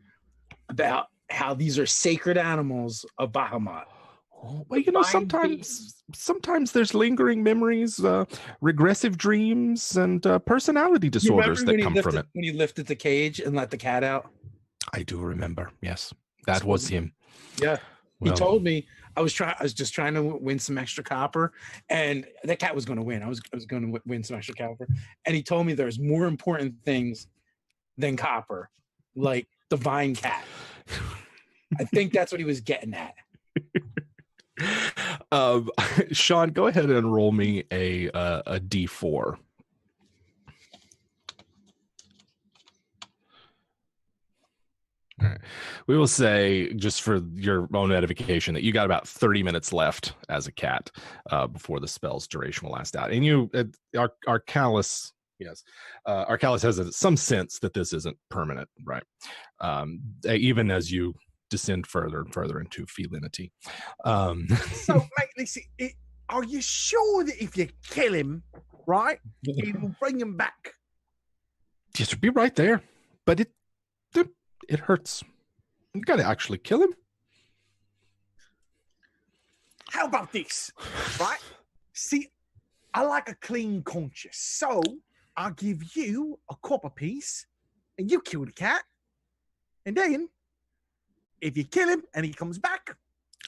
about how these are sacred animals of Bahamut. Oh, well, sometimes there's lingering memories, regressive dreams, and personality disorders that come from it. When you lifted the cage and let the cat out? I do remember. Yes, that was him. Yeah. He told me I was just trying to win some extra copper, and that cat was going to win. I was going to win some extra copper, and he told me there's more important things than copper, like divine cat. I think that's what he was getting at. Sean, go ahead and roll me a D4. All right. We will say, just for your own edification, that you got about 30 minutes left as a cat before the spell's duration will last out. And you, Arcalis, yes, Arcalis has some sense that this isn't permanent, right? Even as you descend further and further into felinity. So, mate, listen, are you sure that if you kill him, right, it will bring him back? Yes, it'll be right there, but it hurts. You gotta actually kill him. How about this, right? See, I like a clean conscience, so I'll give you a copper piece, and you kill the cat, and then if you kill him and he comes back,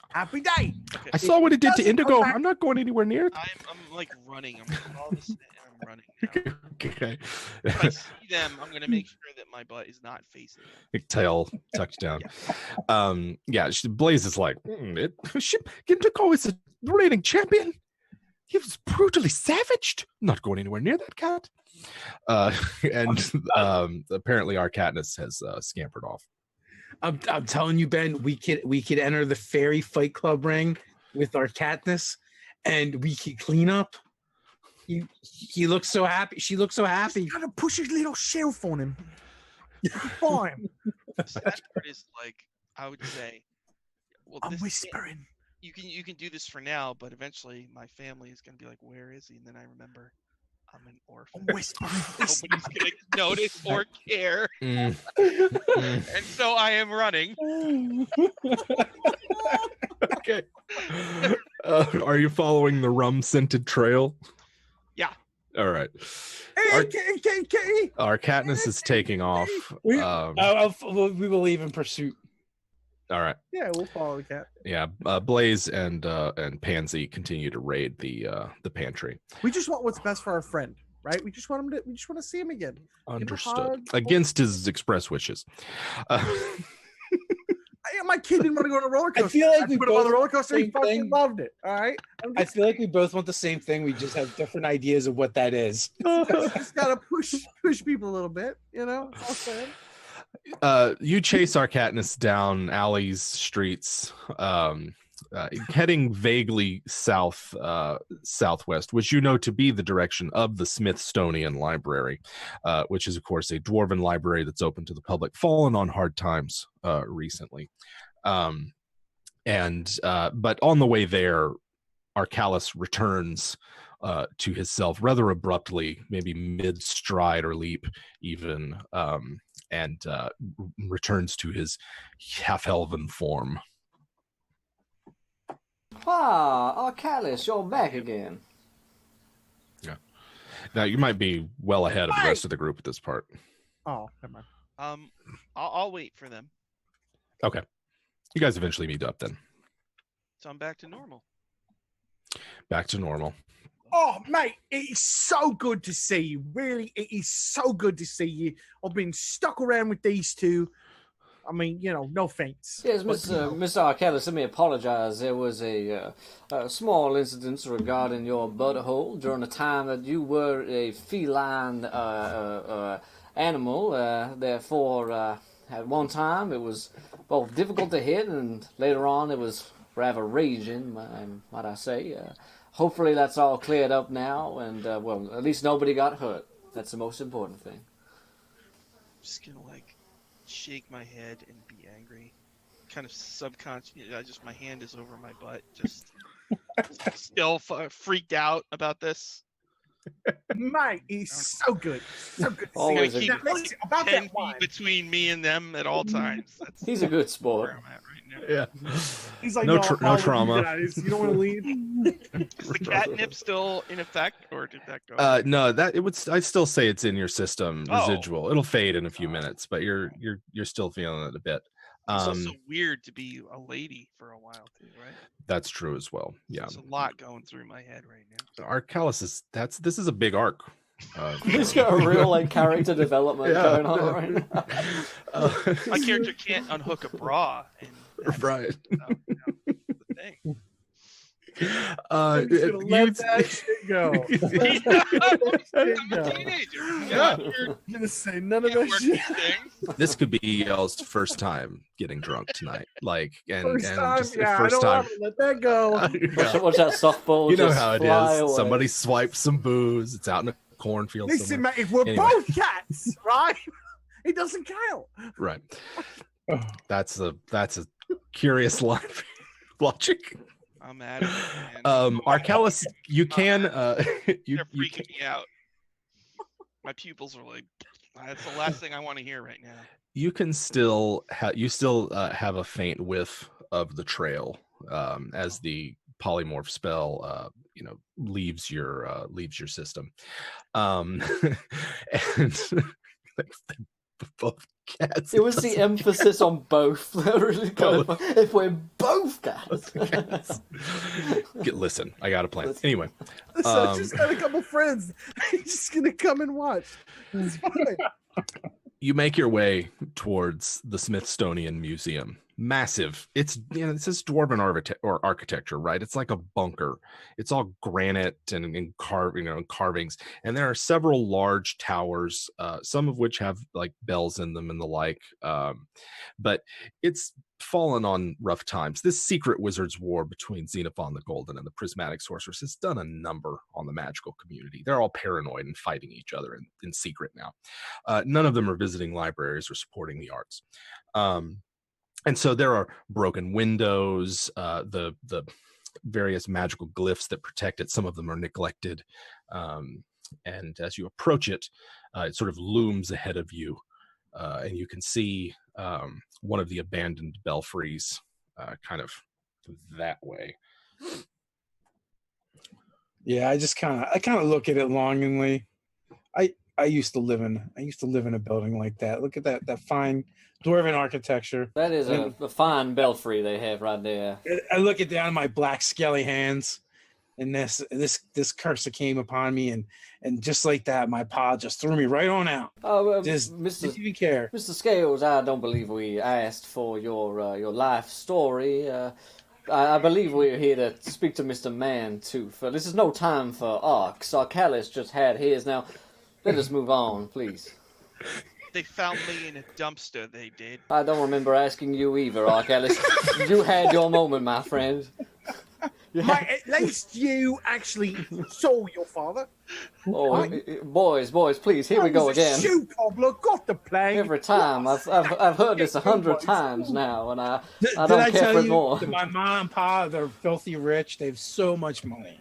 happy day. Okay. I saw what it did to Indigo. I'm not going anywhere near it. I'm like running. I'm doing all this and I'm running now. Okay. If I see them, I'm gonna make sure that my butt is not facing them. Tail tucked down. Blaze is like, Indigo is a reigning champion. He was brutally savaged. I'm not going anywhere near that cat. And apparently our Katniss has scampered off. I'm telling you, Ben, we could enter the fairy fight club ring with our Katniss, and we could clean up. He looks so happy. She looks so happy. Just gotta push his little shelf on him. Fine. The sad part is, like, I would say, well, I'm this whispering. you can do this for now, but eventually my family is gonna be like, "Where is he?" And then I remember I'm an orphan. I'm whispering. Nobody's gonna notice or care, Mm. Mm. and so I am running. Okay. Are you following the rum-scented trail? Yeah. All right. Kitty. Our Katniss is taking off. We Um, we will leave in pursuit. all right. Yeah, we'll follow the cat. Yeah. Blaze and Pansy continue to raid the pantry. We just want what's best for our friend, right? We just want him to. We just want to see him again. Understood. hug. Against his express wishes. My kid didn't want to go on a roller coaster. I feel like we put him on both the roller coaster. He same fucking thing. loved it. All right. I feel like we both want the same thing. We just have different ideas of what that is. Just gotta push people a little bit. You know. It's all fair. You chase our Katniss down alleys, streets, heading vaguely southwest, which you know to be the direction of the Smithsonian Library, which is, of course, a dwarven library that's open to the public, fallen on hard times recently. But on the way there, Arcalis returns to himself rather abruptly, maybe mid-stride or leap even, and returns to his half-elven form. Ah, Arcalis, you're back again. Yeah. Now, you might be well ahead of the rest of the group at this part. Oh, never mind. I'll wait for them. Okay. You guys eventually meet up then. So I'm back to normal. Back to normal. Oh, mate, it is so good to see you. Really, it is so good to see you. I've been stuck around with these two. I mean, you know, no offense. Yes, Mr. Arcalis, let me apologize. There was a small incident regarding your butthole during the time that you were a feline animal. Therefore, at one time, it was both difficult to hit, and later on, it was rather raging, might I say. Hopefully, that's all cleared up now, and, well, at least nobody got hurt. That's the most important thing. I'm just gonna, shake my head and be angry. Kind of subconscious. My hand is over my butt. Just still freaked out about this. Mate, it's so good. So good to see Always you. a Now, listen, about 10 that wine. feet between me and them at all times. That's He's a good sport. where I'm at right now. Yeah. He's like, No no, no trauma. Guys. You don't want to leave? Is the catnip still in effect, or did that go? No, I'd still say it's in your system, Oh. residual. It'll fade in a few minutes, but you're still feeling it a bit. It's also weird to be a lady for a while too, right? That's true as well. Yeah. There's a lot going through my head right now. Arcalis is this is a big arc. He's got a real character development going on right now. My character can't unhook a bra, and that's, Right. the thing. I'm just gonna let that shit go. I'm a teenager. Yeah. You're Gonna say none of can't that work shit. these things. This could be y'all's first time getting drunk tonight. First time, just yeah, first I don't time. want to let that go. Yeah. Watch that softball. You know just how it fly is. away. Somebody swipes some booze. It's out in a cornfield Listen, somewhere. mate, if we're Anyway. both cats, right? It doesn't count. Right. That's a curious line of logic. I'm at it. Man. Arcalis, you can They're you freaking me out. My pupils are like, that's the last thing I want to hear right now. you can still have a faint whiff of the trail as the polymorph spell leaves your system, and both cats. It was the emphasis on both. Really kind of, if we're both cats. Listen, I got a plan. Anyway, So I just got a couple friends. They're just gonna come and watch. It's fine. you make your way towards the Smithsonian Museum. Massive. It's it says dwarven architecture, right? It's like a bunker. It's all granite and carvings, and there are several large towers, some of which have like bells in them and the like. But it's fallen on rough times. This secret wizards war between Xenophon the Golden and the Prismatic Sorceress has done a number on the magical community. They're all paranoid and fighting each other in secret now. None of them are visiting libraries or supporting the arts. And so there are broken windows, the various magical glyphs that protect it. Some of them are neglected. And as you approach it, it sort of looms ahead of you. And you can see one of the abandoned belfries kind of that way. Yeah, I kind of look at it longingly. I used to live in a building like that. Look at that fine dwarven architecture. That is a fine belfry they have right there. I look at down my black skelly hands, and this curse that came upon me, and just like that, my pa just threw me right on out. Just didn't even care. Mr. Scales, I don't believe we asked for your life story. I believe we're here to speak to Mr. Mantooth. This is no time for Arcs. Arcalis just had his. Now, let us move on, please. They found me in a dumpster, they did. I don't remember asking you either, Arcalis. You had your moment, my friend. Mate, at least you actually saw your father. Oh, boys, please, here we go again. Shoe cobbler, got the play. Every time. I've heard this 100 times now, and I don't Did I care tell for it you more. that my mom and pa, they're filthy rich. They have so much money.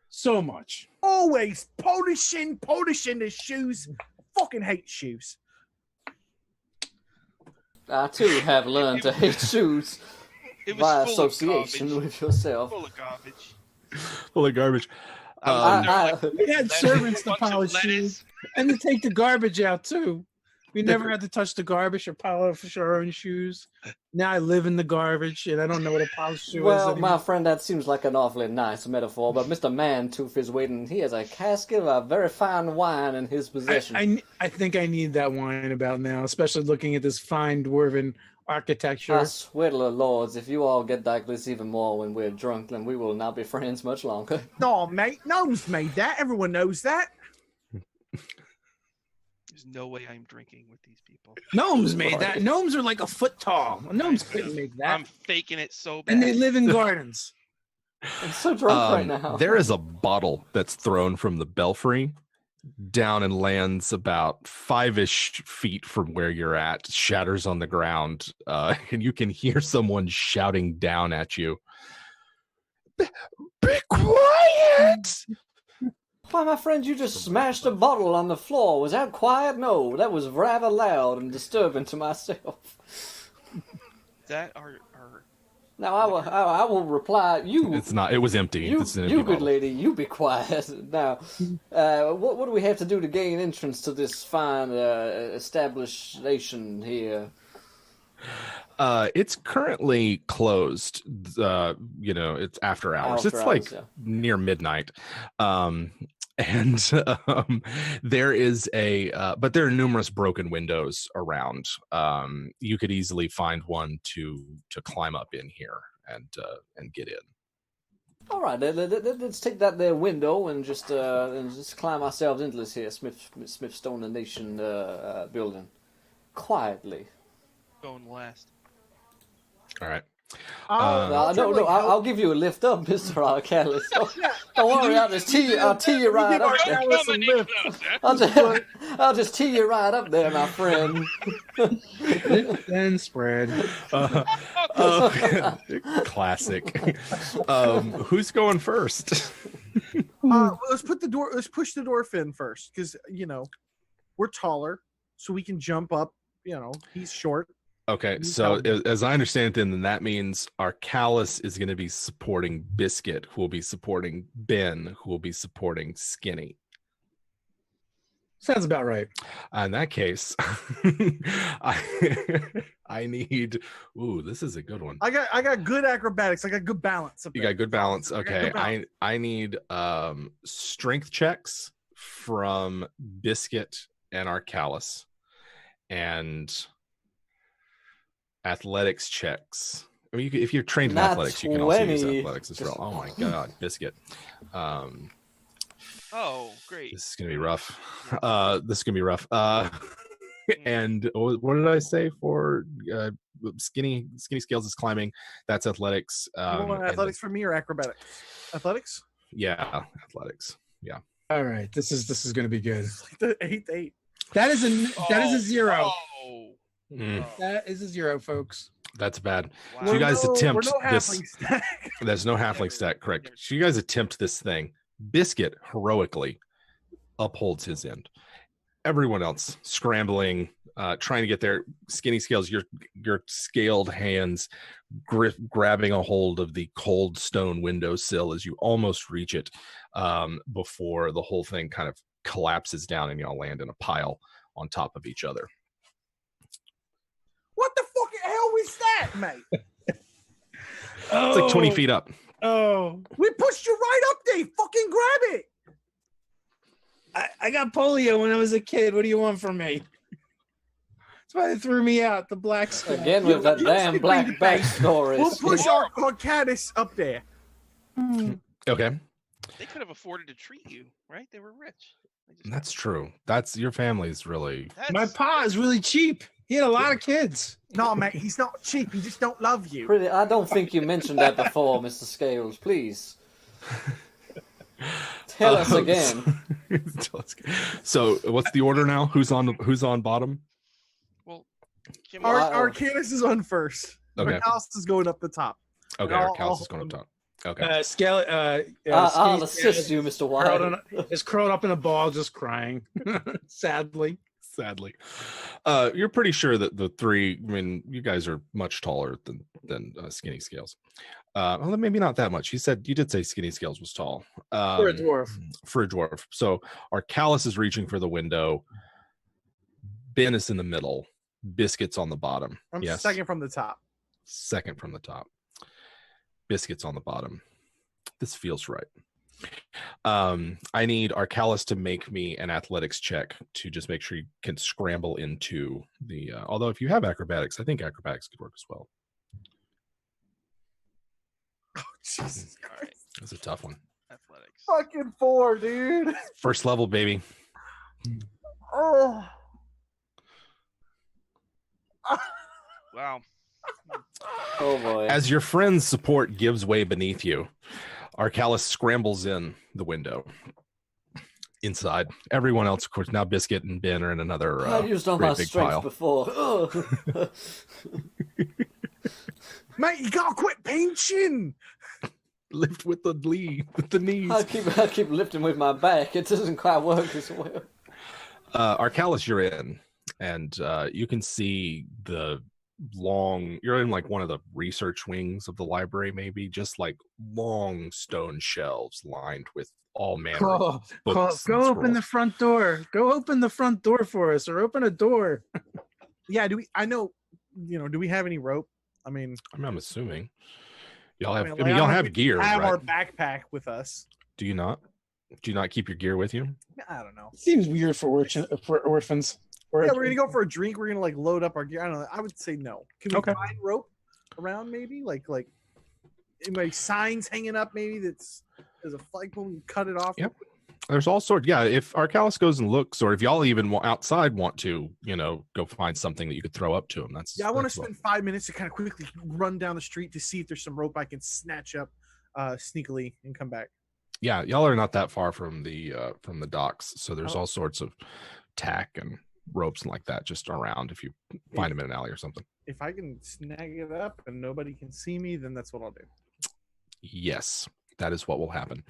So much. Always polishing the shoes. Fucking hate shoes. I too have learned to hate shoes It was by full of association garbage. with yourself. Full of garbage. Full of garbage. We had servants to bunch of polish lettuce. shoes and to take the garbage out too. We never had to touch the garbage or polish our own shoes. Now I live in the garbage and I don't know what a polished shoe is Well, anymore. my friend, that seems like an awfully nice metaphor, but Mr. Mantooth is waiting. He has a casket of a very fine wine in his possession. I think I need that wine about now, especially looking at this fine dwarven architecture. I swear to the lords, if you all get like this even more when we're drunk, then we will not be friends much longer. No, mate, Gnomes made that. Everyone knows that. There's no way I'm drinking with these people. Gnomes made that. Gnomes are like a foot tall. Gnomes couldn't make that. I'm faking it so bad. And they live in gardens. I'm so drunk right now. There is a bottle that's thrown from the belfry down and lands about 5-ish feet from where you're at, shatters on the ground, and you can hear someone shouting down at you. Be quiet! Why, my friend, you just smashed a bottle on the floor. Was that quiet? No, that was rather loud and disturbing to myself. That are Now, I will reply, you... It's not. It was empty. It's an empty you good bottle. lady, you be quiet. Now, what do we have to do to gain entrance to this fine establishment here? It's currently closed. It's after hours. After It's hours, like yeah. near midnight. And there is but there are numerous broken windows around. You could easily find one to climb up in here and get in. All right, let's take that there window and just climb ourselves into this here Smithstone and Nation building quietly. going last. All right. No, I'll give you a lift up, Mr. Arcalis. Don't worry, I'll tee you right up there. I'll just tee you right up there, my friend. Then spread. Classic. Who's going first? Let's push the dwarf in first, because we're taller, so we can jump up. He's short. Okay, so as I understand it, then that means Arcalis is going to be supporting Biscuit, who will be supporting Ben, who will be supporting Skinny. Sounds about right. In that case, I need. Ooh, this is a good one. I got good acrobatics. I got good balance. You got good balance. I got Okay, good balance. I need strength checks from Biscuit and Arcalis, and athletics checks. I mean, if you're trained in Not athletics, you can also use 20. athletics as well. Oh my god, Biscuit. Oh, great. This is gonna be rough. And what did I say for skinny scales is climbing? That's athletics. You want athletics for me or acrobatics? Athletics. Yeah, athletics. Yeah. All right, this is going to be good. The 8-8. That is a zero. Oh. Mm. That is a zero, folks. That's bad. Wow. So you guys attempt we're no this. halfling stack. There's no halfling stack, correct. So you guys attempt this thing. Biscuit heroically upholds his end. Everyone else scrambling, trying to get their Skinny Scales, your scaled hands grabbing a hold of the cold stone windowsill as you almost reach it before the whole thing kind of collapses down and y'all land in a pile on top of each other. What the fucking hell was that, mate? It's like 20 feet up. Oh, We pushed you right up there. Fucking grab it. I got polio when I was a kid. What do you want from me? That's why they threw me out. The black skull. Again with that damn black backstory. We'll push our caddis up there. Okay. They could have afforded to treat you, right? They were rich. That's true. That's your family's really. My pa is really cheap. He had a lot of kids. No, mate, he's not cheap. He just don't love you. Pretty, I don't think you mentioned that before, Mr. Scales. Please. Tell us again. So, what's the order now? Who's on bottom? Well, Jim, Our caddis is on first. Okay. Our house is going up the top. Okay, I'll- our house I'll- is going up top. Okay. I'll assist you, Mr. White. Is curled up in a ball, just crying. Sadly. You're pretty sure that the three, I mean, you guys are much taller than Skinny Scales. Well, maybe not that much. You did say Skinny Scales was tall. For a dwarf. For a dwarf. So our Callus is reaching for the window. Ben is in the middle. Biscuit's on the bottom. I'm Yes. second from the top. Second from the top. Biscuit's on the bottom. This feels right. I need Arcalis to make me an athletics check to just make sure you can scramble into the. Although if you have acrobatics, I think acrobatics could work as well. Oh, Jesus all right, That's a tough one. athletics. Fucking 4, dude. First level, baby. Oh. Wow. Oh boy. As your friend's support gives way beneath you, Arcalis scrambles in the window. Inside, everyone else, of course, now Biscuit and Ben are in another I used all great my big strength pile. before. Ugh. Mate, you gotta quit pinching. Lift with the knees. I keep lifting with my back. It doesn't quite work as well. Arcalis, you're in, and you can see the you're in like one of the research wings of the library, maybe just like long stone shelves lined with all manner of books. Go and open the scrolls. front door. Go open the front door for us, or open a door. Yeah, do we have any rope? I mean, I'm assuming y'all have. like, y'all don't have think gear, we have right? our backpack with us. Do you not? Do you not keep your gear with you? I don't know. Seems weird for orphans. Yeah, we're gonna go for a drink. We're gonna like load up our gear. I don't know. I would say no. Can we Okay. find rope around? Maybe like anybody signs hanging up. Maybe there's a flagpole. We can cut it off. Yep. There's all sorts. Yeah, if Arcalis goes and looks, or if y'all even outside want to, go find something that you could throw up to him. That's Yeah, I want to that's spend 5 minutes to kind of quickly run down the street to see if there's some rope I can snatch up sneakily and come back. Yeah, y'all are not that far from the docks, so there's Oh. all sorts of tack and ropes and like that just around if you find them in an alley or something. If I can snag it up and nobody can see me, then that's what I'll do. Yes, that is what will happen.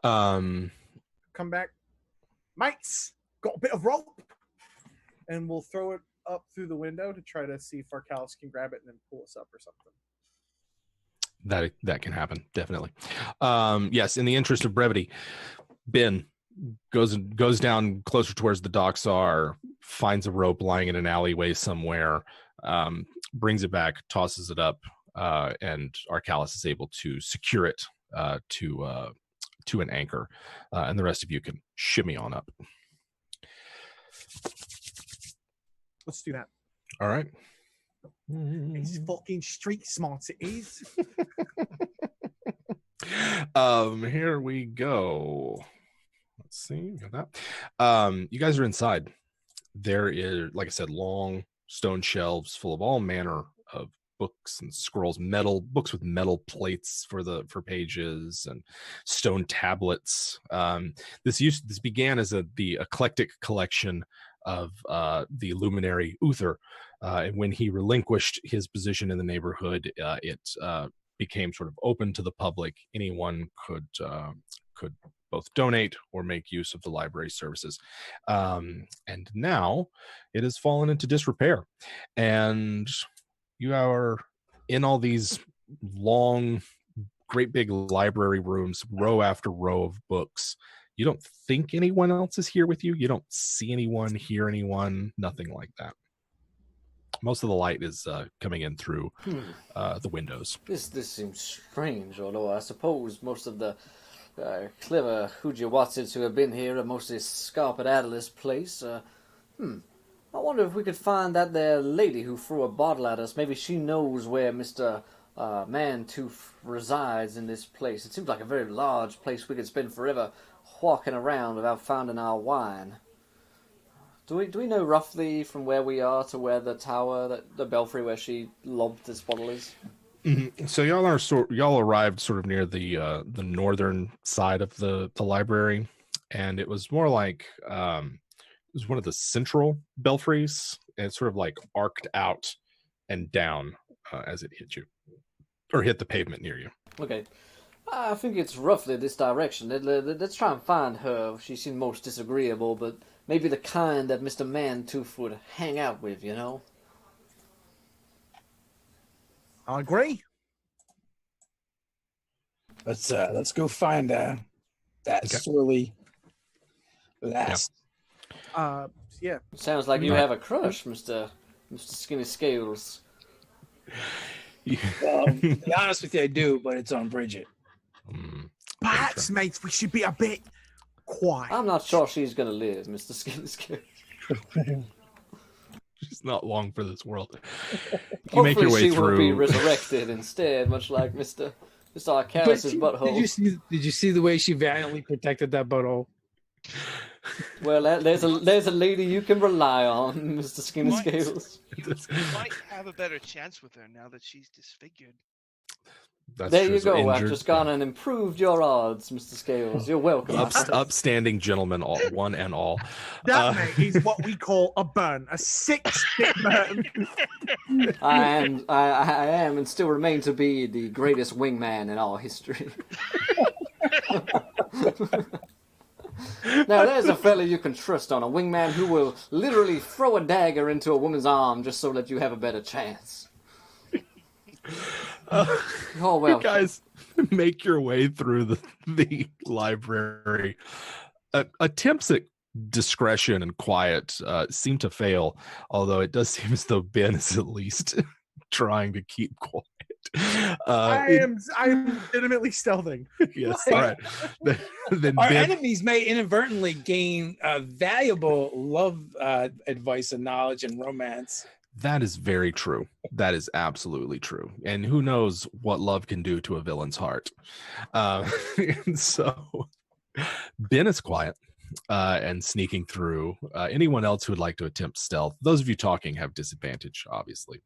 Come back, mates. Got a bit of rope, and we'll throw it up through the window to try to see if Arcalis can grab it and then pull us up or something. That can happen, definitely. Yes, in the interest of brevity, Ben goes down closer towards the docks are, finds a rope lying in an alleyway somewhere, brings it back, tosses it up, and Arcalis is able to secure it to an anchor, and the rest of you can shimmy on up. Let's do that. All right. It's fucking street smarts. It is. Here we go. Let's see, got that. You guys are inside. There is, like I said, long stone shelves full of all manner of books and scrolls, books with metal plates for pages, and stone tablets. This began as the eclectic collection of the luminary Uther. And when he relinquished his position in the neighborhood, it became sort of open to the public. Anyone could both donate or make use of the library services. And now it has fallen into disrepair. And you are in all these long, great big library rooms, row after row of books. You don't think anyone else is here with you. You don't see anyone, hear anyone, nothing like that. Most of the light is coming in through the windows. This seems strange, although I suppose most of the clever Hujawatsids who have been here are mostly scarp at Adler's place. I wonder if we could find that there lady who threw a bottle at us. Maybe she knows where Mr. Mantooth resides in this place. It seems like a very large place we could spend forever walking around without finding our wine. Do we know roughly from where we are to where the tower, the belfry where she lobbed this bottle is? Mm-hmm. So y'all arrived sort of near the northern side of the library, and it was more like it was one of the central belfries, and it sort of like arced out and down as it hit you, or hit the pavement near you. Okay. I think it's roughly this direction. Let's try and find her. She seemed most disagreeable, but maybe the kind that Mr. Mantooth would hang out with, you know? I agree. Let's go find that swirly lass. Yeah. Sounds like you have a crush, Mr. Skinny Scales. Well, to be honest with you, I do, but it's on Bridget. Perhaps, mates, we should be a bit quiet. I'm not sure she's going to live, Mr. Skinny Scales. She's not long for this world. You make your way she through. Will be resurrected instead, much like Mr. Arcalis' butthole. Did you see the way she valiantly protected that butthole? Well, there's a lady you can rely on, Mr. Skinny Scales. You might have a better chance with her now that she's disfigured. There you go. I've just gone and improved your odds, Mr. Scales. You're welcome. Upstanding gentlemen, one and all. That mate is what we call a burn, a 6-stick burn. I am, and still remain to be the greatest wingman in all history. Now, there's a fella you can trust on, a wingman who will literally throw a dagger into a woman's arm just so that you have a better chance. Oh well, you guys make your way through the library. Attempts at discretion and quiet seem to fail, although it does seem as though Ben is at least trying to keep quiet. I am legitimately stealthing. Yes, all right. Then our enemies may inadvertently gain valuable love advice and knowledge and romance. That is very true. That is absolutely true. And who knows what love can do to a villain's heart. And so Ben is quiet and sneaking through. Anyone else who would like to attempt stealth, those of you talking have disadvantage, obviously.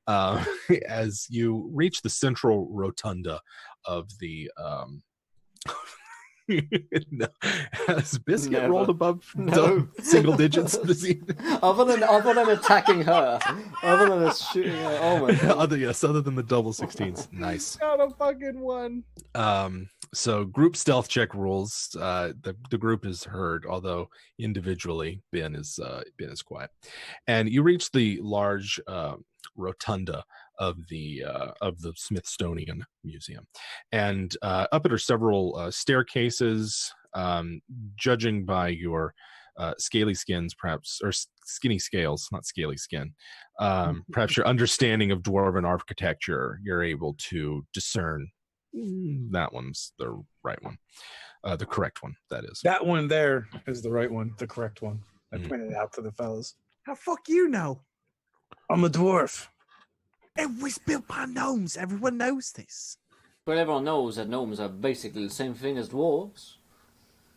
As you reach the central rotunda of the... No. Has Biscuit rolled above single digits this evening? Other than attacking her, other than shooting her. Oh my god! Other than the double 16s. Nice. Got a fucking one. So group stealth check rules. The group is heard, although individually Ben is quiet. And you reach the large rotunda of the Smithsonian Museum, and up it are several staircases. Judging by your scaly skins, perhaps, or skinny scales, not scaly skin, perhaps your understanding of dwarven architecture, you're able to discern that one's the right one, the correct one. That is, that one there is the right one, the correct one. I pointed it out to the fellas. How fuck you know? I'm a dwarf. It was built by gnomes. Everyone knows this. Well, everyone knows that gnomes are basically the same thing as dwarves.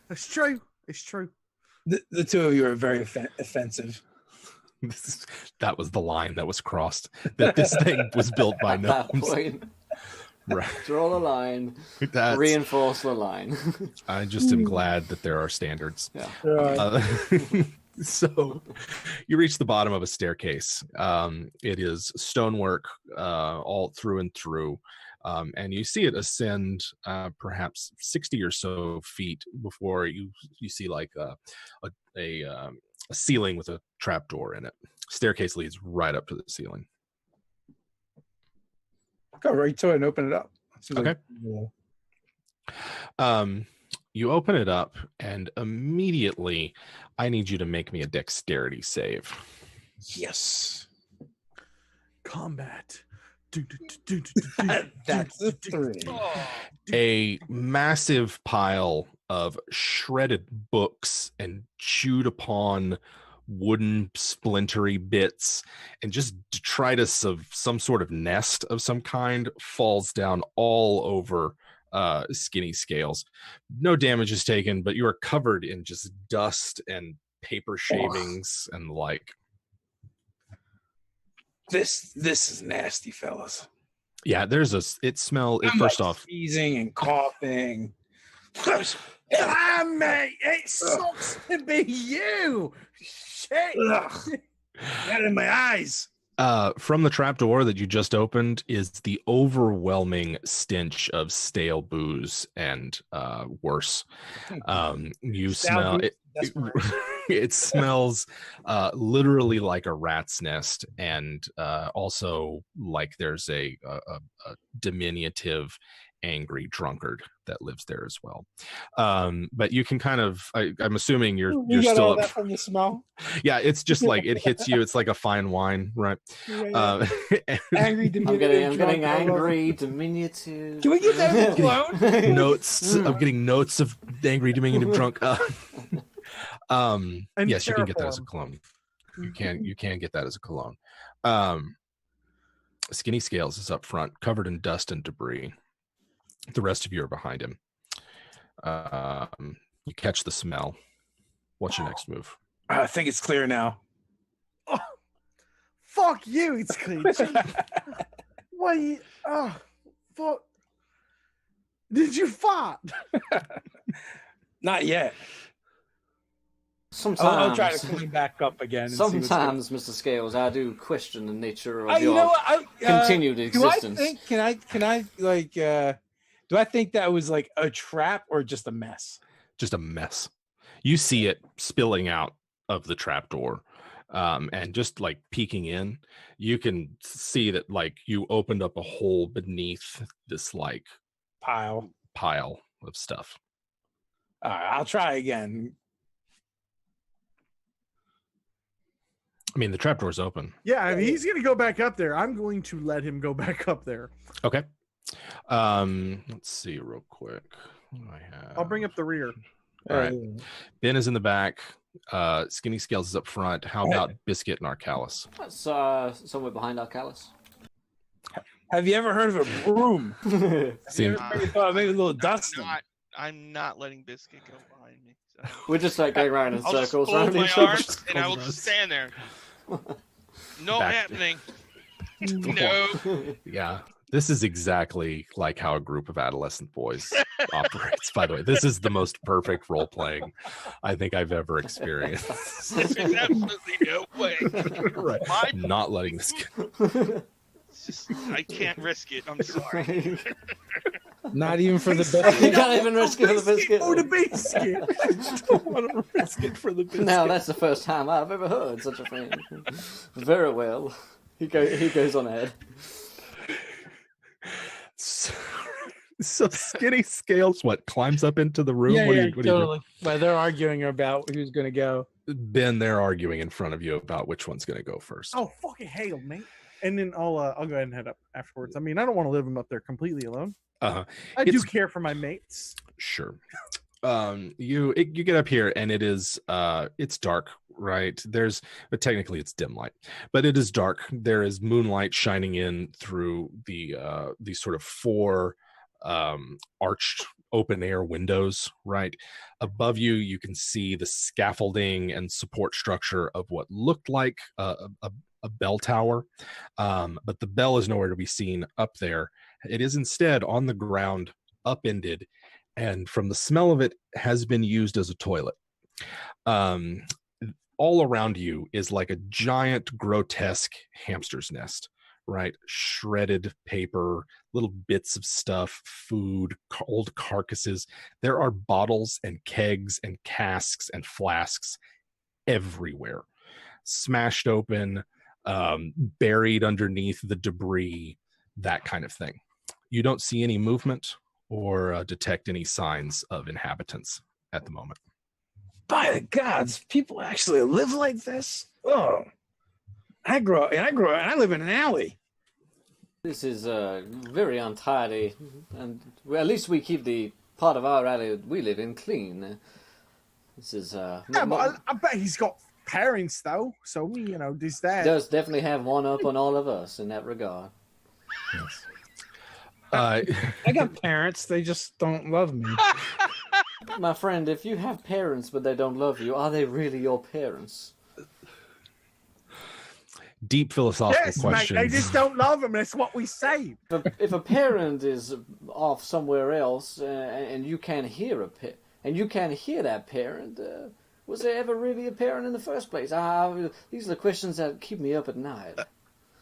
It's true. It's true. The two of you are very offensive. That was the line that was crossed. That this thing was built by gnomes. Right. Draw the line. Reinforce the line. I just am glad that there are standards. Yeah. So you reach the bottom of a staircase. It is stonework all through and through. And you see it ascend perhaps 60 or so feet before you see like a ceiling with a trapdoor in it. Staircase leads right up to the ceiling. Go right to it and open it up. Okay. You open it up, and immediately I need you to make me a dexterity save. Yes. Combat. That's a 3. A massive pile of shredded books and chewed upon wooden splintery bits and just detritus of some sort of nest of some kind falls down all over Skinny Scales. No damage is taken, but you are covered in just dust and paper shavings and like. This is nasty, fellas. Yeah, there's it first off sneezing and coughing. Mate, it sucks to be you. Shit. Got in my eyes. From the trapdoor that you just opened is the overwhelming stench of stale booze and worse. You smell it. It smells literally like a rat's nest, and also like there's a diminutive angry drunkard that lives there as well. But you can kind of I'm assuming you're got still all that from the smell. Yeah, it's just like it hits you. It's like a fine wine, right? Angry diminutive. I'm getting angry diminutive. Can we get that cologne? Notes. I'm getting notes of angry diminutive drunk. Yes, you can get that as a cologne. You can get that as a cologne. Skinny Scales is up front, covered in dust and debris. The rest of you are behind him. You catch the smell. What's your next move? I think it's clear now. Oh, fuck you! It's clean. Why? You, oh, fuck! Did you fart? Not yet. Sometimes I'll try to clean back up again. And sometimes, Mr. Scales, I do question the nature of you your know what? continued existence. Can I like? Do I think that was like a trap or just a mess? Just a mess. You see it spilling out of the trapdoor, and just like peeking in, you can see that like you opened up a hole beneath this like pile of stuff. All right, I'll try again. I mean, the trapdoor's open. Yeah, I mean, he's going to go back up there. I'm going to let him go back up there. Okay. Let's see real quick. What do I have? I'll bring up the rear. All right. Ben is in the back. Skinny Scales is up front. How about Biscuit and Arcalis? That's somewhere behind Arcalis. Have you ever heard of a broom? Seems maybe a little dusting. I'm not letting Biscuit go behind me. So. We're just like going around in I'll circles just fold around my each other. arms and I will just stand there. No happening. No. Yeah. This is exactly like how a group of adolescent boys operates, by the way. This is the most perfect role playing I think I've ever experienced. There's absolutely no way. Right. Not letting this get... I can't risk it. I'm sorry. Not even for the biscuit. You can't even risk it for the biscuit. Oh, the biscuit. I don't want to risk it for the biscuit. Now that's the first time I've ever heard such a thing. Very well. He goes on ahead. So Skinny Scales climbs up into the room? Yeah, What yeah, do you totally. But they're arguing about who's going to go. Ben, they're arguing in front of you about which one's going to go first. Oh, fucking hail, mate. And then I'll go ahead and head up afterwards. I mean, I don't want to leave him up there completely alone. Uh-huh. I do care for my mates. Sure. You get up here and it is it's dark, right? But technically it's dim light, but it is dark. There is moonlight shining in through the sort of four arched open air windows, right? Above you, you can see the scaffolding and support structure of what looked like a bell tower, but the bell is nowhere to be seen up there. It is instead on the ground, upended, and from the smell of it, has been used as a toilet. all around you is like a giant, grotesque hamster's nest, right? Shredded paper, little bits of stuff, food, old carcasses. There are bottles and kegs and casks and flasks everywhere, smashed open, buried underneath the debris, that kind of thing. You don't see any movement or detect any signs of inhabitants at the moment. By the gods, people actually live like this? Oh, I live in an alley. This is very untidy, and at least we keep the part of our alley we live in clean. This is Yeah, but I bet he's got parents though, so this dad does definitely have one up on all of us in that regard. Yes. I got parents, they just don't love me. My friend, if you have parents but they don't love you, are they really your parents? Deep philosophical yes, questions. mate, they just don't love him. That's what we say. If a parent is off somewhere else and you can't hear that parent, was there ever really a parent in the first place? These are the questions that keep me up at night.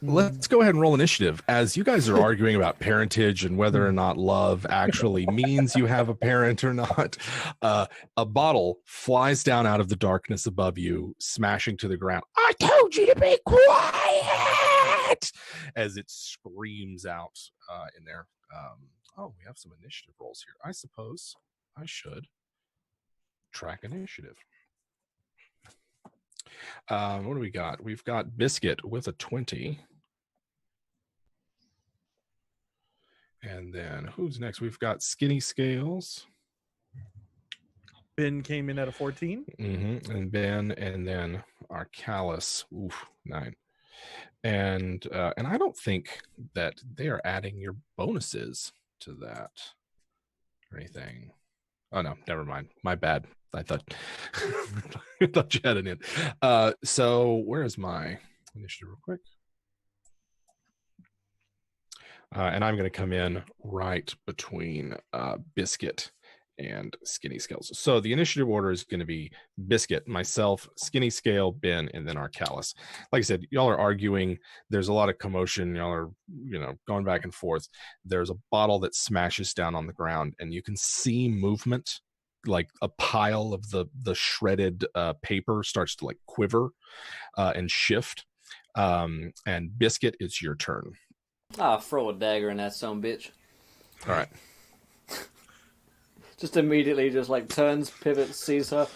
Let's go ahead and roll initiative. As you guys are arguing about parentage and whether or not love actually means you have a parent or not, a bottle flies down out of the darkness above you, smashing to the ground. I told you to be quiet! As it screams out in there. Oh, we have some initiative rolls here. I suppose I should track initiative. What do we got? We've got Biscuit with a 20. And then who's next? We've got Skinny Scales. Ben came in at a 14. And Ben, and then our Callus. Oof, 9. And I don't think that they are adding your bonuses to that or anything. Oh no, never mind. My bad. I thought I thought you had it in. So where is my initiative real quick? And I'm going to come in right between Biscuit and Skinny Scales. So the initiative order is going to be Biscuit, myself, Skinny Scale, Ben, and then our Callus. Like I said, y'all are arguing. There's a lot of commotion. Y'all are, going back and forth. There's a bottle that smashes down on the ground, and you can see movement. Like a pile of the shredded paper starts to like quiver and shift. And Biscuit, it's your turn. Throw a dagger in that son bitch. All right. Just immediately just like turns, pivots, sees her.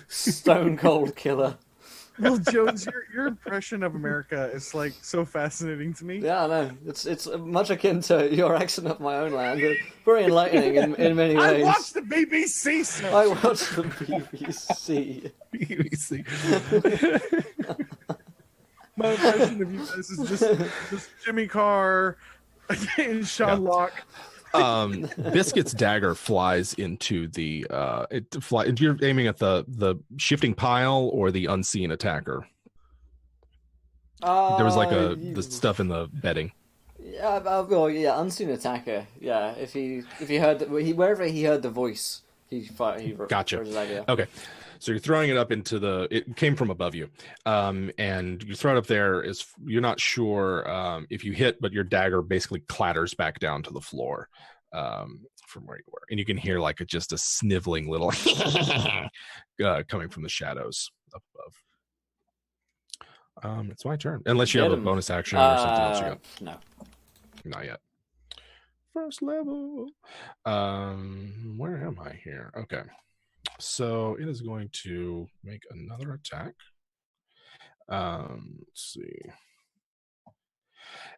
Stone cold killer. Will Jones, your impression of America is like so fascinating to me. Yeah, I know. It's much akin to your accent of my own land. Very enlightening in many ways. I watched the BBC, sir. I watched the BBC. My impression of you guys is just Jimmy Carr and Sean Locke. Biscuit's dagger flies into the you're aiming at the shifting pile or the unseen attacker. There was like the stuff in the bedding. Yeah, unseen attacker. Yeah, if he heard wherever he heard the voice, he gotcha. His idea. Okay, so you're throwing it up into it came from above you, and you throw it up there. You're not sure if you hit, but your dagger basically clatters back down to the floor from where you were, and you can hear like just a sniveling little coming from the shadows up above. It's my turn, unless you have a bonus action or something else you got. No, not yet. First level. Where am I here? Okay. So it is going to make another attack. Let's see.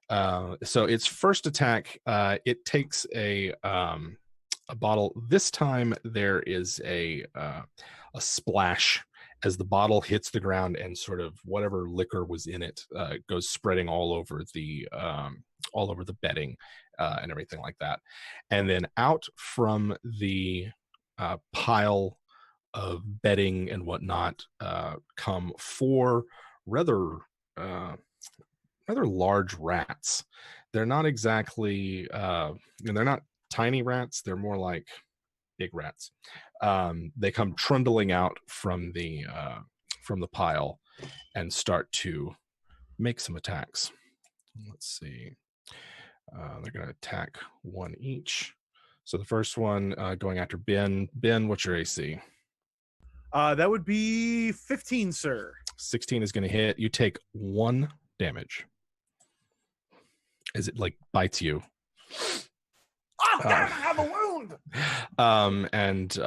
So its first attack, it takes a bottle. This time there is a splash as the bottle hits the ground, and sort of whatever liquor was in it goes spreading all over the bedding and everything like that. And then out from the pile of bedding and whatnot come 4 rather large rats. They're not exactly they're not tiny rats. They're more like big rats. They come trundling out from the from the pile and start to make some attacks. Let's see. They're going to attack one each. So the first one going after Ben. Ben, what's your AC? That would be 15, sir. 16 is going to hit. You take 1 damage as it like bites you. Oh, God, I have a wound. And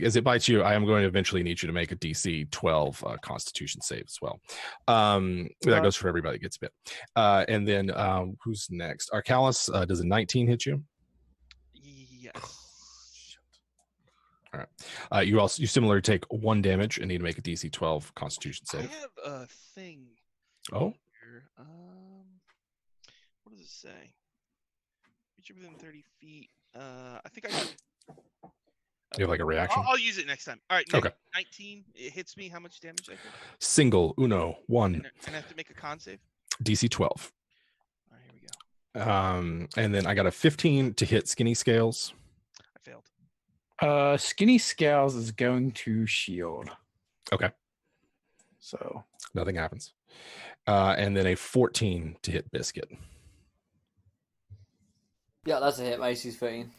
as it bites you, I am going to eventually need you to make a DC 12 Constitution save as well. That goes for everybody that gets bit. And then who's next? Arcalis, does a 19 hit you? Yes. All right. You similarly take 1 damage and need to make a DC 12 Constitution save. I have a thing. Oh. Here. What does it say? Reach within 30 feet. I think I. You have like a reaction? I'll use it next time. All right. Okay. 19. It hits me. How much damage I take? Single, uno, 1. And I have to make a con save. DC 12. All right, here we go. And then I got a 15 to hit Skinny Scales. I failed. Skinny Scales is going to shield. Okay. So nothing happens. And then a 14 to hit Biscuit. Yeah, that's a hit. My AC's 13.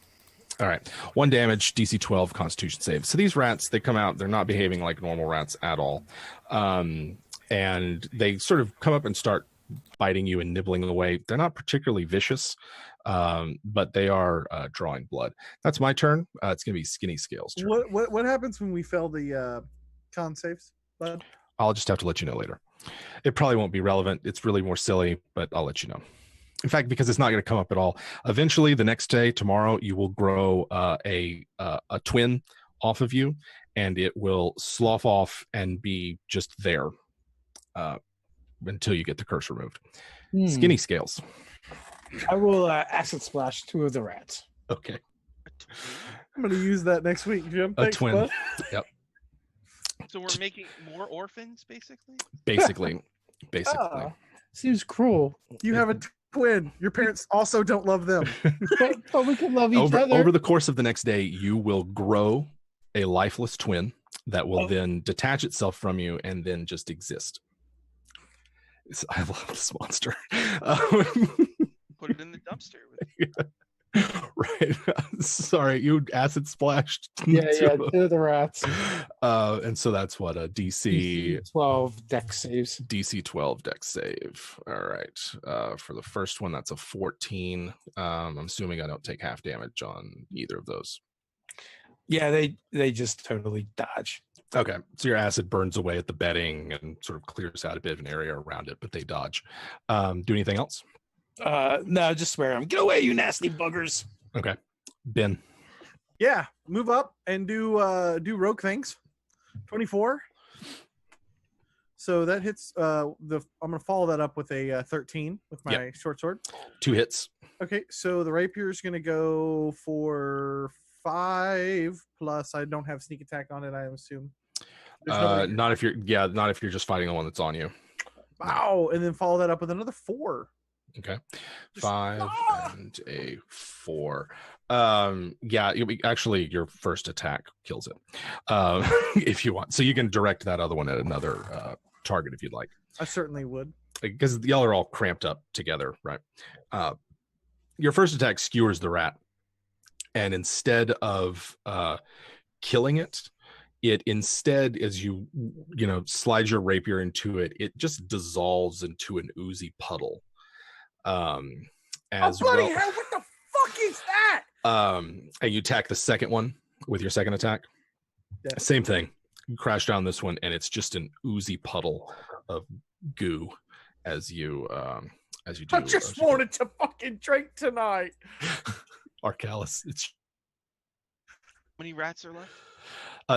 All right. 1 damage, DC 12 Constitution save. So these rats, they come out, they're not behaving like normal rats at all. And they sort of come up and start biting you and nibbling away. They're not particularly vicious, but they are drawing blood. That's my turn. It's going to be Skinny Scales' turn. What happens when we fail the con saves, bud? I'll just have to let you know later. It probably won't be relevant. It's really more silly, but I'll let you know. In fact, because it's not going to come up at all. Eventually, the next day, tomorrow, you will grow a twin off of you, and it will slough off and be just there until you get the curse removed. Skinny Scales. I will acid splash 2 of the rats. Okay. I'm going to use that next week, Jim. A Thanks, twin. bud. Yep. So we're making more orphans, basically? Basically. Oh, seems cruel. You have a twin. Your parents also don't love them. but we can love each other. Over the course of the next day, you will grow a lifeless twin that will then detach itself from you and then just exist. I love this monster. Put it in the dumpster. Right. Sorry, you acid splashed. Yeah, 2 of the rats. And so that's what a DC 12 deck saves. DC 12 deck save. All right. For the first one, that's a 14. I'm assuming I don't take half damage on either of those. Yeah, they just totally dodge. Okay, so your acid burns away at the bedding and sort of clears out a bit of an area around it, but they dodge. Do anything else? No, just swear them. Get away, you nasty buggers. Okay. Ben. Yeah, move up and do rogue things. 24. So that hits I'm gonna follow that up with a 13 with my short sword. 2 hits. Okay, so the rapier is gonna go for 5 plus. I don't have sneak attack on it, I assume. Not if you're just fighting the one that's on you. Wow, and then follow that up with another 4. Okay. 5 and a 4. Actually your first attack kills it. If you want. So you can direct that other one at another target if you'd like. I certainly would. Because y'all are all cramped up together, right? Your first attack skewers the rat. And instead of killing it, instead, as you slide your rapier into it, it just dissolves into an oozy puddle. Hell, what the fuck is that? And you attack the second one with your second attack. Yeah. Same thing. You crash down this one, and it's just an oozy puddle of goo as you do. I just wanted to fucking drink tonight. Arcalis, it's. How many rats are left?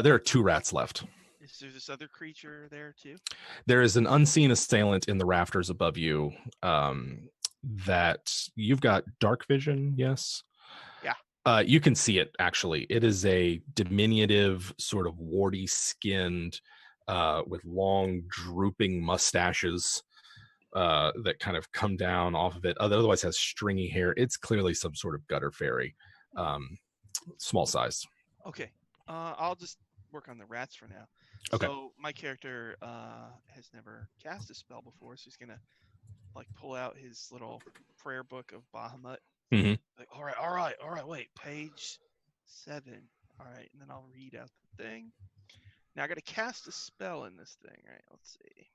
There are 2 rats left. Is there this other creature there too? There is an unseen assailant in the rafters above you. That you've got dark vision, yes? Yeah. You can see it, actually. It is a diminutive, sort of warty skinned, with long drooping mustaches that kind of come down off of it. Otherwise has stringy hair. It's clearly some sort of gutter fairy. Small size. Okay. I'll just work on the rats for now. Okay. So my character has never cast a spell before, so he's gonna like pull out his little prayer book of Bahamut. Mhm. Like, all right, wait, page 7. All right, and then I'll read out the thing. Now I gotta cast a spell in this thing, right? Let's see.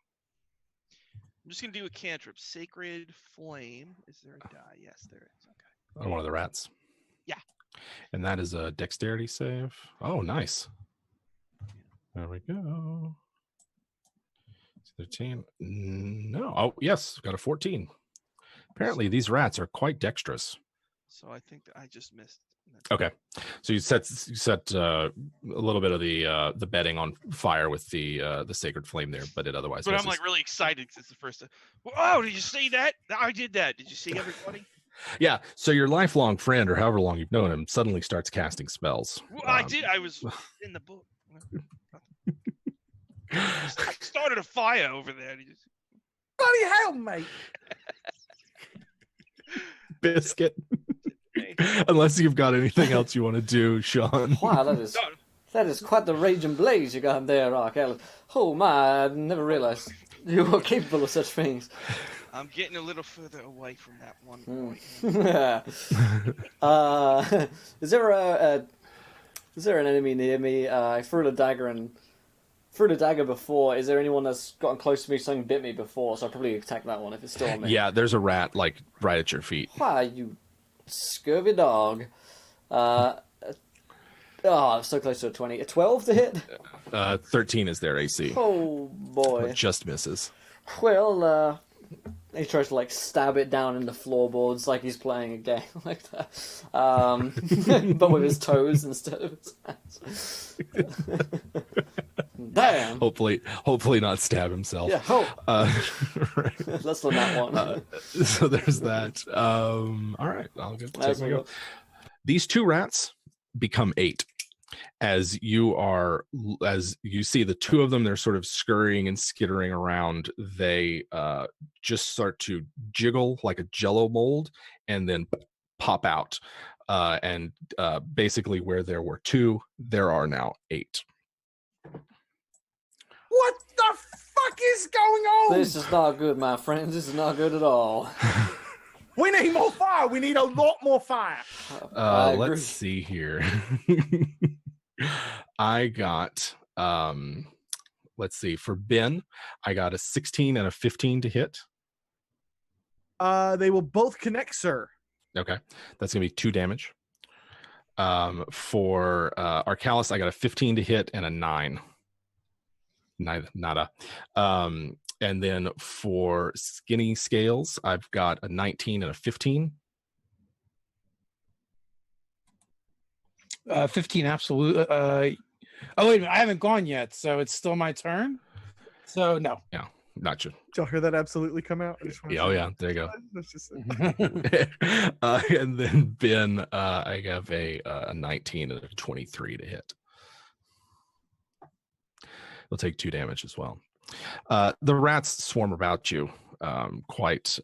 I'm just gonna do a cantrip. Sacred Flame. Is there a die? Yes, there is. Okay. On one of the rats. Yeah. And that is a dexterity save. Oh, nice. There we go. 13. No. Oh, yes. Got a 14. Apparently, these rats are quite dexterous. So I think that I just missed. Okay, so you set a little bit of the bedding on fire with the sacred flame there, but it otherwise. But misses. I'm like really excited because it's the first time. Oh, did you see that? I did that. Did you see everybody? Yeah. So your lifelong friend, or however long you've known him, suddenly starts casting spells. Well, I did. I was in the book. I started a fire over there. And he just... Bloody hell, mate! Biscuit. Unless you've got anything else you want to do, Sean. Wow, that is quite the rage and blaze you got there, Rock Ellis. Oh my, I never realized you were capable of such things. I'm getting a little further away from that one point. Is there an enemy near me? I threw the dagger before. Is there anyone that's gotten close to me? Something bit me before, so I'll probably attack that one if it's still on me. Yeah, there's a rat like right at your feet. Why, you scurvy dog. I'm so close to a 20. A 12 to hit? 13 is their AC. Oh, boy. It just misses. Well, he tries to, like, stab it down in the floorboards like he's playing a game like that. But with his toes instead of his hands. Damn! Hopefully not stab himself. Yeah, hope. Right. Let's learn that one. So there's that. All right, I'll take my go. These 2 rats become 8 as you see the 2 of them. They're sort of scurrying and skittering around. They just start to jiggle like a jello mold and then pop out. And basically where there were 2, there are now 8. What the fuck is going on? This is not good, my friends. This is not good at all. We need more fire. We need a lot more fire. Let's see here. I got, let's see, for Ben, I got a 16 and a 15 to hit. They will both connect, sir. Okay, that's gonna be 2 damage. For Arcalis, I got a 15 to hit and a 9. Nada. And then for Skinny Scales, I've got a 19 and a 15. 15 absolute. Oh wait a minute, I haven't gone yet, so it's still my turn. So no. Yeah, not you. Did y'all hear that absolutely come out? Yeah, oh yeah, there you go. That's just And then Ben, I have a 19 and a 23 to hit. They'll take 2 damage as well. The rats swarm about you quite.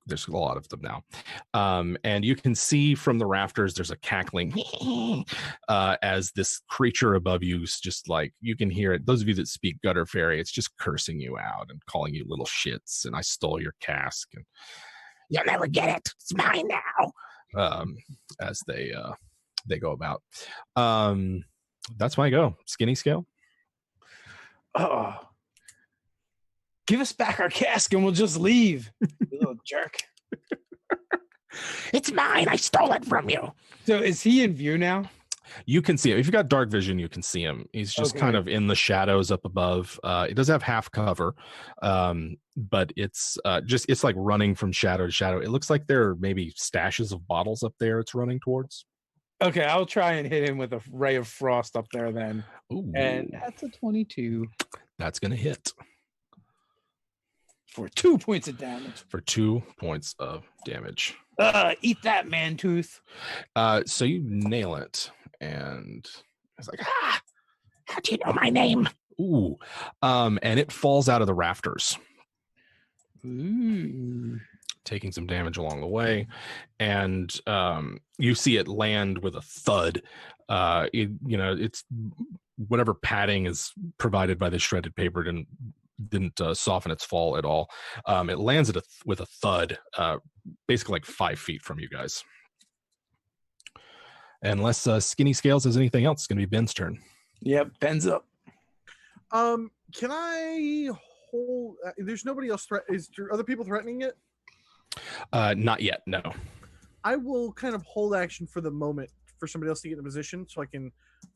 There's a lot of them now. And you can see from the rafters, there's a cackling as this creature above you is just like, you can hear it. Those of you that speak Gutter Fairy, it's just cursing you out and calling you little shits. And I stole your cask. And you'll never get it. It's mine now. As they go about. That's my go. Skinny Scale. Oh, give us back our cask and we'll just leave. You little jerk. It's mine. I stole it from you. So is he in view now? You can see him. If you've got dark vision, you can see him. He's just kind of in the shadows up above. It does have half cover, but it's it's like running from shadow to shadow. It looks like there are maybe stashes of bottles up there it's running towards. Okay, I'll try and hit him with a ray of frost up there then. Ooh. And that's a 22. That's going to hit. For 2 points of damage. For 2 points of damage. Eat that, Mantooth. So you nail it. And it's like, how do you know my name? Ooh. And it falls out of the rafters. Ooh. Taking some damage along the way. And you see it land with a thud It's whatever padding is provided by the shredded paper didn't soften its fall at all. It lands with a thud, basically like 5 feet from you guys. Unless Skinny Scales has anything else, it's going to be Ben's turn. Yep, Ben's up. Can I hold? There's nobody else. Is there other people threatening it? Not yet. No. I will kind of hold action for the moment for somebody else to get in a position so I can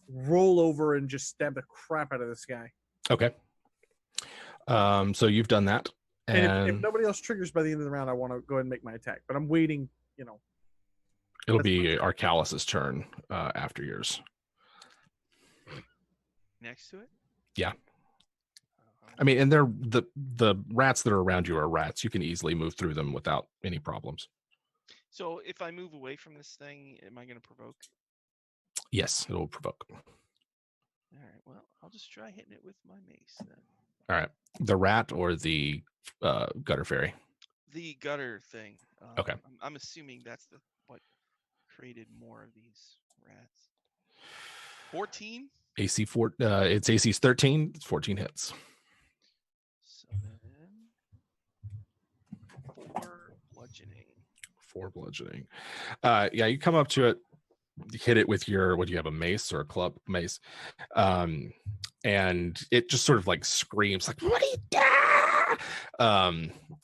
roll over and just stab the crap out of this guy. Okay. So you've done that, and if nobody else triggers by the end of the round, I want to go ahead and make my attack. But I'm waiting. It'll be Arcalis's turn after yours. Next to it? Yeah. I mean, and they're the rats that are around you are rats. You can easily move through them without any problems. So if I move away from this thing, am I going to provoke? Yes, it will provoke. All right. Well, I'll just try hitting it with my mace then. All right. The rat or the gutter fairy? The gutter thing. Okay. I'm assuming that's what created more of these rats. 14? AC 4. It's AC's 13. It's 14 hits. So then 4 bludgeoning. 4 bludgeoning. Yeah, you come up to it, hit it with your, what do you have, a mace or a club? Mace. And it just sort of like screams like, what are you doing?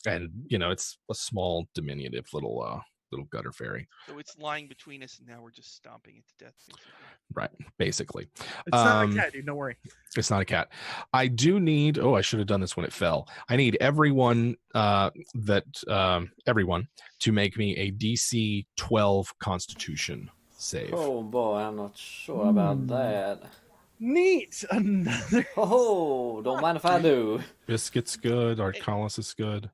And it's a small diminutive little gutter fairy. So it's lying between us and now we're just stomping it to death, basically. Right, basically. It's not a cat, dude. Don't worry. It's not a cat. I do need. Oh, I should have done this when it fell. I need everyone everyone to make me a DC 12 Constitution save. Oh boy, I'm not sure about that. Neat. Another. Oh, don't mind if I do. Biscuit's good. Arcalis is good.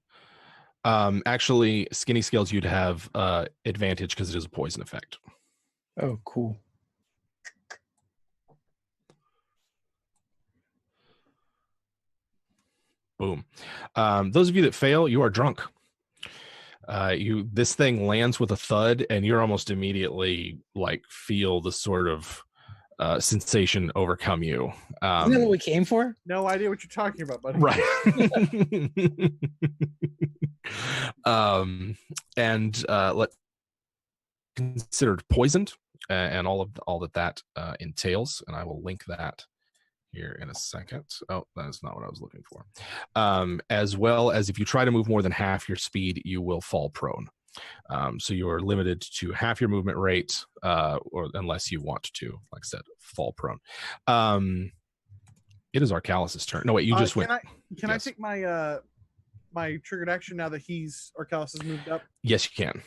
Actually, Skinny Scales, you'd have advantage because it is a poison effect. Oh, cool. Boom. Those of you that fail, you are drunk. This thing lands with a thud, and you're almost immediately like feel the sort of sensation overcome you. Isn't that what we came for? No idea what you're talking about, buddy. Right. And considered poisoned, and all that entails, and I will link that here in a second. Oh, that is not what I was looking for. As well as if you try to move more than half your speed, you will fall prone. So you are limited to half your movement rate, or unless you want to, like I said, fall prone. It is Arcalis's turn. No, wait, you just went. Can I take my my triggered action now that Arcalis has moved up? Yes, you can.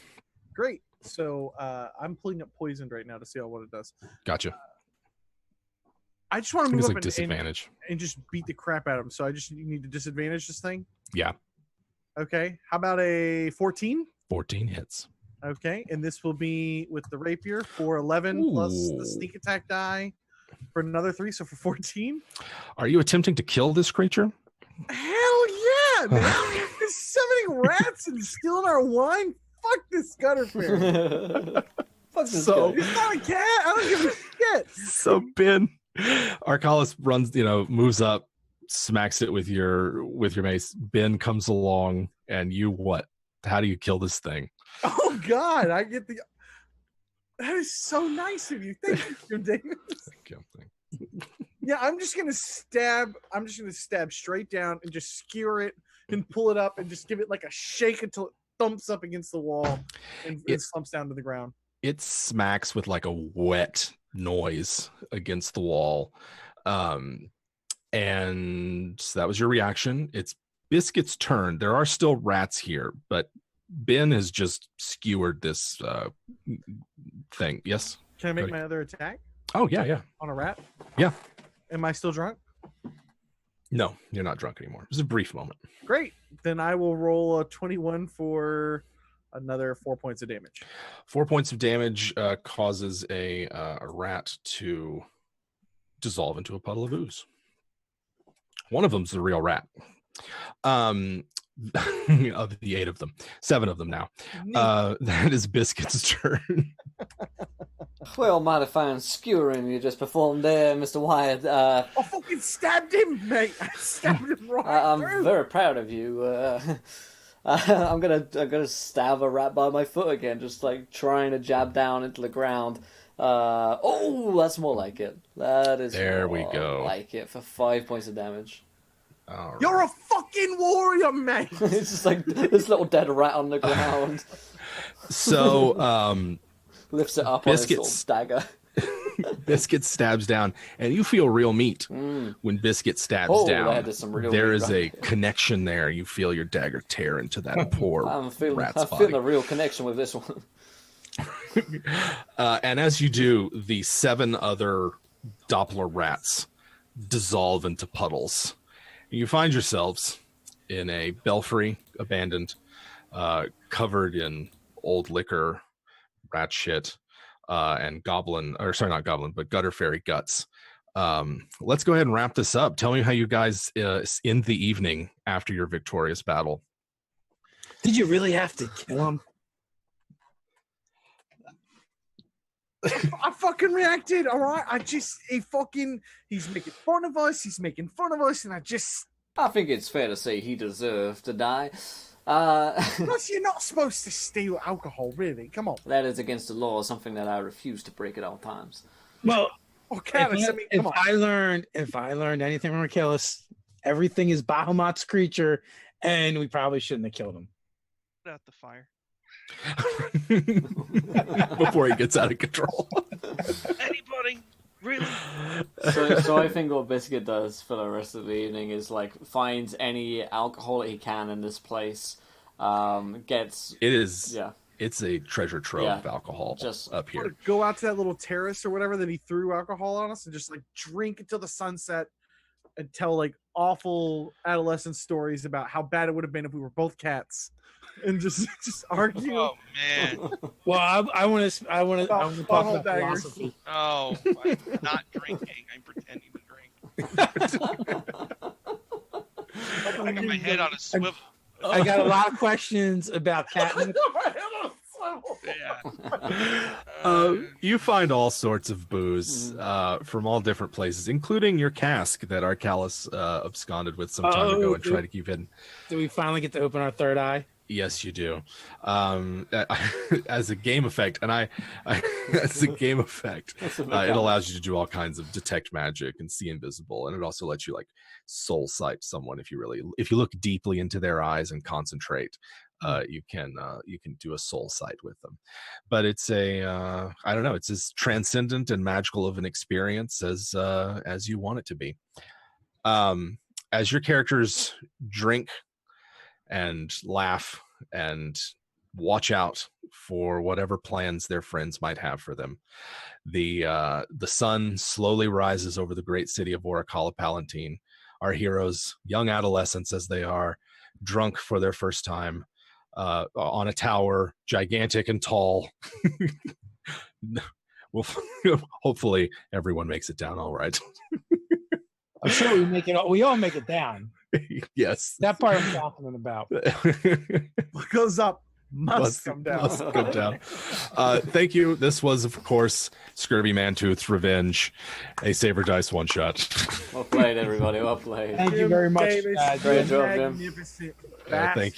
Great. So I'm pulling up poisoned right now to see what it does. Gotcha. I just want to move up like disadvantage and just beat the crap out of him. So I just need to disadvantage this thing. Yeah. Okay. How about a 14? 14 hits. Okay. And this will be with the rapier for 11 plus the sneak attack die for another 3. So for 14. Are you attempting to kill this creature? Hell yeah, man. Summoning rats and stealing our wine. Fuck this gutter fairy. Fuck this So- guy. It's not a cat. I don't give a shit. So Ben, Arcalis runs, moves up, smacks it with your mace. Ben comes along, and you what? How do you kill this thing? Oh God, I get the. That is so nice of you. Thank you, Mr. Davis. Yeah, I'm just gonna stab straight down and just skewer it and pull it up and just give it like a shake until it thumps up against the wall and it slumps down to the ground. It smacks with like a wet noise against the wall. And that was your reaction. It's Biscuit's turn. There are still rats here, but Ben has just skewered this thing. Yes? Can I make Cody. my other attack Oh, yeah. on a rat? Yeah. Am I still drunk? No, you're not drunk anymore. It was a brief moment. Great. Then I will roll a 21 for another 4 points of damage. 4 points of damage causes a rat to dissolve into a puddle of ooze. One of them's the real rat. Of the 8 of them, 7 of them now. That is Biscuit's turn. Well, mighty fine skewering you just performed there, Mr. Wyatt. I fucking stabbed him, mate. I stabbed him right I'm through. very proud of you. I'm gonna stab a rat by my foot again, just like trying to jab down into the ground. Oh, that's more like it. That is There more we go. like it for 5 points of damage. All right. You're a fucking warrior, mate. It's just like this little dead rat on the ground. So, Lifts it up on his Biscuits. little dagger. Biscuit stabs down, and you feel real meat when Biscuit stabs Oh, down. that is some real There meat is right a there. connection there. You feel your dagger tear into that poor I'm feeling rat's a body. real connection with this one. And as you do, the 7 other Doppler rats dissolve into puddles. You find yourselves in a belfry, abandoned, covered in old liquor, rat shit, and not goblin, but gutter fairy guts. Let's go ahead and wrap this up. Tell me how you guys end the evening after your victorious battle. Did you really have to kill him? I fucking reacted, all right? He's making fun of us. He's making fun of us, and I think it's fair to say he deserved to die. Plus, you're not supposed to steal alcohol, really. Come on. That is against the law, something that I refuse to break at all times. Well, Okay, if I learned anything from Achilles, everything is Bahamut's creature, and we probably shouldn't have killed him. Put out the fire. Before he gets out of control. Anybody? Really? So I think what Biscuit does for the rest of the evening is like finds any alcohol he can in this place. It's a treasure trove of alcohol just up here. Go out to that little terrace or whatever that he threw alcohol on us and just like drink until the sunset and tell like awful adolescent stories about how bad it would have been if we were both cats and just argue. Oh man. Well, I want to talk Bottle about daggers. philosophy. Oh, I'm not drinking. I'm pretending to drink. I got my head on a swivel. I got a lot of questions about catnip. Yeah. You find all sorts of booze from all different places, including your cask that Arcalis absconded with some time ago and tried to keep hidden. Do we finally get to open our third eye? Yes, you do. As a game effect, as a game effect, it allows you to do all kinds of detect magic and see invisible, and it also lets you like soul sight someone if you look deeply into their eyes and concentrate. You can do a soul sight with them, but it's it's as transcendent and magical of an experience as you want it to be. As your characters drink and laugh and watch out for whatever plans their friends might have for them, the sun slowly rises over the great city of Orichala Palatine. Our heroes, young adolescents as they are, drunk for their first time, on a tower, gigantic and tall. Well, hopefully everyone makes it down all right. I'm sure we all make it down. Yes. That part I'm confident about. What goes up must come down. Must come down. Thank you. This was, of course, Scurvy Mantooth's Revenge, a Saber Dice one-shot. Well played, everybody. Well played. Thank you very much. Davis, Great job, Jim. magnificent Thank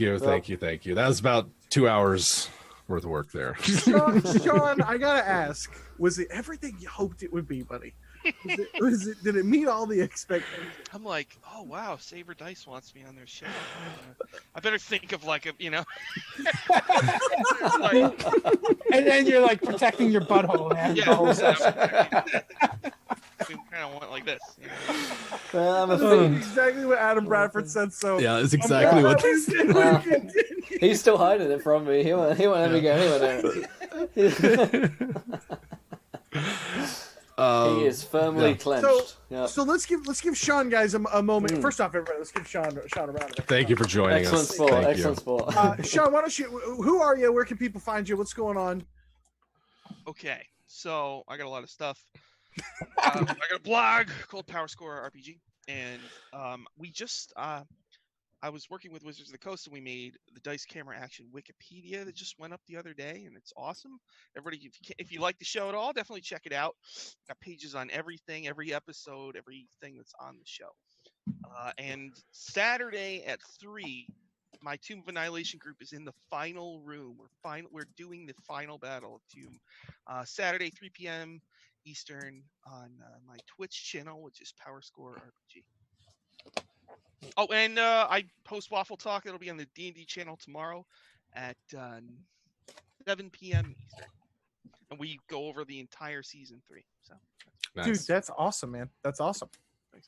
you. That was about 2 hours worth of work there. Sean, I gotta ask, was it everything you hoped it would be, buddy? Did it meet all the expectations? I'm like, oh wow, Saber Dice wants me on their show. I better think of like a, like, And then you're like protecting your butthole. Man. yeah, we kind of want like this. I'm a That's fiend. exactly what Adam Bradford said. So Yeah, that's exactly what. He's still hiding it from me. He won't let me go anywhere there. He is firmly clenched. So let's give Sean guys a moment. First off, everybody, let's give Sean a round of Thank you for joining Excellent us. sport. Thank Excellent you. sport. Sean, why don't you? Who are you? Where can people find you? What's going on? Okay, so I got a lot of stuff. I got a blog called Power Score RPG, and we just I I was working with Wizards of the Coast, and we made the Dice Camera Action Wikipedia that just went up the other day, and it's awesome. Everybody, if you like the show at all, definitely check it out. Got pages on everything, every episode, everything that's on the show. And Saturday at 3, my Tomb of Annihilation group is in the final room. We're doing the final battle of Tomb. Saturday, 3 p.m. Eastern on my Twitch channel, which is PowerScore RPG. Oh, and I post Waffle Talk. It'll be on the D&D channel tomorrow at 7 p.m. Eastern. And we go over the entire season 3. So, Nice. Dude, that's awesome, man. That's awesome. thanks.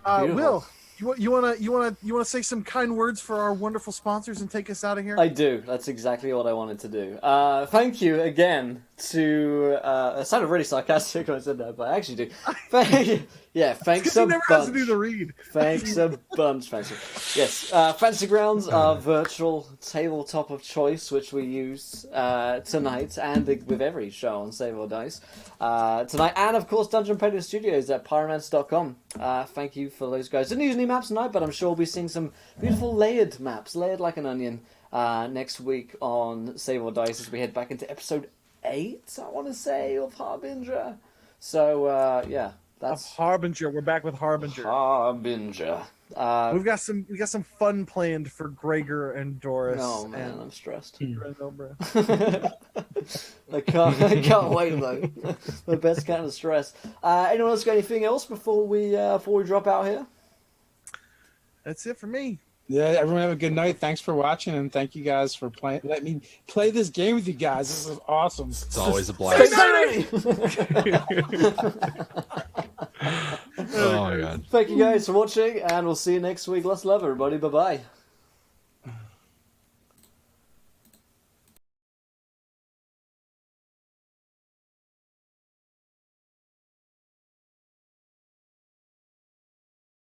Will, you wanna say some kind words for our wonderful sponsors and take us out of here? I do. That's exactly what I wanted to do. Thank you again to. It sounded really sarcastic when I said that, but I actually do. Thanks a He never has to do bunch. the read. Thanks a bunch, Fancy. Yes, Fancy Grounds, our virtual tabletop of choice, which we use tonight and with every show on Save or Dice tonight, and of course Dungeon Predator Studios at Pyromancer.com. Thank you for those guys. Didn't use any maps tonight, but I'm sure we'll be seeing some beautiful layered maps, layered like an onion, next week on Save or Dice as we head back into episode 8, I want to say, of Harbinger. So that's Harbinger. We're back with Harbinger. Harbinger. We got some fun planned for Gregor and Doris. No man, and I'm stressed. Grenoble. I can't wait though. The best kind of stress. Anyone else got anything else before we drop out here? That's it for me. Yeah, everyone have a good night. Thanks for watching, and thank you guys for playing. Let me play this game with you guys. This is awesome. It's always a blast. Oh my god. Thank you guys for watching, and we'll see you next week. Lots of love, everybody. Bye bye.